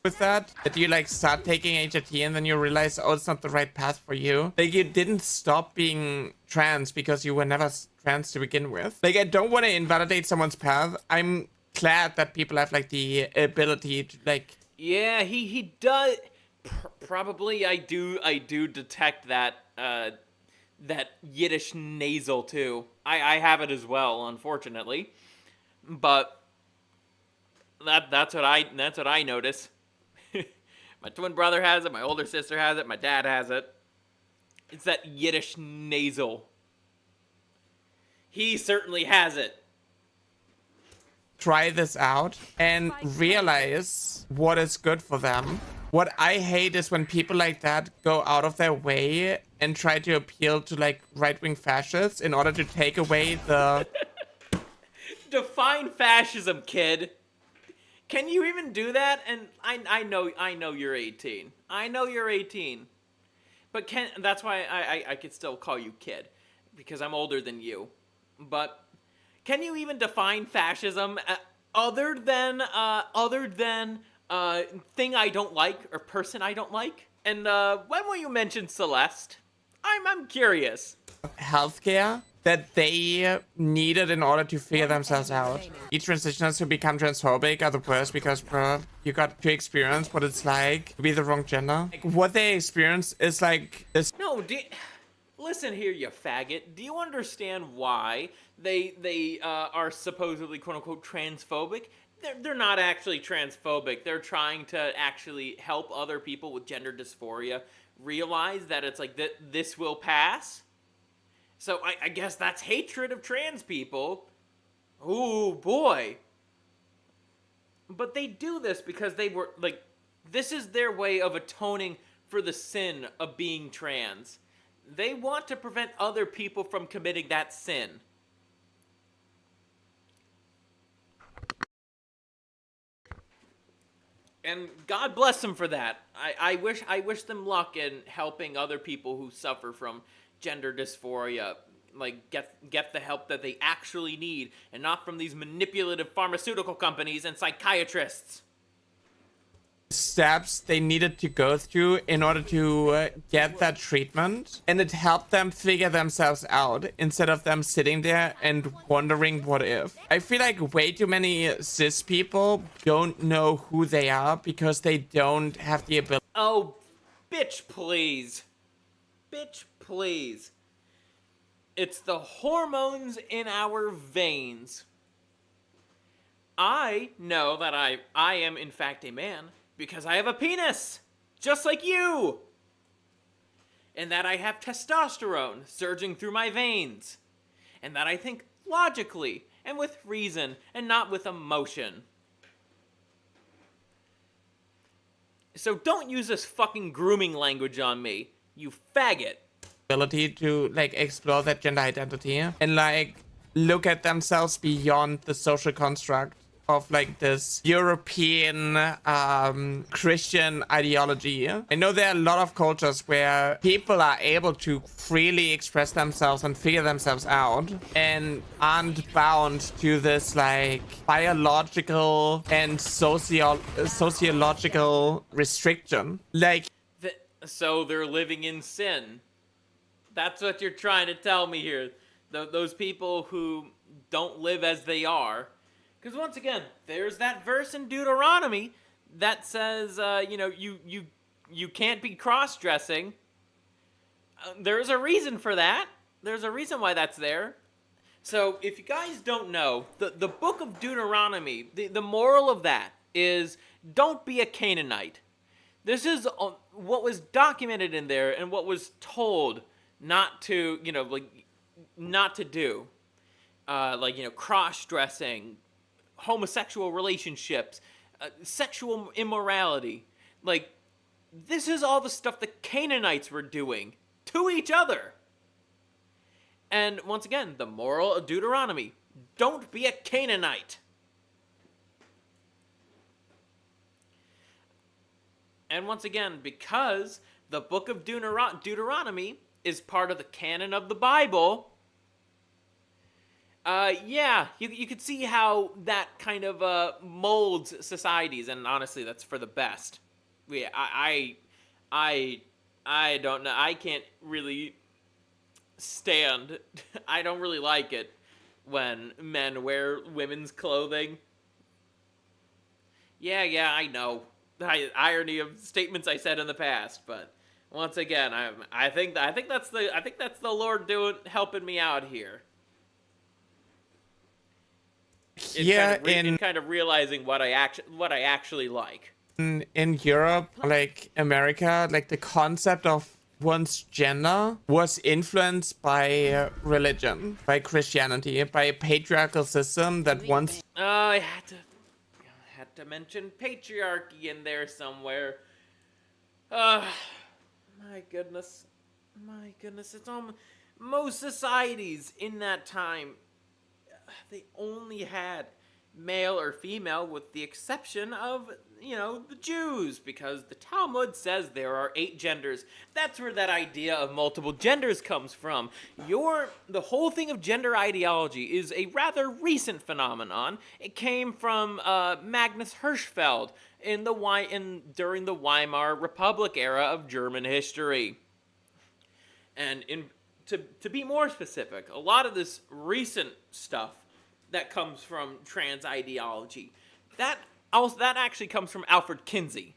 With that you like start taking HRT and then you realize, oh, it's not the right path for you. Like you didn't stop being trans because you were never trans to begin with. Like I don't want to invalidate someone's path. I'm glad that people have like the ability to like. Yeah, he does. Probably I do detect that that Yiddish nasal too. I have it as well, unfortunately, but that's what I notice. My twin brother has it, my older sister has it, my dad has it. It's that Yiddish nasal. He certainly has it. Try this out and realize what is good for them. What I hate is when people like that go out of their way and try to appeal to like right-wing fascists in order to take away the... Define fascism, kid. Can you even do that? And I know you're 18. I know you're 18. But that's why I could still call you kid, because I'm older than you. But can you even define fascism other than thing I don't like or person I don't like? And when will you mention Celeste? I'm curious. Healthcare that they needed in order to figure themselves out. Transitioners who become transphobic are the worst because, bro, you got to experience what it's like to be the wrong gender. Like, what they experience is like this. No, listen here, you faggot. Do you understand why they are supposedly quote unquote transphobic? they're not actually transphobic. They're trying to actually help other people with gender dysphoria realize that it's like that this will pass. So I guess that's hatred of trans people. Ooh, boy. But they do this because they were, like, this is their way of atoning for the sin of being trans. They want to prevent other people from committing that sin. And God bless them for that. I wish them luck in helping other people who suffer from gender dysphoria, like get the help that they actually need, and not from these manipulative pharmaceutical companies and psychiatrists. Steps they needed to go through in order to get that treatment, and it helped them figure themselves out instead of them sitting there and wondering what if. I feel like way too many cis people don't know who they are because they don't have the ability. Oh, bitch, please. Bitch, please. It's the hormones in our veins. I know that I am in fact a man because I have a penis, just like you. And that I have testosterone surging through my veins. And that I think logically and with reason and not with emotion. So don't use this fucking grooming language on me, you faggot. To like explore that gender identity and like look at themselves beyond the social construct of like this European Christian ideology. I know there are a lot of cultures where people are able to freely express themselves and figure themselves out and aren't bound to this like biological and sociological restriction. Like, so they're living in sin. That's what you're trying to tell me here. Those people who don't live as they are. Because once again, there's that verse in Deuteronomy that says, you can't be cross-dressing. There's a reason for that. There's a reason why that's there. So if you guys don't know, the book of Deuteronomy, the moral of that is don't be a Canaanite. This is what was documented in there and what was told not to, not to do. Cross-dressing, homosexual relationships, sexual immorality. Like, this is all the stuff the Canaanites were doing to each other. And once again, the moral of Deuteronomy, don't be a Canaanite. And once again, because the book of Deuteronomy is part of the canon of the Bible, you could see how that kind of molds societies, and honestly, that's for the best. I don't know. I can't really stand. I don't really like it when men wear women's clothing. Yeah, I know. Irony of statements I said in the past, but once again, I think that's the Lord helping me out here. In kind of realizing what I actually like. In Europe, like America, like the concept of one's gender was influenced by religion, by Christianity, by a patriarchal system that once. I had to mention patriarchy in there somewhere. My goodness, it's almost most societies in that time. They only had male or female, with the exception of, the Jews, because the Talmud says there are 8 genders. That's where that idea of multiple genders comes from. The whole thing of gender ideology is a rather recent phenomenon. It came from Magnus Hirschfeld during the Weimar Republic era of German history. And to be more specific, a lot of this recent stuff that comes from trans ideology, that actually comes from Alfred Kinsey.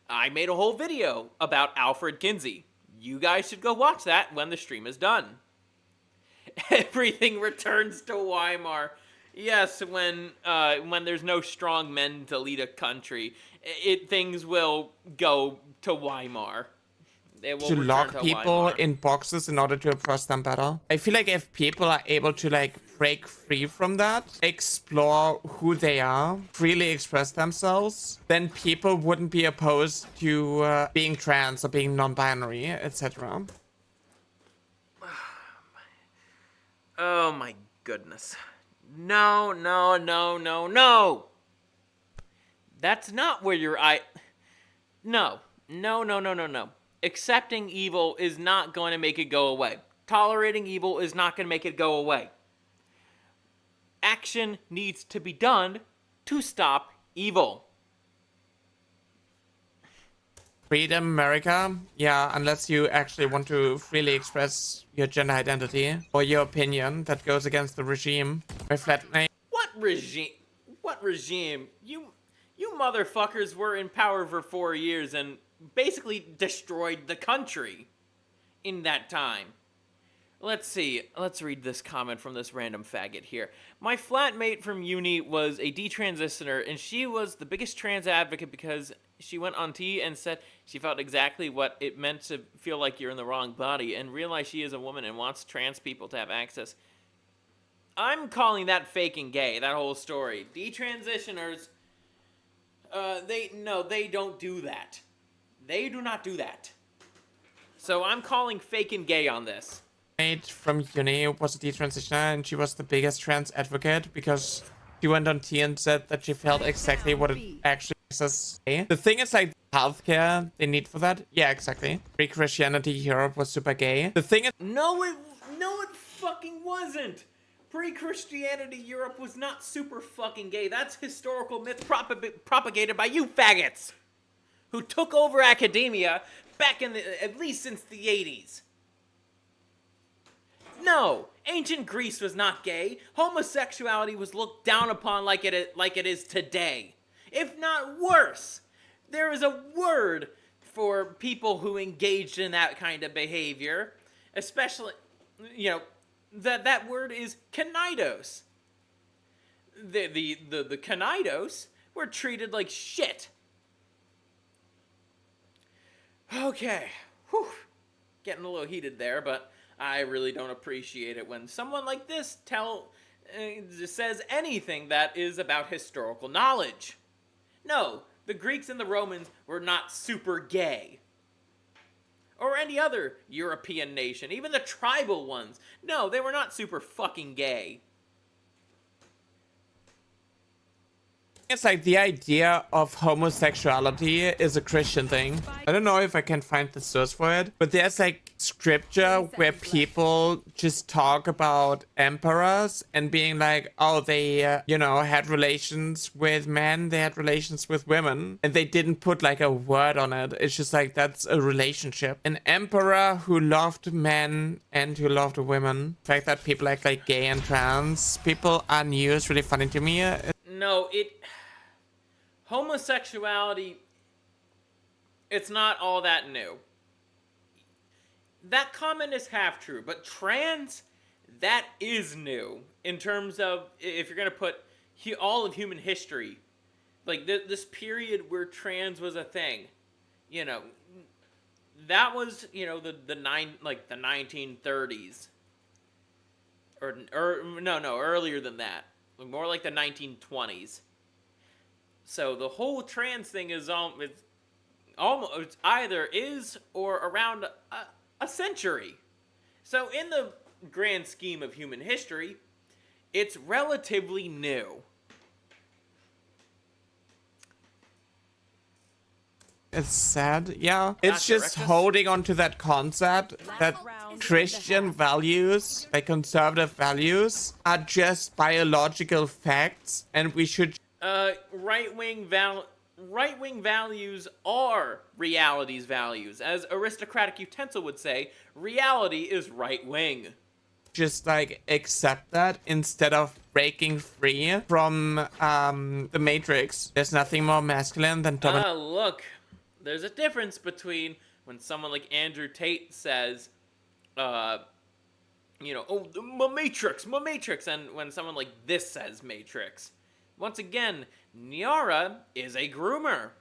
I made a whole video about Alfred Kinsey. You guys should go watch that when the stream is done. Everything returns to Weimar. Yes, when there's no strong men to lead a country, things will go to Weimar. They will To return lock to people Weimar. in boxes in order to oppress them better. I feel like if people are able to like break free from that, explore who they are, freely express themselves, then people wouldn't be opposed to being trans or being non-binary, etc. Oh my goodness. No, no, no, no, no! That's not where your No. No, no, no, no, no. Accepting evil is not going to make it go away. Tolerating evil is not going to make it go away. Action needs to be done to stop evil. Freedom, America? Yeah, unless you actually want to freely express your gender identity or your opinion that goes against the regime. My flatmate. What regime? What regime? You motherfuckers were in power for 4 years and basically destroyed the country in that time. Let's see. Let's read this comment from this random faggot here. My flatmate from uni was a detransitioner, and she was the biggest trans advocate because she went on T and said she felt exactly what it meant to feel like you're in the wrong body and realized she is a woman and wants trans people to have access. I'm calling that fake and gay, that whole story. Detransitioners, they don't do that. They do not do that. So I'm calling fake and gay on this. From uni was a detransitioner, and she was the biggest trans advocate because she went on T and said that she felt exactly what it actually is. The thing is, like, healthcare they need for that. Yeah, exactly. Pre-Christianity Europe was super gay. The thing is, No, it fucking wasn't. Pre-Christianity Europe was not super fucking gay. That's historical myth propagated by you faggots who took over academia back in at least since the 80s. No, ancient Greece was not gay. Homosexuality was looked down upon like it is today, if not worse. There is a word for people who engaged in that kind of behavior, especially, that word is kanidos. The kanidos were treated like shit. Okay, whew. Getting a little heated there, but I really don't appreciate it when someone like this says anything that is about historical knowledge. No, the Greeks and the Romans were not super gay. Or any other European nation, even the tribal ones. No, they were not super fucking gay. it's like the idea of homosexuality is a Christian thing. I don't know if I can find the source for it, but there's like scripture where people just talk about emperors and being like, oh, they, had relations with men, they had relations with women, and they didn't put like a word on it. It's just like, that's a relationship. An emperor who loved men and who loved women. The fact that people act like gay and trans people are new is really funny to me. No, homosexuality, it's not all that new. That comment is half true, but trans, that is new in terms of, if you're going to put all of human history, like this period where trans was a thing, that was, the 1930s, or no, earlier than that, more like the 1920s. So the whole trans thing is almost either is or around a century. So in the grand scheme of human history, it's relatively new. It's sad, yeah. It's just holding on to that concept that Christian values, like conservative values, are just biological facts, and we should... Right-wing values are reality's values. As aristocratic utensil would say, reality is right-wing. Just like accept that instead of breaking free from the Matrix. There's nothing more masculine than look, there's a difference between when someone like Andrew Tate says, oh, my Matrix, and when someone like this says Matrix. Once again, Nyara is a groomer.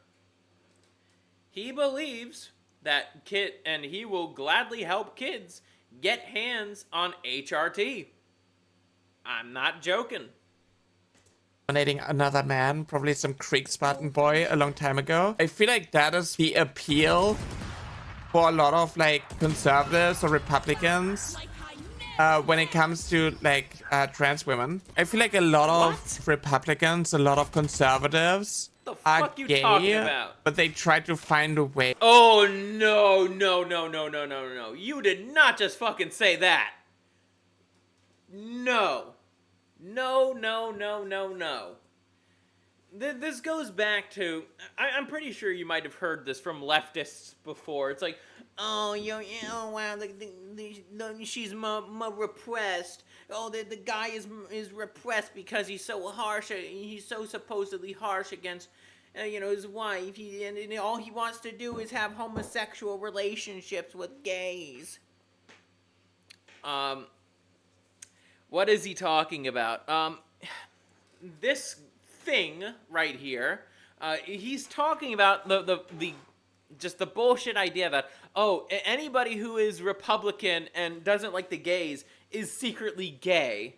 He believes that and he will gladly help kids get hands on HRT. I'm not joking. Dominating another man, probably some Creek Spartan boy a long time ago. I feel like that is the appeal for a lot of like conservatives or Republicans when it comes to like trans women. I feel like a lot of Republicans, a lot of conservatives are fuck you gay, talking about? but they try to find a way. Oh, no. You did not just fucking say that. No. This goes back to... I'm pretty sure you might have heard this from leftists before. It's like, wow, she's more repressed. Oh, the guy is repressed because he's so harsh. He's so supposedly harsh against, his wife. And all he wants to do is have homosexual relationships with gays. What is he talking about? This thing right here, he's talking about the just the bullshit idea that, anybody who is Republican and doesn't like the gays is secretly gay,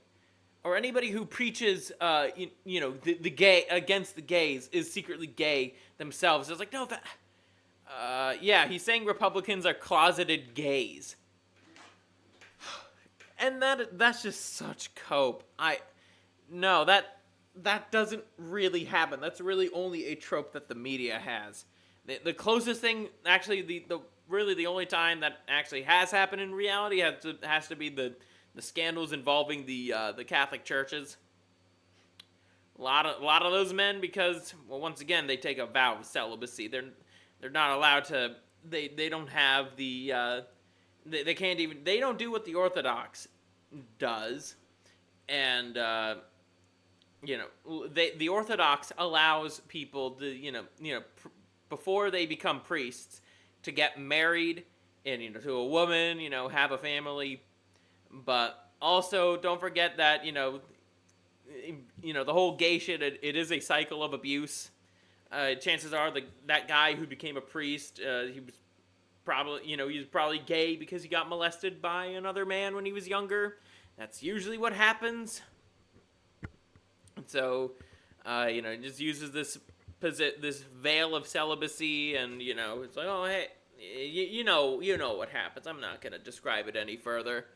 or anybody who preaches, the gay against the gays is secretly gay themselves. It's like, no, he's saying Republicans are closeted gays. And that's just such cope. No, that doesn't really happen. That's really only a trope that the media has. The closest thing, actually, the only time that actually has happened in reality has to be the scandals involving the Catholic churches. A lot of those men, because, well, once again, they take a vow of celibacy. They're not allowed to. They don't have the. They can't even. They don't do what the Orthodox does, and the Orthodox allows people to before they become priests to get married and to a woman, have a family, but also don't forget that the whole gay shit. It is a cycle of abuse. Chances are that guy who became a priest, he was probably gay because he got molested by another man when he was younger. That's usually what happens. And so, he just uses this veil of celibacy, and it's like, oh hey, you know what happens. I'm not gonna describe it any further.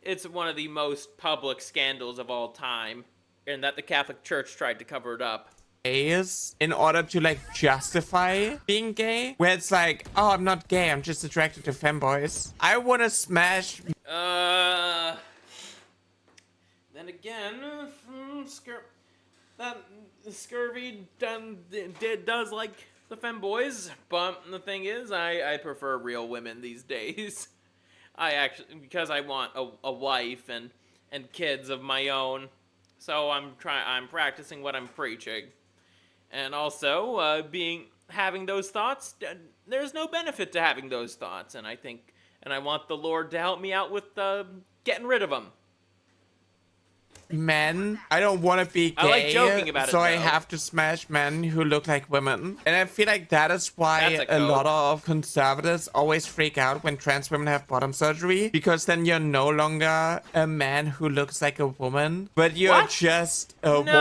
It's one of the most public scandals of all time, and that the Catholic Church tried to cover it up. Gays in order to like justify being gay, where it's like, oh, I'm not gay, I'm just attracted to femboys. I want to smash. Then again, Scurvy does like the femboys, but the thing is, I prefer real women these days. Because I want a wife and kids of my own, so I'm practicing what I'm preaching. And also, having those thoughts, there's no benefit to having those thoughts, and I want the Lord to help me out with getting rid of them. Men, I don't want to be gay, I like joking about it, so I though. have to smash men who look like women. And I feel like that is why a lot of conservatives always freak out when trans women have bottom surgery, because then you're no longer a man who looks like a woman, but you're just a woman.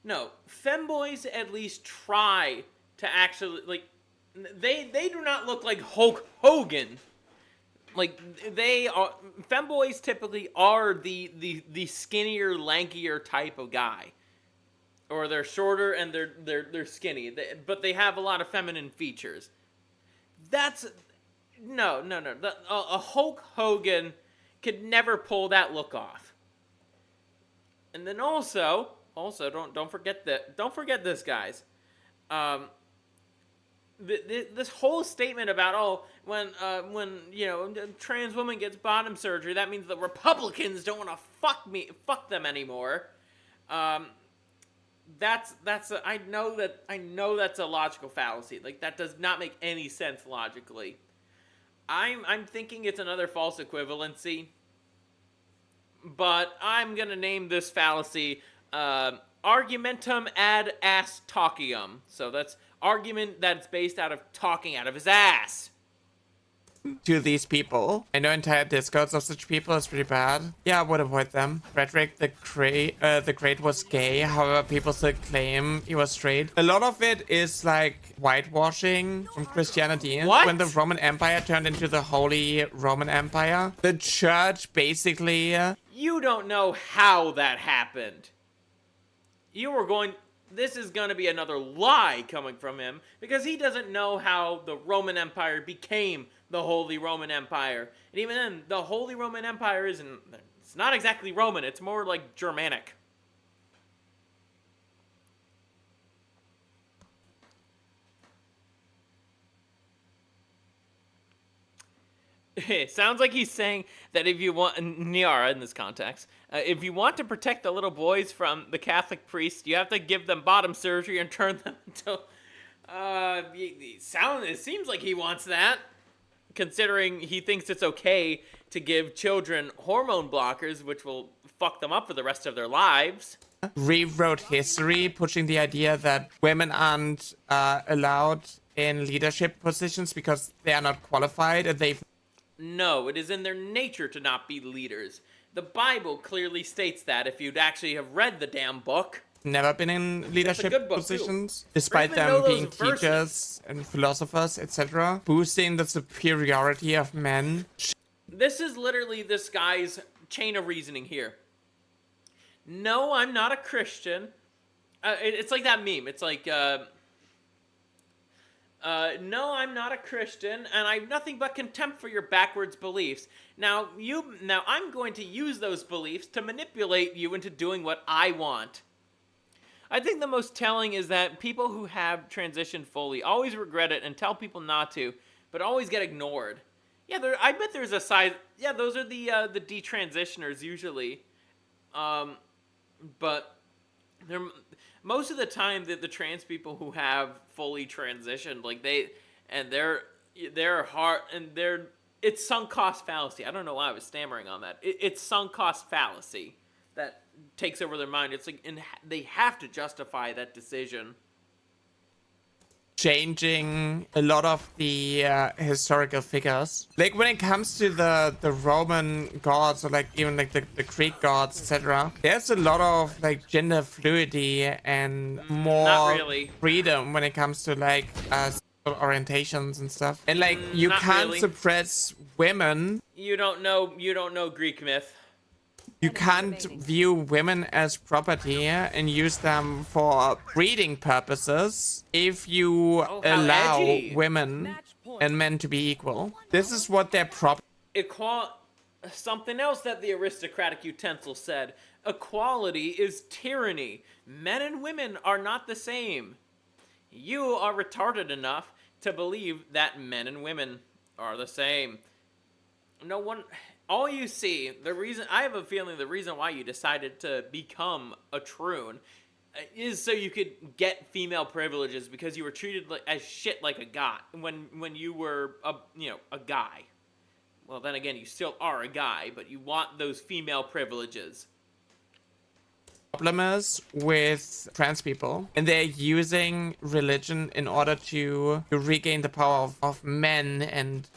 No, femboys at least try to actually, like, they do not look like Hulk Hogan. Like, femboys typically are the skinnier, lankier type of guy. Or they're shorter and they're skinny, but they have a lot of feminine features. No. A Hulk Hogan could never pull that look off. And then also don't forget that. Don't forget this, guys. This whole statement about when a trans woman gets bottom surgery, that means the Republicans don't want to fuck them anymore. I know that's a logical fallacy. Like, that does not make any sense logically. I'm thinking it's another false equivalency, but I'm gonna name this fallacy argumentum ad ass talkium. So that's argument that's based out of talking out of his ass. To these people. I know entire discords of such people is pretty bad. Yeah, I would avoid them. Frederick the Great was gay, however people still claim he was straight. A lot of it is like whitewashing from Christianity. What? When the Roman Empire turned into the Holy Roman Empire, the church basically... You don't know how that happened. You were going... This is going to be another lie coming from him, because he doesn't know how the Roman Empire became the Holy Roman Empire. And even then, the Holy Roman Empire isn't... It's not exactly Roman, it's more like Germanic. It sounds like he's saying that if you want, Niara in this context, if you want to protect the little boys from the Catholic priest, you have to give them bottom surgery and turn them into, it seems like he wants that, considering he thinks it's okay to give children hormone blockers, which will fuck them up for the rest of their lives. Rewrote history, pushing the idea that women aren't allowed in leadership positions because they are not qualified, and they've... No, it is in their nature to not be leaders. The Bible clearly states that if you'd actually have read the damn book. Never been in leadership good book, positions, too. despite Or even know them being those verses. teachers and philosophers, etc. Boosting the superiority of men. This is literally this guy's chain of reasoning here. No, I'm not a Christian. It's like that meme. It's like, no, I'm not a Christian, and I have nothing but contempt for your backwards beliefs. Now I'm going to use those beliefs to manipulate you into doing what I want. I think the most telling is that people who have transitioned fully always regret it and tell people not to, but always get ignored. Yeah, I bet there's a size... Yeah, those are the detransitioners usually. But they're... Most of the time, the trans people who have fully transitioned, like they're hard, and it's sunk cost fallacy. I don't know why I was stammering on that. It's sunk cost fallacy that takes over their mind. It's like, and they have to justify that decision. Changing a lot of the historical figures. Like when it comes to the Roman gods, or like even like the Greek gods, etc. There's a lot of like gender fluidity and more Not really. freedom when it comes to like sexual orientations and stuff. And like you Not can't really. suppress women. You don't know Greek myth. You can't view women as property and use them for breeding purposes if you Oh, how allow edgy. women and men to be equal. This is what their Something else that the aristocratic utensil said. Equality is tyranny. Men and women are not the same. You are retarded enough to believe that men and women are the same. No one... All you see, I have a feeling the reason why you decided to become a troon is so you could get female privileges, because you were treated as shit like a guy when you were a guy. Well, then again, you still are a guy, but you want those female privileges. problem is with trans people, and they're using religion in order to regain the power of men, and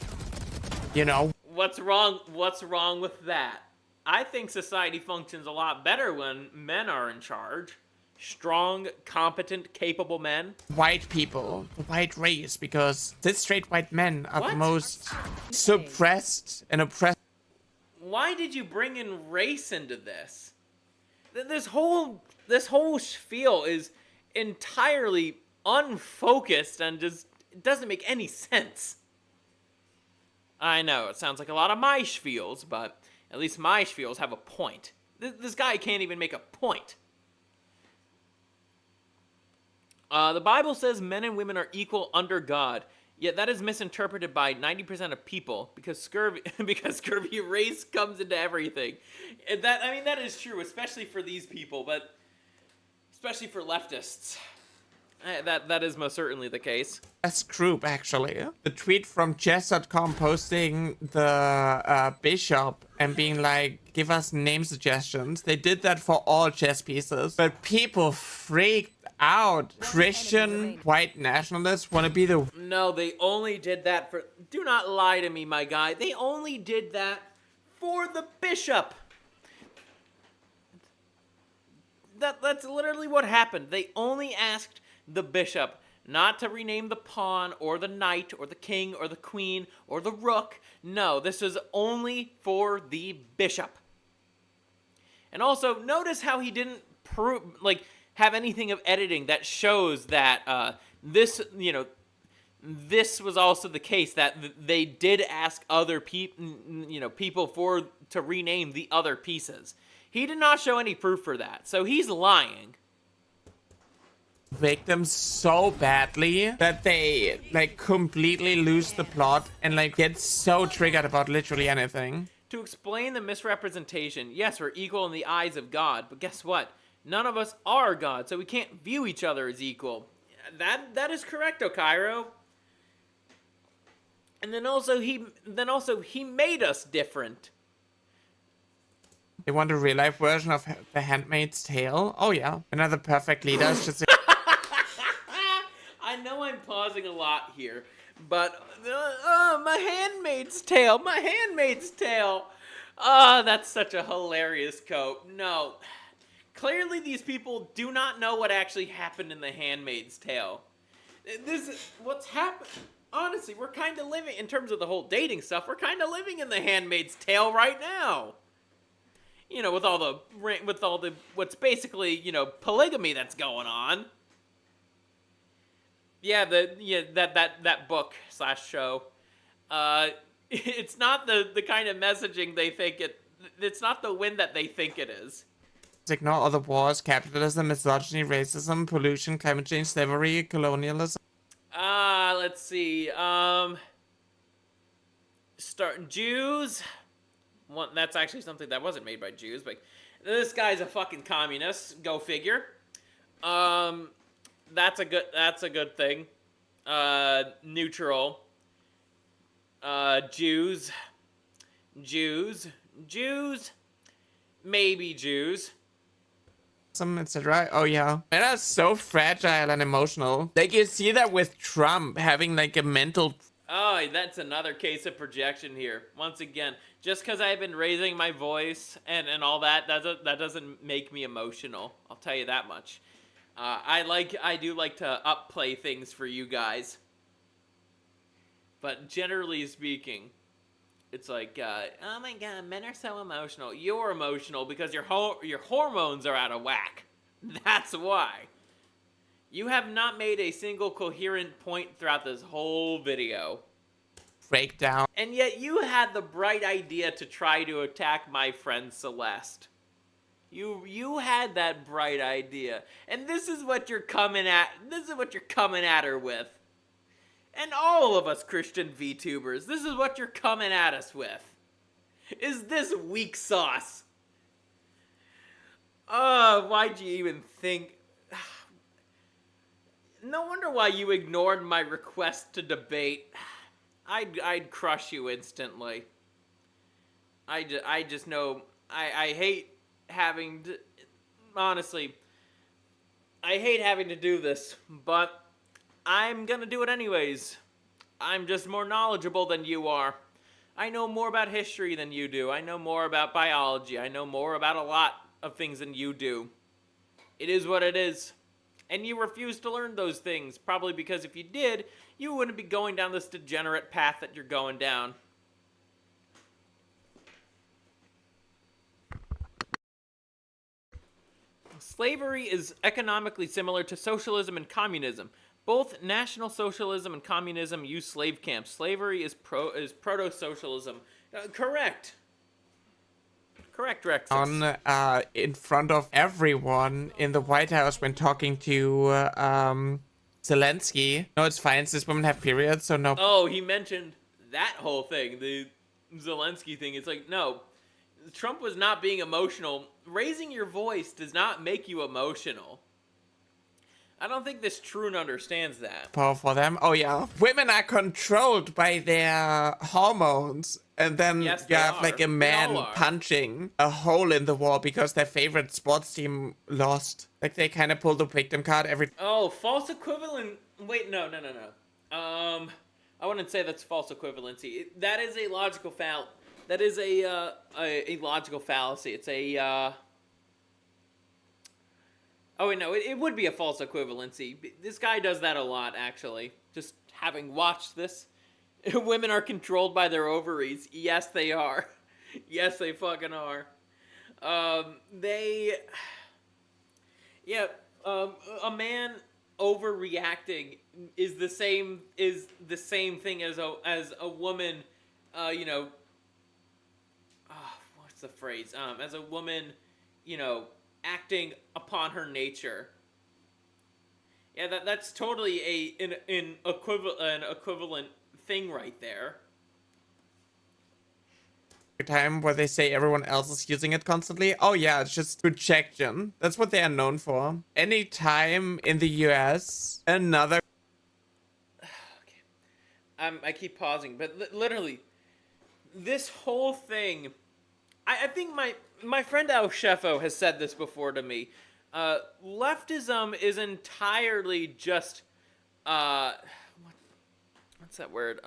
What's wrong with that? I think society functions a lot better when men are in charge. Strong, competent, capable men. white people, the white race, because cis straight white men are the What? most suppressed and oppressed. Why did you bring in race into this? This whole spiel is entirely unfocused and just it doesn't make any sense. I know, it sounds like a lot of my spiels, but at least my spiels have a point. This guy can't even make a point. The Bible says men and women are equal under God, yet that is misinterpreted by 90% of people because scurvy race comes into everything. And that is true, especially for these people, but especially for leftists. That is most certainly the case. As group, actually. The tweet from chess.com posting the bishop and being like, give us name suggestions. They did that for all chess pieces, but people freaked out. Christian white nationalists want to be the... No, they only did that for... Do not lie to me, my guy. They only did that for the bishop. That's literally what happened. They only asked the bishop not to rename the pawn or the knight or the king or the queen or the rook. No, this is only for the bishop. And also, notice how he didn't have anything of editing that shows that this was also the case, that they did ask other people to rename the other pieces. He did not show any proof for that, so he's lying. Victims so badly that they completely lose the plot and get so triggered about literally anything. To explain the misrepresentation, yes, we're equal in the eyes of God, but guess what? None of us are God, so we can't view each other as equal. That is correct, Okairo. And then also he made us different. They want a real life version of The Handmaid's Tale? Oh yeah, another perfect leader is just... I know I'm pausing a lot here, but my Handmaid's Tale, my Handmaid's Tale. That's such a hilarious quote. No, clearly these people do not know what actually happened in the Handmaid's Tale. This is what's happened. Honestly, we're kind of living, in terms of the whole dating stuff, we're kind of living in the Handmaid's Tale right now. You know, with all the what's basically, polygamy that's going on. Yeah, that book / show. It's not the kind of messaging they think it. It's not the win that they think it is. Ignore all the wars, capitalism, misogyny, racism, pollution, climate change, slavery, colonialism. Let's see. Jews. Well, that's actually something that wasn't made by Jews, but this guy's a fucking communist. Go figure. That's a good thing. Neutral. Jews. Maybe Jews. Etc. Oh yeah, men are so fragile and emotional. You see that with Trump having a mental... Oh, that's another case of projection here. Once again, just because I've been raising my voice and all that doesn't make me emotional. I'll tell you that much. I do like to upplay things for you guys. But generally speaking, it's oh my god, men are so emotional. You're emotional because your hormones are out of whack. That's why. You have not made a single coherent point throughout this whole video. Breakdown. And yet you had the bright idea to try to attack my friend Celeste. You had that bright idea. And this is what you're coming at. This is what you're coming at her with. And all of us Christian VTubers, this is what you're coming at us with. Is this weak sauce? Why'd you even think... No wonder why you ignored my request to debate. I'd crush you instantly. I just know... I hate having to... Honestly, I hate having to do this, but... I'm gonna do it anyways. I'm just more knowledgeable than you are. I know more about history than you do. I know more about biology. I know more about a lot of things than you do. It is what it is. And you refuse to learn those things, probably because if you did, you wouldn't be going down this degenerate path that you're going down. Slavery is economically similar to socialism and communism. Both National Socialism and Communism use slave camps. Slavery is proto-socialism. Correct. Correct, Rex. In front of everyone in the White House when talking to Zelensky. No, it's fine. This women have periods, so no. Oh, he mentioned that whole thing, the Zelensky thing. It's no, Trump was not being emotional. Raising your voice does not make you emotional. I don't think this troon understands that. Power for them. Oh yeah, women are controlled by their hormones, and then Yes, you they have are. like a They man all are. punching a hole in the wall because their favorite sports team lost. Like they kind of pull the victim card every. Oh, false equivalent. Wait, no. I wouldn't say that's false equivalency. That is a logical That is a logical fallacy. It's a. Oh wait, no, it would be a false equivalency. This guy does that a lot, actually. Just having watched this, women are controlled by their ovaries. Yes, they are. Yes, they fucking are. A man overreacting is the same thing as a woman. What's the phrase? As a woman, acting upon her nature. Yeah, that's totally an equivalent thing right there. Time where they say everyone else is using it constantly. Oh yeah, it's just rejection. That's what they are known for. Anytime in the US, another. Okay. I keep pausing, but literally, this whole thing. I think my friend Al Sheffo has said this before to me. Leftism is entirely just what's that word?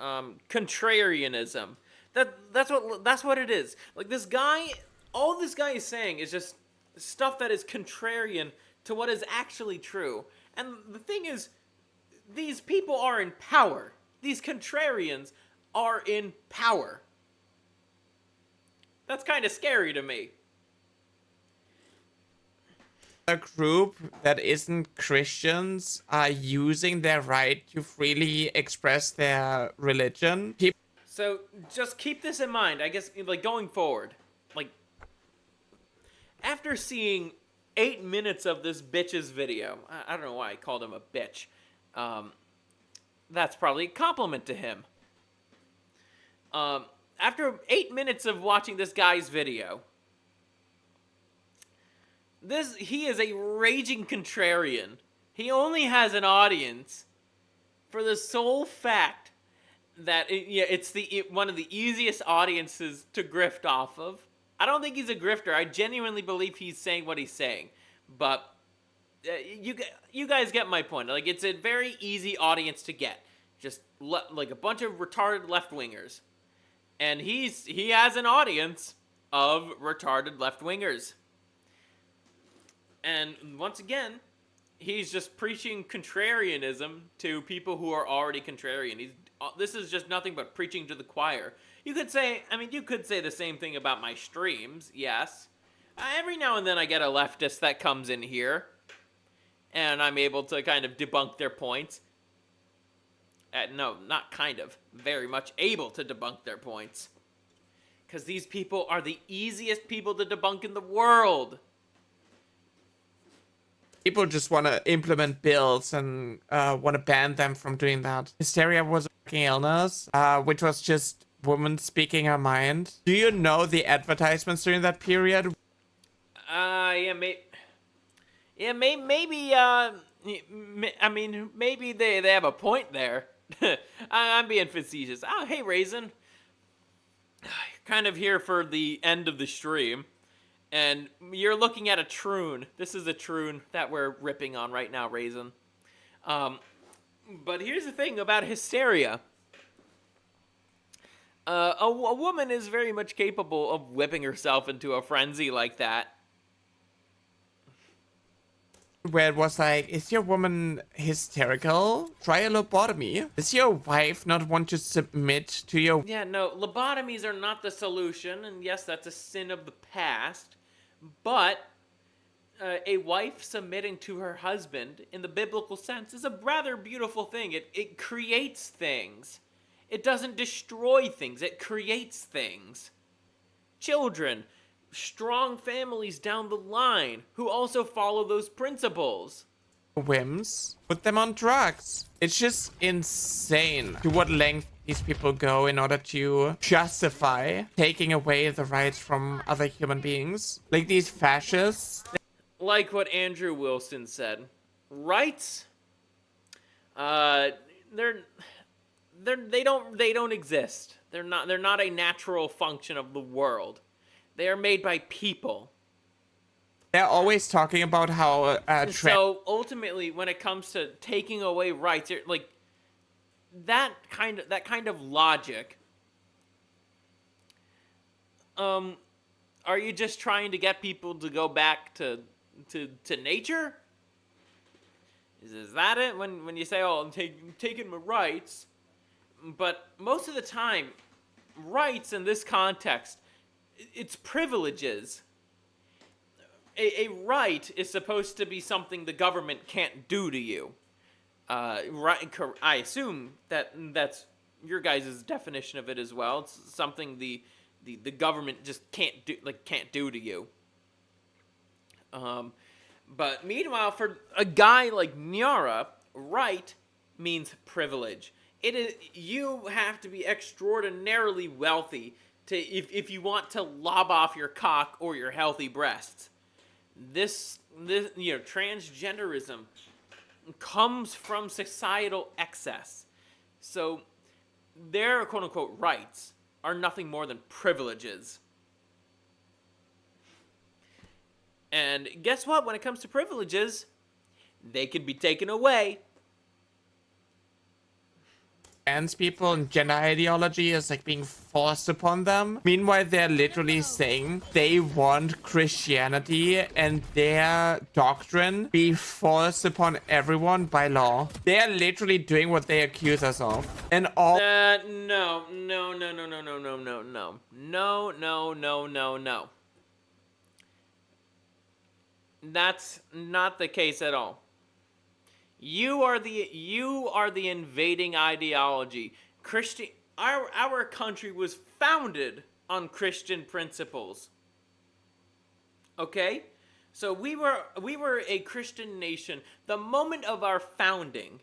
Contrarianism. That's what it is. Like this guy, all this guy is saying is just stuff that is contrarian to what is actually true. And the thing is, these people are in power. These contrarians are in power. That's kind of scary to me. A group that isn't Christians are using their right to freely express their religion. So just keep this in mind, I guess, like going forward. Like, after seeing 8 minutes of this bitch's video, I don't know why I called him a bitch. That's probably a compliment to him. After 8 minutes of watching this guy's video, he is a raging contrarian. He only has an audience for the sole fact that it's one of the easiest audiences to grift off of. I don't think he's a grifter. I genuinely believe he's saying what he's saying, but you guys get my point. Like, it's a very easy audience to get, just like a bunch of retarded left-wingers. And he has an audience of retarded left-wingers. And once again, he's just preaching contrarianism to people who are already contrarian. This is just nothing but preaching to the choir. You could say the same thing about my streams, yes. Every now and then I get a leftist that comes in here, and I'm able to kind of debunk their points. No, not kind of. Very much able to debunk their points. Because these people are the easiest people to debunk in the world. People just want to implement bills and want to ban them from doing that. Hysteria was a fucking illness, which was just woman speaking her mind. Do you know the advertisements during that period? Maybe they have a point there. I'm being facetious. Oh, hey, Raisin. Kind of here for the end of the stream. And you're looking at a troon. This is a troon that we're ripping on right now, Raisin. But here's the thing about hysteria. A woman is very much capable of whipping herself into a frenzy like that. Where it was like, is your woman hysterical? Try a lobotomy. Does your wife not want to submit to your... Yeah, no, lobotomies are not the solution, and yes, that's a sin of the past, but a wife submitting to her husband, in the biblical sense, is a rather beautiful thing. It creates things. It doesn't destroy things, it creates things. Children, strong families down the line who also follow those principles. whims, put them on drugs. It's just insane to what length these people go in order to justify taking away the rights from other human beings. Like these fascists. Like what Andrew Wilson said. rights, they don't exist. They're not a natural function of the world. They are made by people. They're always talking about how So ultimately, when it comes to taking away rights, like that kind of logic, are you just trying to get people to go back to nature? Is that it? When you say, "Oh, I'm taking my rights," but most of the time, rights in this context, it's privileges. A right is supposed to be something the government can't do to you. Right? I assume that's your guys' definition of it as well. It's something the government just can't do to you. But meanwhile, for a guy like Nyara, right means privilege. It is, you have to be extraordinarily wealthy if you want to lob off your cock or your healthy breasts. This transgenderism comes from societal excess. So their quote unquote rights are nothing more than privileges. And guess what? When it comes to privileges, they can be taken away. Trans people and gender ideology is like being forced upon them. Meanwhile, they're literally saying they want Christianity and their doctrine be forced upon everyone by law. They're literally doing what they accuse us of. And all No. That's not the case at all. You are the invading ideology. Our country was founded on Christian principles. Okay? So we were a Christian nation. The moment of our founding,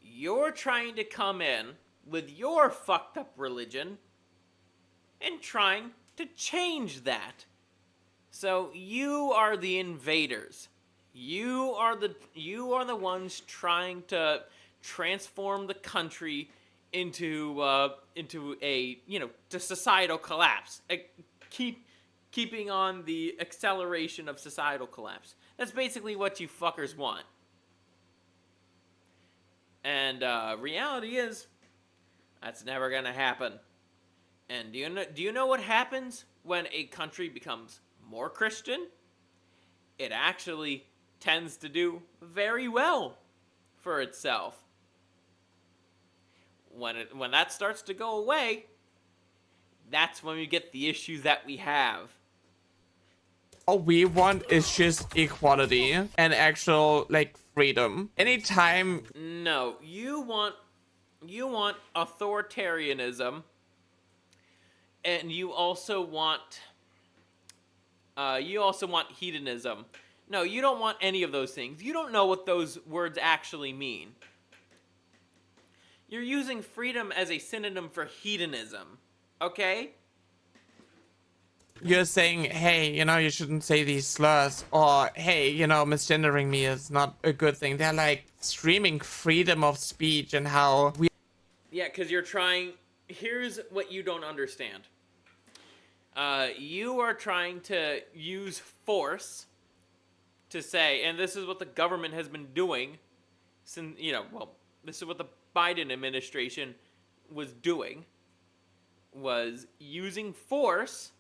you're trying to come in with your fucked up religion and trying to change that. So you are the invaders. You are the ones trying to transform the country into a to societal collapse. Keeping on the acceleration of societal collapse. That's basically what you fuckers want. And reality is, that's never gonna happen. And do you know what happens when a country becomes more Christian? It actually tends to do very well for itself. When that starts to go away, that's when we get the issues that we have. all we want is just equality and actual like freedom. Anytime. No, you want authoritarianism, and you also want hedonism. No, you don't want any of those things. You don't know what those words actually mean. You're using freedom as a synonym for hedonism, okay? You're saying, hey, you shouldn't say these slurs, or hey, misgendering me is not a good thing. They're like streaming freedom of speech and how we. Yeah, because you're trying. Here's what you don't understand. You are trying to use force to say, and this is what the government has been doing since, this is what the Biden administration was doing, was using force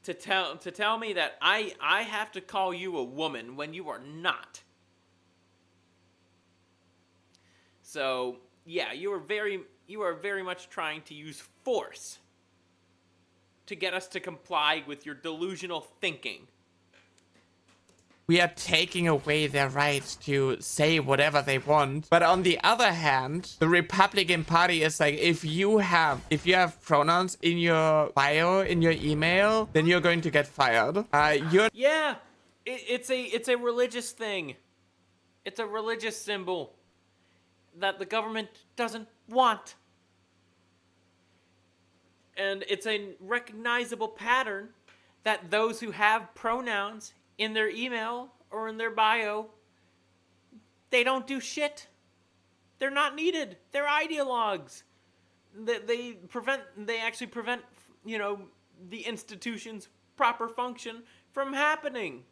to tell me that I have to call you a woman when you are not. So, yeah, you are very much trying to use force to get us to comply with your delusional thinking. We are taking away their right to say whatever they want. But on the other hand, the Republican Party is like, if you have pronouns in your bio, in your email, then you're going to get fired. Yeah, it's a religious thing. It's a religious symbol that the government doesn't want. And it's a recognizable pattern that those who have pronouns in their email or in their bio, they don't do shit. They're not needed. They're ideologues. They actually prevent, the institution's proper function from happening.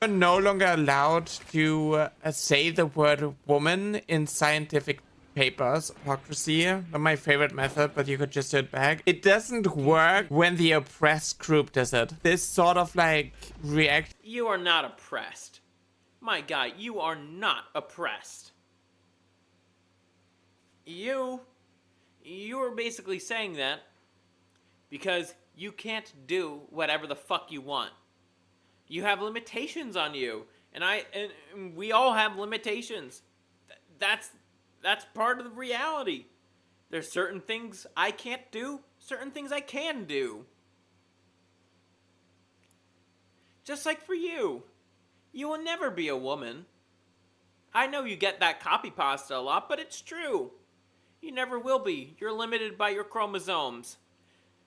You're no longer allowed to say the word woman in scientific papers. Hypocrisy, not my favorite method, but you could just do it back. It doesn't work when the oppressed group does it. This sort of like react. You are not oppressed. My guy, you are not oppressed. You are basically saying that because you can't do whatever the fuck you want. You have limitations on you, and we all have limitations. That's part of the reality. There's certain things I can't do, certain things I can do. Just like for you. You will never be a woman. I know you get that copy pasta a lot, but it's true. You never will be. You're limited by your chromosomes.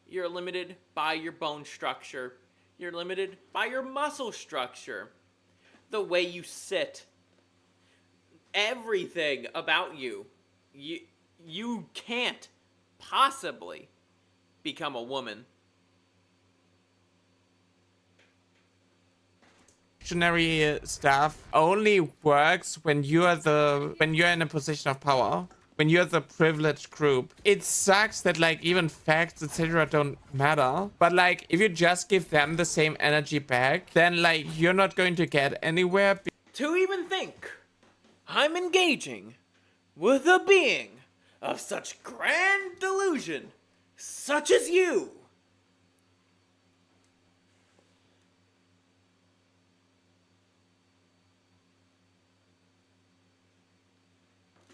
You're limited by your bone structure. You're limited by your muscle structure. The way you sit. Everything about you. You can't possibly become a woman. Stuff only works when you're in a position of power, when you're the privileged group. It sucks that like even facts etc don't matter, but like if you just give them the same energy back, then like you're not going to get anywhere. To even think I'm engaging with a being of such grand delusion such as you.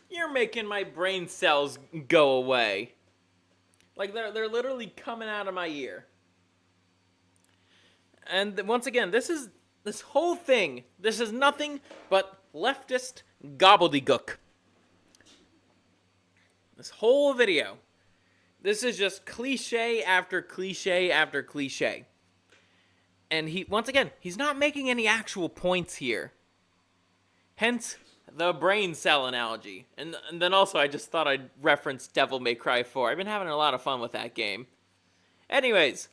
You're making my brain cells go away. Like they're literally coming out of my ear. And once again, this whole thing, this is nothing but leftist gobbledygook. This whole video. This is just cliche after cliche after cliche. And once again, he's not making any actual points here. Hence the brain cell analogy. And then also I just thought I'd reference Devil May Cry 4. I've been having a lot of fun with that game. Anyways.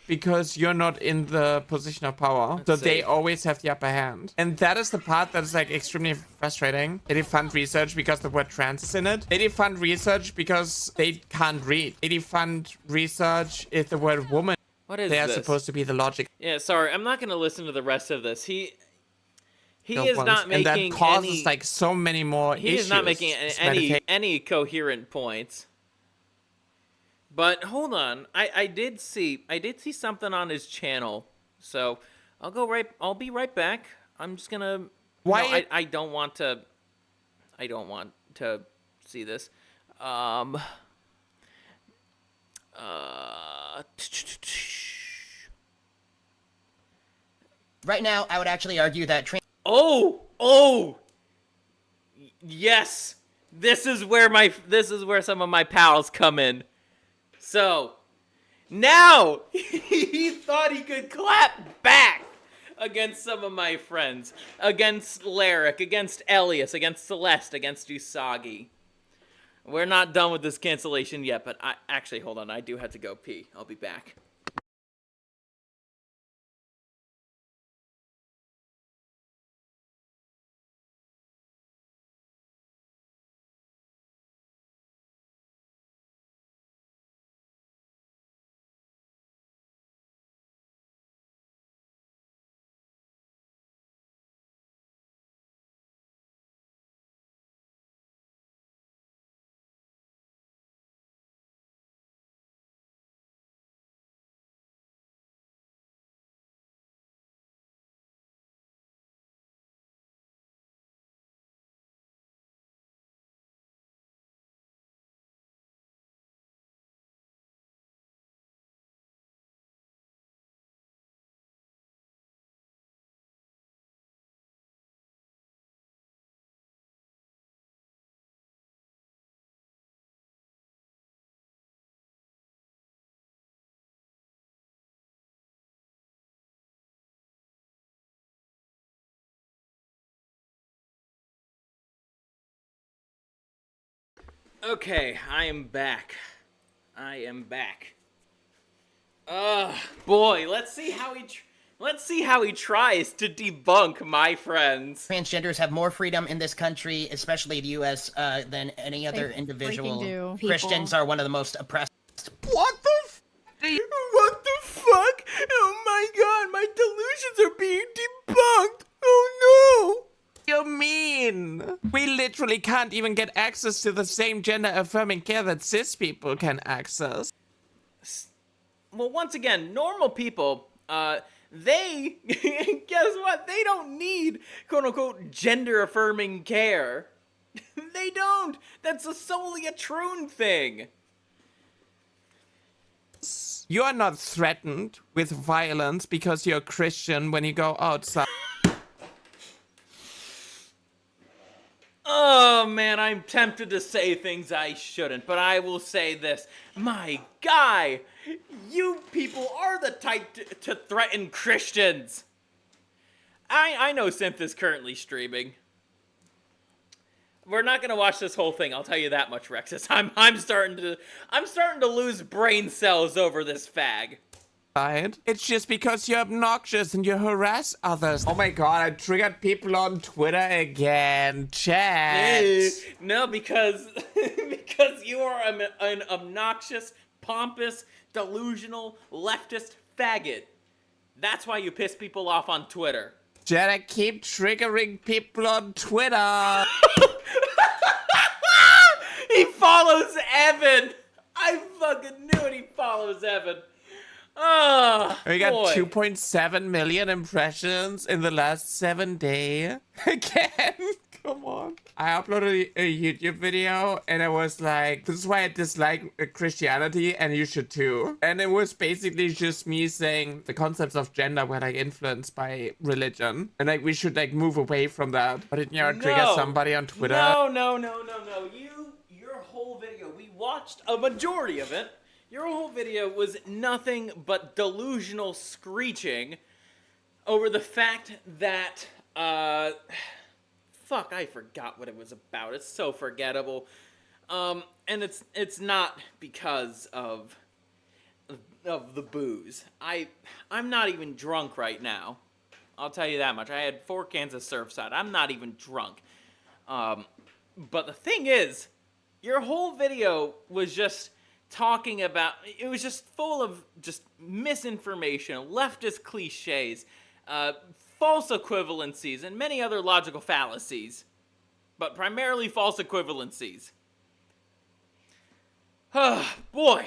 Because you're not in the position of power. So they always have the upper hand. And that is the part that is like extremely frustrating. They defund research because the word trans is in it. They defund research because they can't read. They defund research if the word woman. What is they this? are supposed to be the logic. Yeah, sorry. I'm not going to listen to the rest of this. He is not making and that causes like so many more issues. He is not making any coherent points. But hold on, I did see something on his channel, so I'll be right back. I'm just gonna. Why? No, I don't want to. I don't want to see this. Right now, I would actually argue that yes, this is where some of my pals come in. So, now he thought he could clap back against some of my friends. Against Lyric, against Elias, against Celeste, against Usagi. We're not done with this cancellation yet, but actually, hold on, I do have to go pee. I'll be back. Okay, I am back. Boy, let's see how he tries to debunk my friends. Transgenders have more freedom in this country, especially the U.S., than any other They individual. freaking do. Christians are one of the most oppressed. What the fuck? Oh my god, my delusions are being debunked. Oh no. You mean? We literally can't even get access to the same gender-affirming care that cis people can access. Well, once again, normal people, they, guess what? They don't need, quote-unquote, gender-affirming care. They don't. That's solely a Troon thing. You are not threatened with violence because you're Christian when you go outside. Oh, man, I'm tempted to say things I shouldn't, but I will say this. My guy, you people are the type to threaten Christians. I know Synth is currently streaming. We're not gonna watch this whole thing, I'll tell you that much, Rexus. I'm starting to lose brain cells over this fag. It's just because you're obnoxious and you harass others. Oh my god, I triggered people on Twitter again. Chat. No, because you are an obnoxious, pompous, delusional, leftist faggot. That's why you piss people off on Twitter. Chat, I keep triggering people on Twitter. He follows Evan. I fucking knew it. He follows Evan. Oh, we got boy. 2.7 million impressions in the last 7 days. Again, come on. I uploaded a YouTube video and I was like, this is why I dislike Christianity and you should too. And it was basically just me saying the concepts of gender were like influenced by religion. And like we should like move away from that. But it trigger somebody on Twitter. No. Your whole video, we watched a majority of it. Your whole video was nothing but delusional screeching over the fact that, fuck, I forgot what it was about. It's so forgettable. And it's not because of the booze. I'm not even drunk right now. I'll tell you that much. I had 4 cans of Surfside. I'm not even drunk. But the thing is, your whole video was just talking about, it was just full of just misinformation, leftist cliches, false equivalencies, and many other logical fallacies. But primarily false equivalencies. Boy.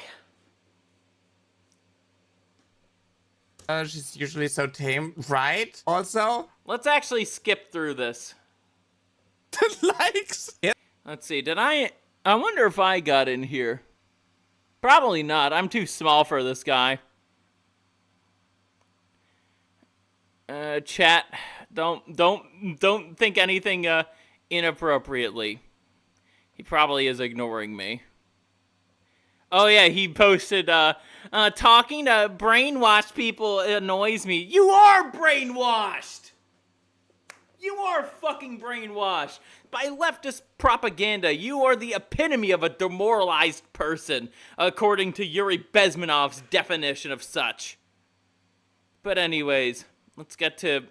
She's usually so tame, right? Also, let's actually skip through this. Likes. Yep. Let's see, I wonder if I got in here. Probably not. I'm too small for this guy. Chat, don't think anything inappropriately. He probably is ignoring me. Oh yeah, he posted talking to brainwashed people annoys me. You are brainwashed. You are fucking brainwashed. By leftist propaganda, you are the epitome of a demoralized person, according to Yuri Bezmenov's definition of such. But anyways, let's get to...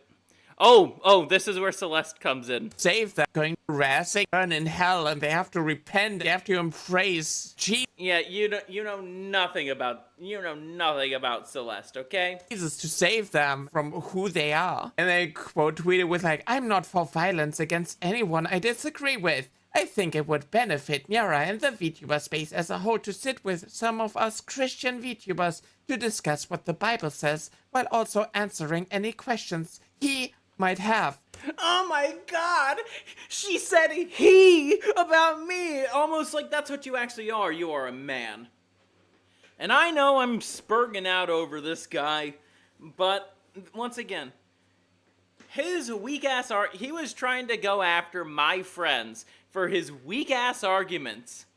Oh, this is where Celeste comes in. Save them going harassing, burn in hell, and they have to repent. They have to embrace Jesus. Yeah, you know nothing about Celeste, okay? Jesus to save them from who they are. And they quote tweeted with like, I'm not for violence against anyone I disagree with. I think it would benefit Miara and the VTuber space as a whole to sit with some of us Christian VTubers to discuss what the Bible says while also answering any questions he might have. Oh my god! She said he about me! Almost like that's what you actually are. You are a man. And I know I'm spurging out over this guy, but once again, his weak-ass he was trying to go after my friends for his weak-ass arguments.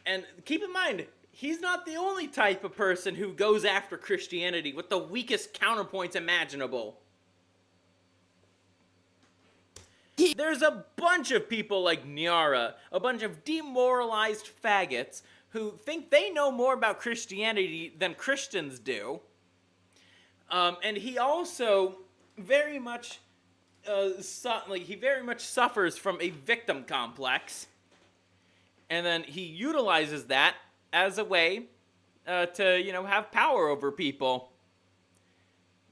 And keep in mind, he's not the only type of person who goes after Christianity with the weakest counterpoints imaginable. There's a bunch of people like Nyara, a bunch of demoralized faggots who think they know more about Christianity than Christians do. And he also very much, he very much suffers from a victim complex. And then he utilizes that as a way to, have power over people.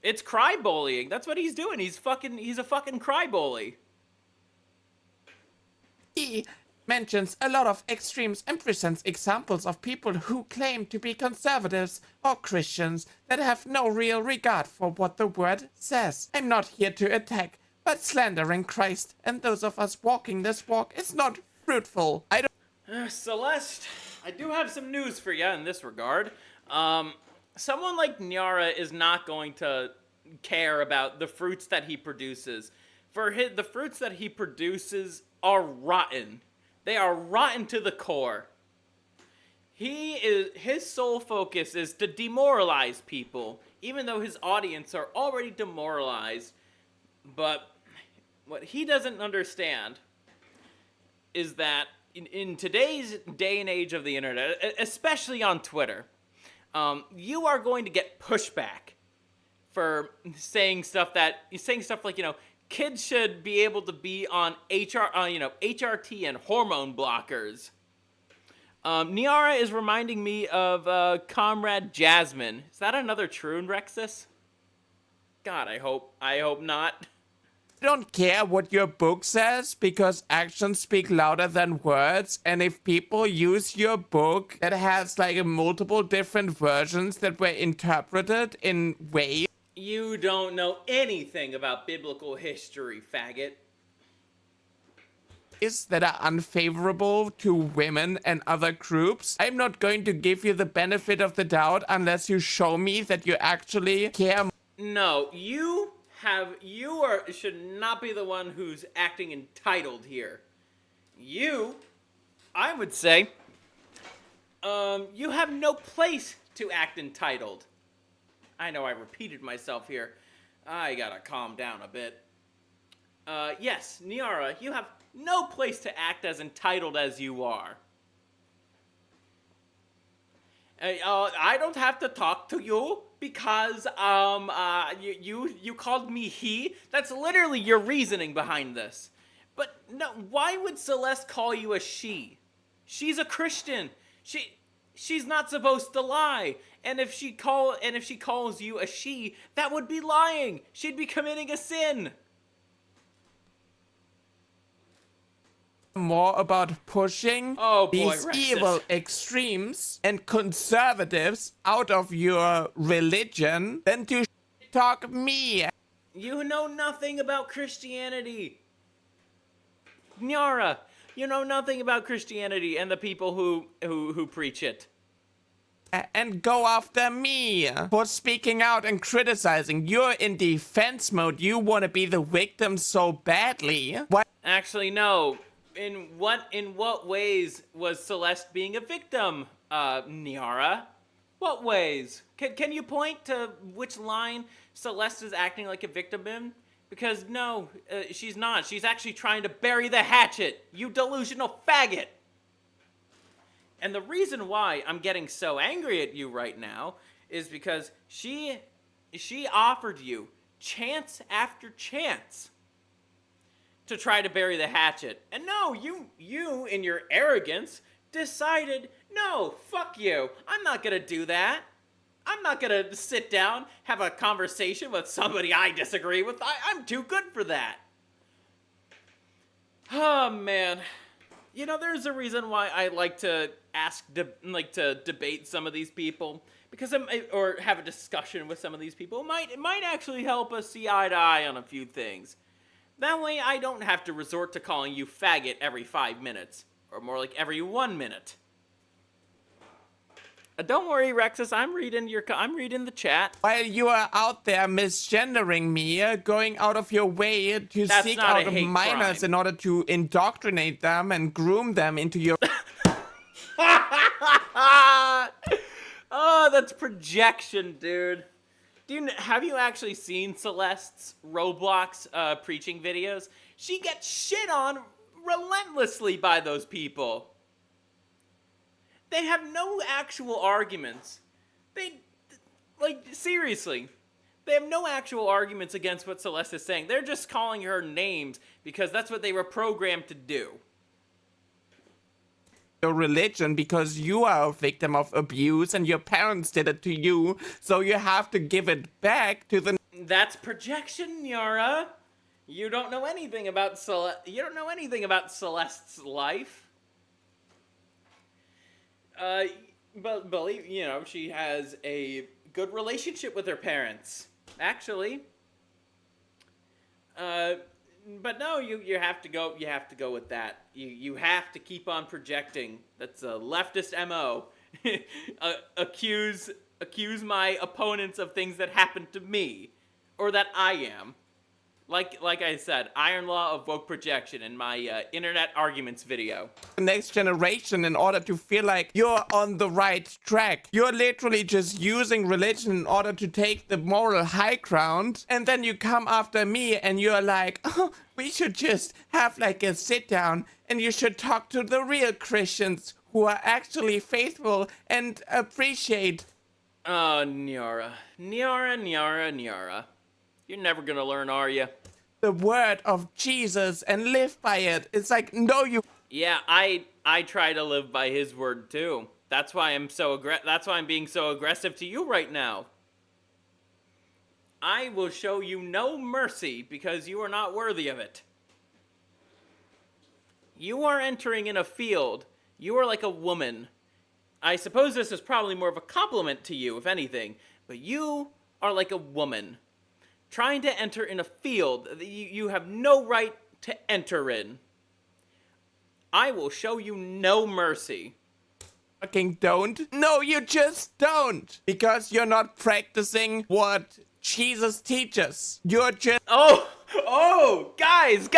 It's cry bullying. That's what he's doing. He's a fucking cry bully. He mentions a lot of extremes and presents examples of people who claim to be conservatives or Christians that have no real regard for what the word says. I'm not here to attack, but slandering Christ and those of us walking this walk is not fruitful. Celeste, I do have some news for you in this regard. Someone like Nyara is not going to care about the fruits that he produces. The fruits that he produces are rotten. They are rotten to the core. His sole focus is to demoralize people, even though his audience are already demoralized. But what he doesn't understand is that in today's day and age of the internet, especially on Twitter, you are going to get pushback for saying stuff like, kids should be able to be on HRT and hormone blockers. Nyara is reminding me of Comrade Jasmine. Is that another Troon Rexus? God, I hope not. I don't care what your book says because actions speak louder than words, and if people use your book that has like multiple different versions that were interpreted in ways you don't know anything about biblical history, faggot. That are unfavorable to women and other groups, I'm not going to give you the benefit of the doubt unless you show me that you actually care. No, you should not be the one who's acting entitled here. I would say, you have no place to act entitled. I know I repeated myself here. I gotta calm down a bit. Yes, Nyara, you have no place to act as entitled as you are. I don't have to talk to you because you called me he. That's literally your reasoning behind this. But no, why would Celeste call you a she? She's a Christian. She's not supposed to lie. And if she calls you a she, that would be lying. She'd be committing a sin. More about pushing these Rexus. evil extremes and conservatives out of your religion than to talk me. You know nothing about Christianity. Nyara, you know nothing about Christianity and the people who preach it. And go after me for speaking out and criticizing. You're in defense mode. You want to be the victim so badly. Why? Actually, no. In what ways was Celeste being a victim, Nyara? What ways? Can you point to which line Celeste is acting like a victim in? Because no, she's not. She's actually trying to bury the hatchet, you delusional faggot! And the reason why I'm getting so angry at you right now is because she offered you chance after chance to try to bury the hatchet. And no, you in your arrogance decided, no, fuck you. I'm not gonna do that. I'm not gonna sit down, have a conversation with somebody I disagree with. I'm too good for that. Oh, man. You know, there's a reason why I like to to debate some of these people, because or have a discussion with some of these people. It might actually help us see eye to eye on a few things. That way, I don't have to resort to calling you faggot every 5 minutes, or more like every 1 minute. Don't worry, Rexus. I'm reading the chat. While you are out there misgendering me, going out of your way to seek out minors crime. In order to indoctrinate them and groom them into your. Oh, that's projection, dude. Have you actually seen Celeste's Roblox preaching videos? she gets shit on relentlessly by those people. They have no actual arguments. Seriously. They have no actual arguments against what Celeste is saying. They're just calling her names because that's what they were programmed to do. Your religion because you are a victim of abuse and your parents did it to you, so you have to give it back to the... That's projection, Nyara. You don't know anything about Celeste's life. But believe, she has a good relationship with her parents, actually. But no, you have to go with that. You have to keep on projecting. That's a leftist MO. accuse my opponents of things that happened to me or that I am. Like I said, iron law of woke projection in my internet arguments video. The next generation in order to feel like you're on the right track. You're literally just using religion in order to take the moral high ground. And then you come after me and you're like, oh, we should just have like a sit down and you should talk to the real Christians who are actually faithful and appreciate. Oh, Nyara. You're never gonna learn, are you? The word of Jesus and live by it. It's like, no, you... Yeah, I try to live by his word too. That's why I'm being so aggressive to you right now. I will show you no mercy because you are not worthy of it. You are entering in a field. You are like a woman. I suppose this is probably more of a compliment to you, if anything, but you are like a woman. Trying to enter in a field that you have no right to enter in. I will show you no mercy. Fucking don't? No, you just don't! Because you're not practicing what Jesus teaches. You're just... Oh, guys,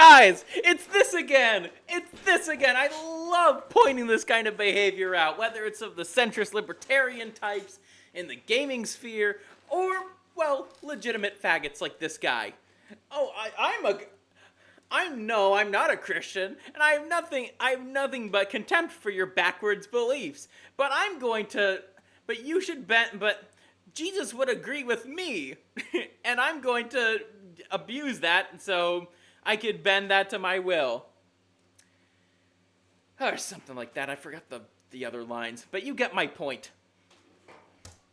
it's this again. I love pointing this kind of behavior out, whether it's of the centrist libertarian types in the gaming sphere, or... well, legitimate faggots like this guy. Oh, I'm not a Christian, and I have nothing but contempt for your backwards beliefs. But Jesus would agree with me, and I'm going to abuse that so I could bend that to my will. Or something like that. I forgot the other lines, but you get my point.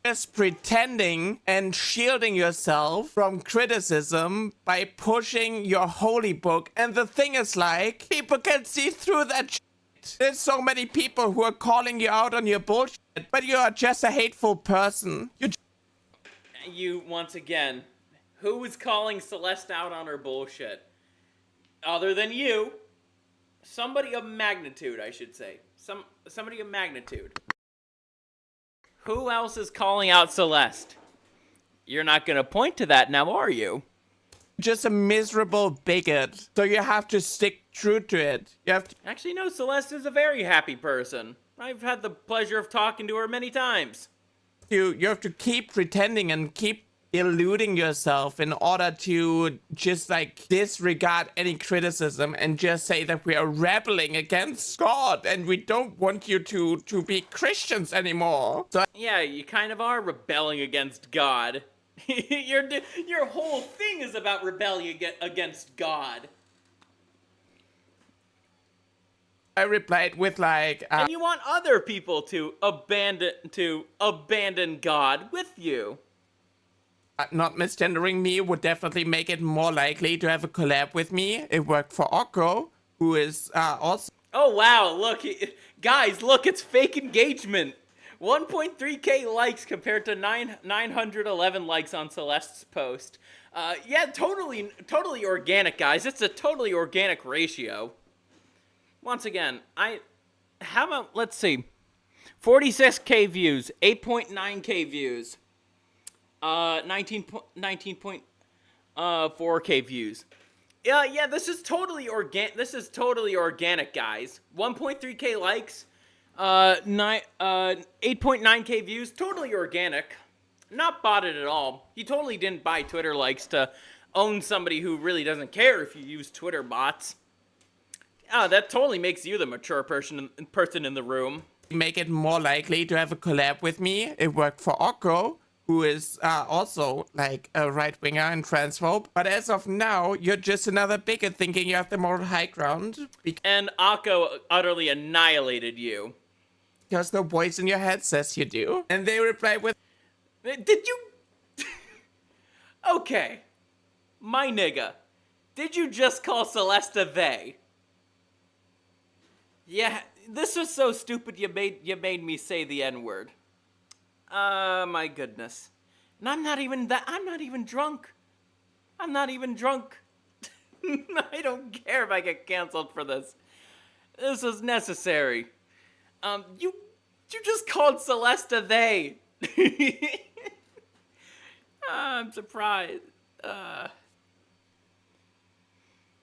Just pretending and shielding yourself from criticism by pushing your holy book. And the thing is, like, people can see through that shit. There's so many people who are calling you out on your bullshit, but you are just a hateful person. You, once again, who is calling Celeste out on her bullshit? Other than you. Somebody of magnitude, I should say. Somebody of magnitude. Who else is calling out Celeste? You're not going to point to that now, are you? Just a miserable bigot. So you have to stick true to it. Actually, no, Celeste is a very happy person. I've had the pleasure of talking to her many times. You have to keep pretending and keep eluding yourself in order to just like disregard any criticism and just say that we are rebelling against God and we don't want you to be Christians anymore. So yeah, you kind of are rebelling against God. Your whole thing is about rebelling against God. I replied with like and you want other people to abandon God with you. Not misgendering me would definitely make it more likely to have a collab with me. It worked for Okko, who is also... Oh wow, look, guys, look, it's fake engagement. 1.3k likes compared to 911 likes on Celeste's post. Yeah, totally organic, guys. It's a totally organic ratio. Once again, how about, let's see, 46k views, 8.9k views. 19.4k views. Yeah, this is totally organic, guys. 1.3k likes, 8.9k views, totally organic. Not botted at all. He totally didn't buy Twitter likes to own somebody who really doesn't care if you use Twitter bots. That totally makes you the mature person in the room. Make it more likely to have a collab with me. It worked for Okko, who is also like a right-winger and transphobe. But as of now, you're just another bigot thinking you have the moral high ground. And Akko utterly annihilated you. Because the voice in your head says you do. And they reply with, Did you... Okay. My nigga. Did you just call Celeste they? Yeah, this was so stupid you made me say the N-word. My goodness. And I'm not even drunk. I'm not even drunk. I don't care if I get canceled for this. This was necessary. You just called Celeste they. I'm surprised.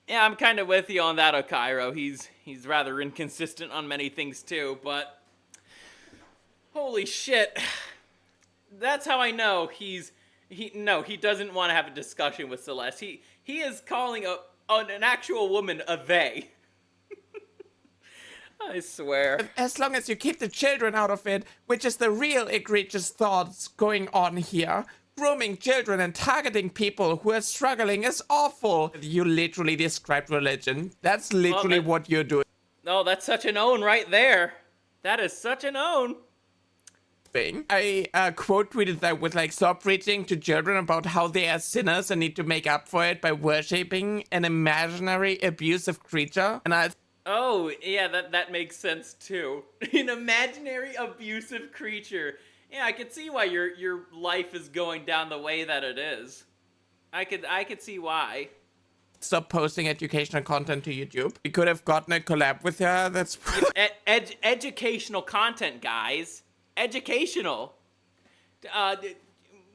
Yeah, I'm kind of with you on that, Okairo. He's rather inconsistent on many things too, but holy shit. That's how I know he doesn't want to have a discussion with Celeste. He is calling an actual woman a they. I swear. as long as you keep the children out of it, which is the real egregious thoughts going on here. Grooming children and targeting people who are struggling is awful. You literally described religion. That's literally what you're doing. No, that's such an own right there. That is such an own. I quote tweeted that with like, stop preaching to children about how they are sinners and need to make up for it by worshipping an imaginary abusive creature. And Oh, yeah, that makes sense too. An imaginary abusive creature. Yeah, I could see why your life is going down the way that it is. I could see why. Stop posting educational content to YouTube. We could have gotten a collab with her. That's educational content, guys. Educational.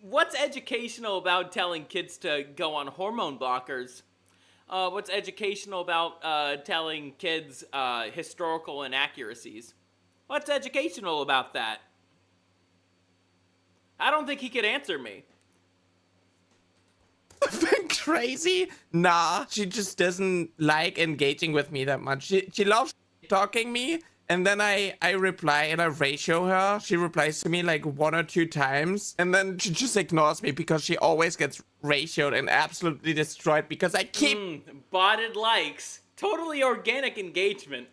What's educational about telling kids to go on hormone blockers? What's educational about telling kids historical inaccuracies? What's educational about that? I don't think he could answer me. Crazy? Nah, she just doesn't like engaging with me that much. She loves talking me, and then I reply and I ratio her. She replies to me like 1 or 2 times, and then she just ignores me because she always gets ratioed and absolutely destroyed because I keep botted likes. Totally organic engagement.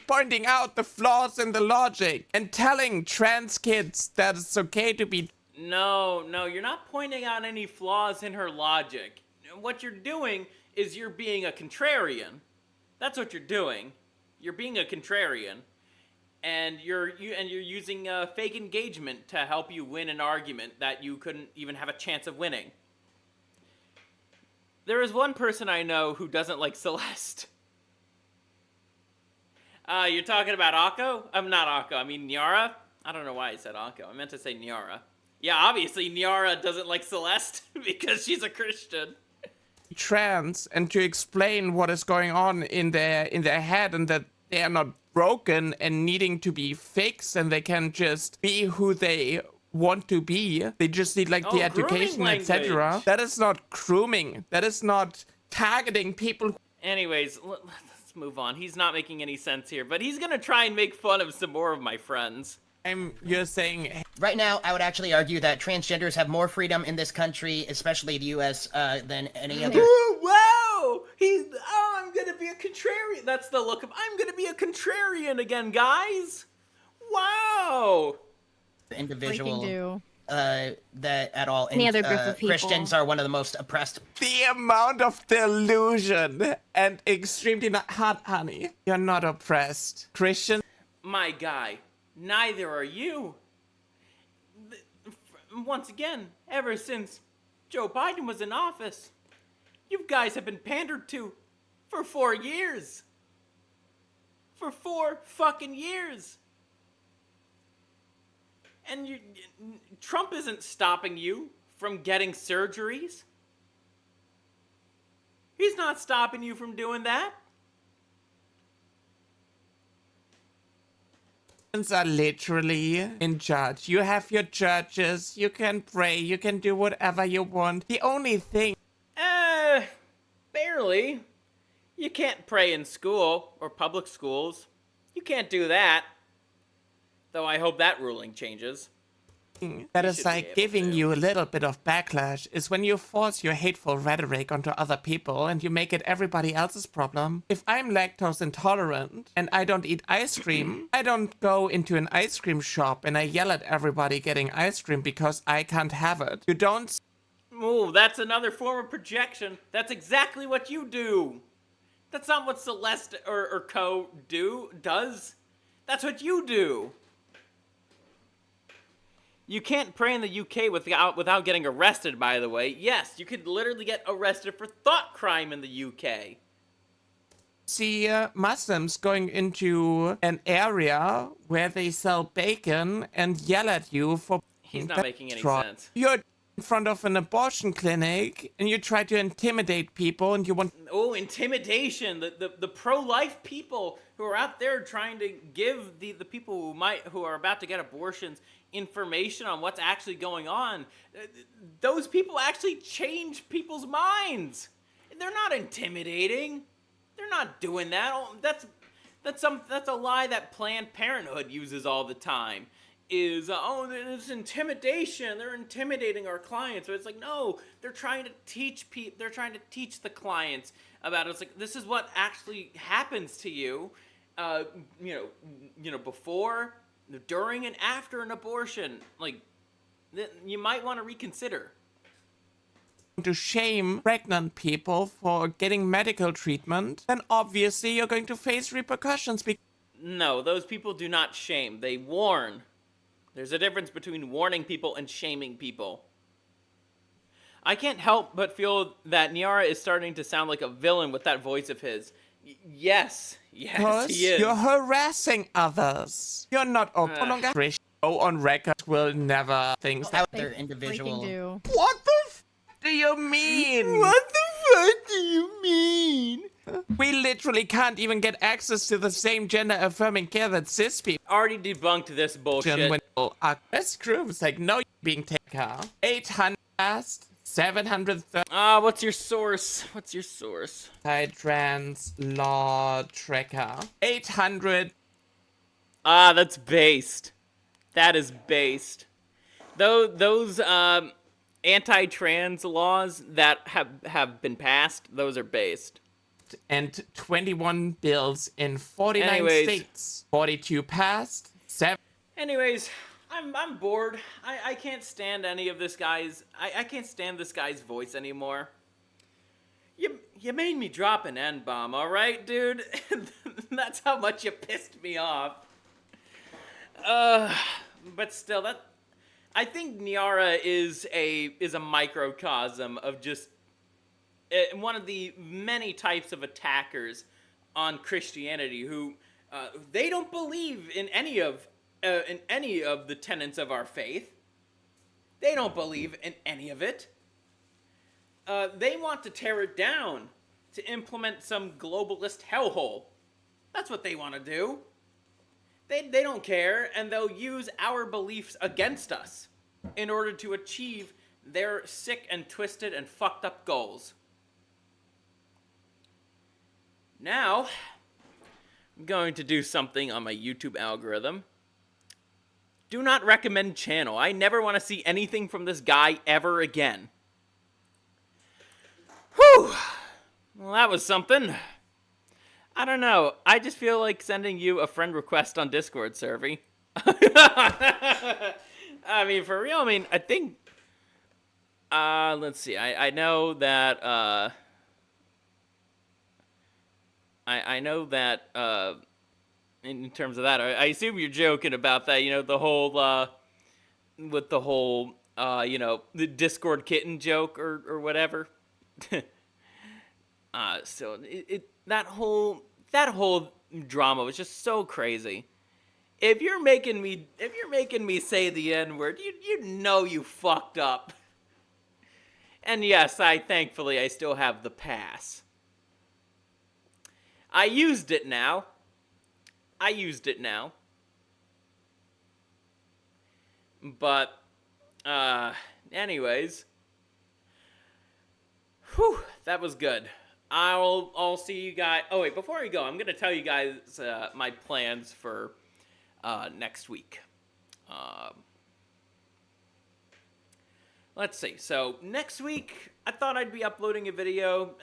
Pointing out the flaws in the logic and telling trans kids that it's okay to be. No, you're not pointing out any flaws in her logic. What you're doing is you're being a contrarian. That's what you're doing. You're being a contrarian, and you're using fake engagement to help you win an argument that you couldn't even have a chance of winning. There is one person I know who doesn't like Celeste. You're talking about Akko? I'm not Akko. I mean Nyara. I don't know why I said Akko. I meant to say Nyara. Yeah, obviously Nyara doesn't like Celeste because she's a Christian. Trans and to explain what is going on in their head and that they are not broken and needing to be fixed and they can just be who they want to be. They just need like the education, etc. That is not grooming. That is not targeting people. Anyways, let's move on. He's not making any sense here, but he's gonna try and make fun of some more of my friends. You're saying... Right now, I would actually argue that transgenders have more freedom in this country, especially the U.S., than any other... Whoa! I'm gonna be a contrarian. That's the look of... I'm gonna be a contrarian again, guys! Wow! Individual... that at all. Any other group of people. Christians are one of the most oppressed. The amount of delusion and extremely not hot, honey. You're not oppressed. Christian? My guy, neither are you. Once again, ever since Joe Biden was in office, you guys have been pandered to for 4 years. For 4 fucking years. And Trump isn't stopping you from getting surgeries. He's not stopping you from doing that. Are literally in charge. You have your churches, you can pray, you can do whatever you want. The only thing... You can't pray in school or public schools. You can't do that. Though I hope that ruling changes. That You is should be like able giving to. you a little bit of backlash is when you force your hateful rhetoric onto other people and you make it everybody else's problem. If I'm lactose intolerant and I don't eat ice cream, I don't go into an ice cream shop and I yell at everybody getting ice cream because I can't have it. You don't. Ooh, that's another form of projection. That's exactly what you do. That's not what Celeste or Co does. That's what you do. You can't pray in the UK without getting arrested, by the way. Yes, you could literally get arrested for thought crime in the UK. See Muslims going into an area where they sell bacon and yell at you for. He's not making any sense. You're in front of an abortion clinic and you try to intimidate people and you want. Oh, intimidation! The pro-life people who are out there trying to give the people who are about to get abortions information on what's actually going on. Those people actually change people's minds. They're not intimidating. They're not doing that. That's a lie that Planned Parenthood uses all the time. It's intimidation. They're intimidating our clients. But it's like, no, they're trying to teach They're trying to teach the clients about it. It's like, this is what actually happens to you. Before, during, and after an abortion. Like, you might want to reconsider. To shame pregnant people for getting medical treatment, then obviously you're going to face repercussions. No, those people do not shame. They warn. There's a difference between warning people and shaming people. I can't help but feel that Niara is starting to sound like a villain with that voice of his. Yes, he is. You're harassing others. You're not Christian. Go on record will never things that They're individual. What the f do you mean? What the fuck do you mean? We literally can't even get access to the same gender-affirming care that cis people. Already debunked this bullshit. When this group is like, no, you're being taken. 800 past, 730. What's your source? What's your source? Trans law tracker. 800. That's based. That is based. Those anti-trans laws that have been passed, those are based. And 21 bills in 49 states. 42 passed. 7. Anyways, I'm bored. I can't stand any of this guy's. I can't stand this guy's voice anymore. You made me drop an N-bomb, all right, dude. That's how much you pissed me off. But still, I think Niara is a microcosm of just one of the many types of attackers on Christianity who they don't believe in any of the tenets of our faith. They don't believe in any of it. They want to tear it down to implement some globalist hellhole. That's what they want to do. They don't care, and they'll use our beliefs against us in order to achieve their sick and twisted and fucked up goals. Now, I'm going to do something on my YouTube algorithm. Do not recommend channel. I never want to see anything from this guy ever again. Whew! Well, that was something. I don't know. I just feel like sending you a friend request on Discord, Scurvy. I mean, for real, I think... let's see. I know that, I know that, in terms of that, I assume you're joking about that, the whole, with the whole, the Discord kitten joke or whatever. So that whole drama was just so crazy. If you're making me say the N-word, you know you fucked up. And yes, thankfully I still have the pass. I used it now. But, anyways. Whew, that was good. I'll see you guys. Oh wait, before I go, I'm gonna tell you guys my plans for next week. Let's see. So next week, I thought I'd be uploading a video.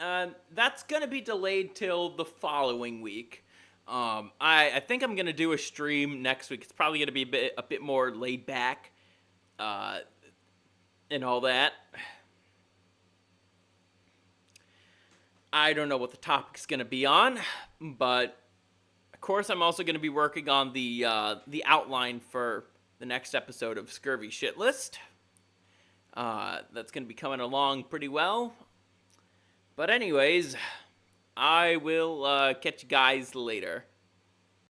That's gonna be delayed till the following week. I think I'm gonna do a stream next week. It's probably gonna be a bit more laid back, and all that. I don't know what the topic's gonna be on, but of course I'm also gonna be working on the outline for the next episode of Scurvy Shit List. That's gonna be coming along pretty well. But anyways, I will catch you guys later.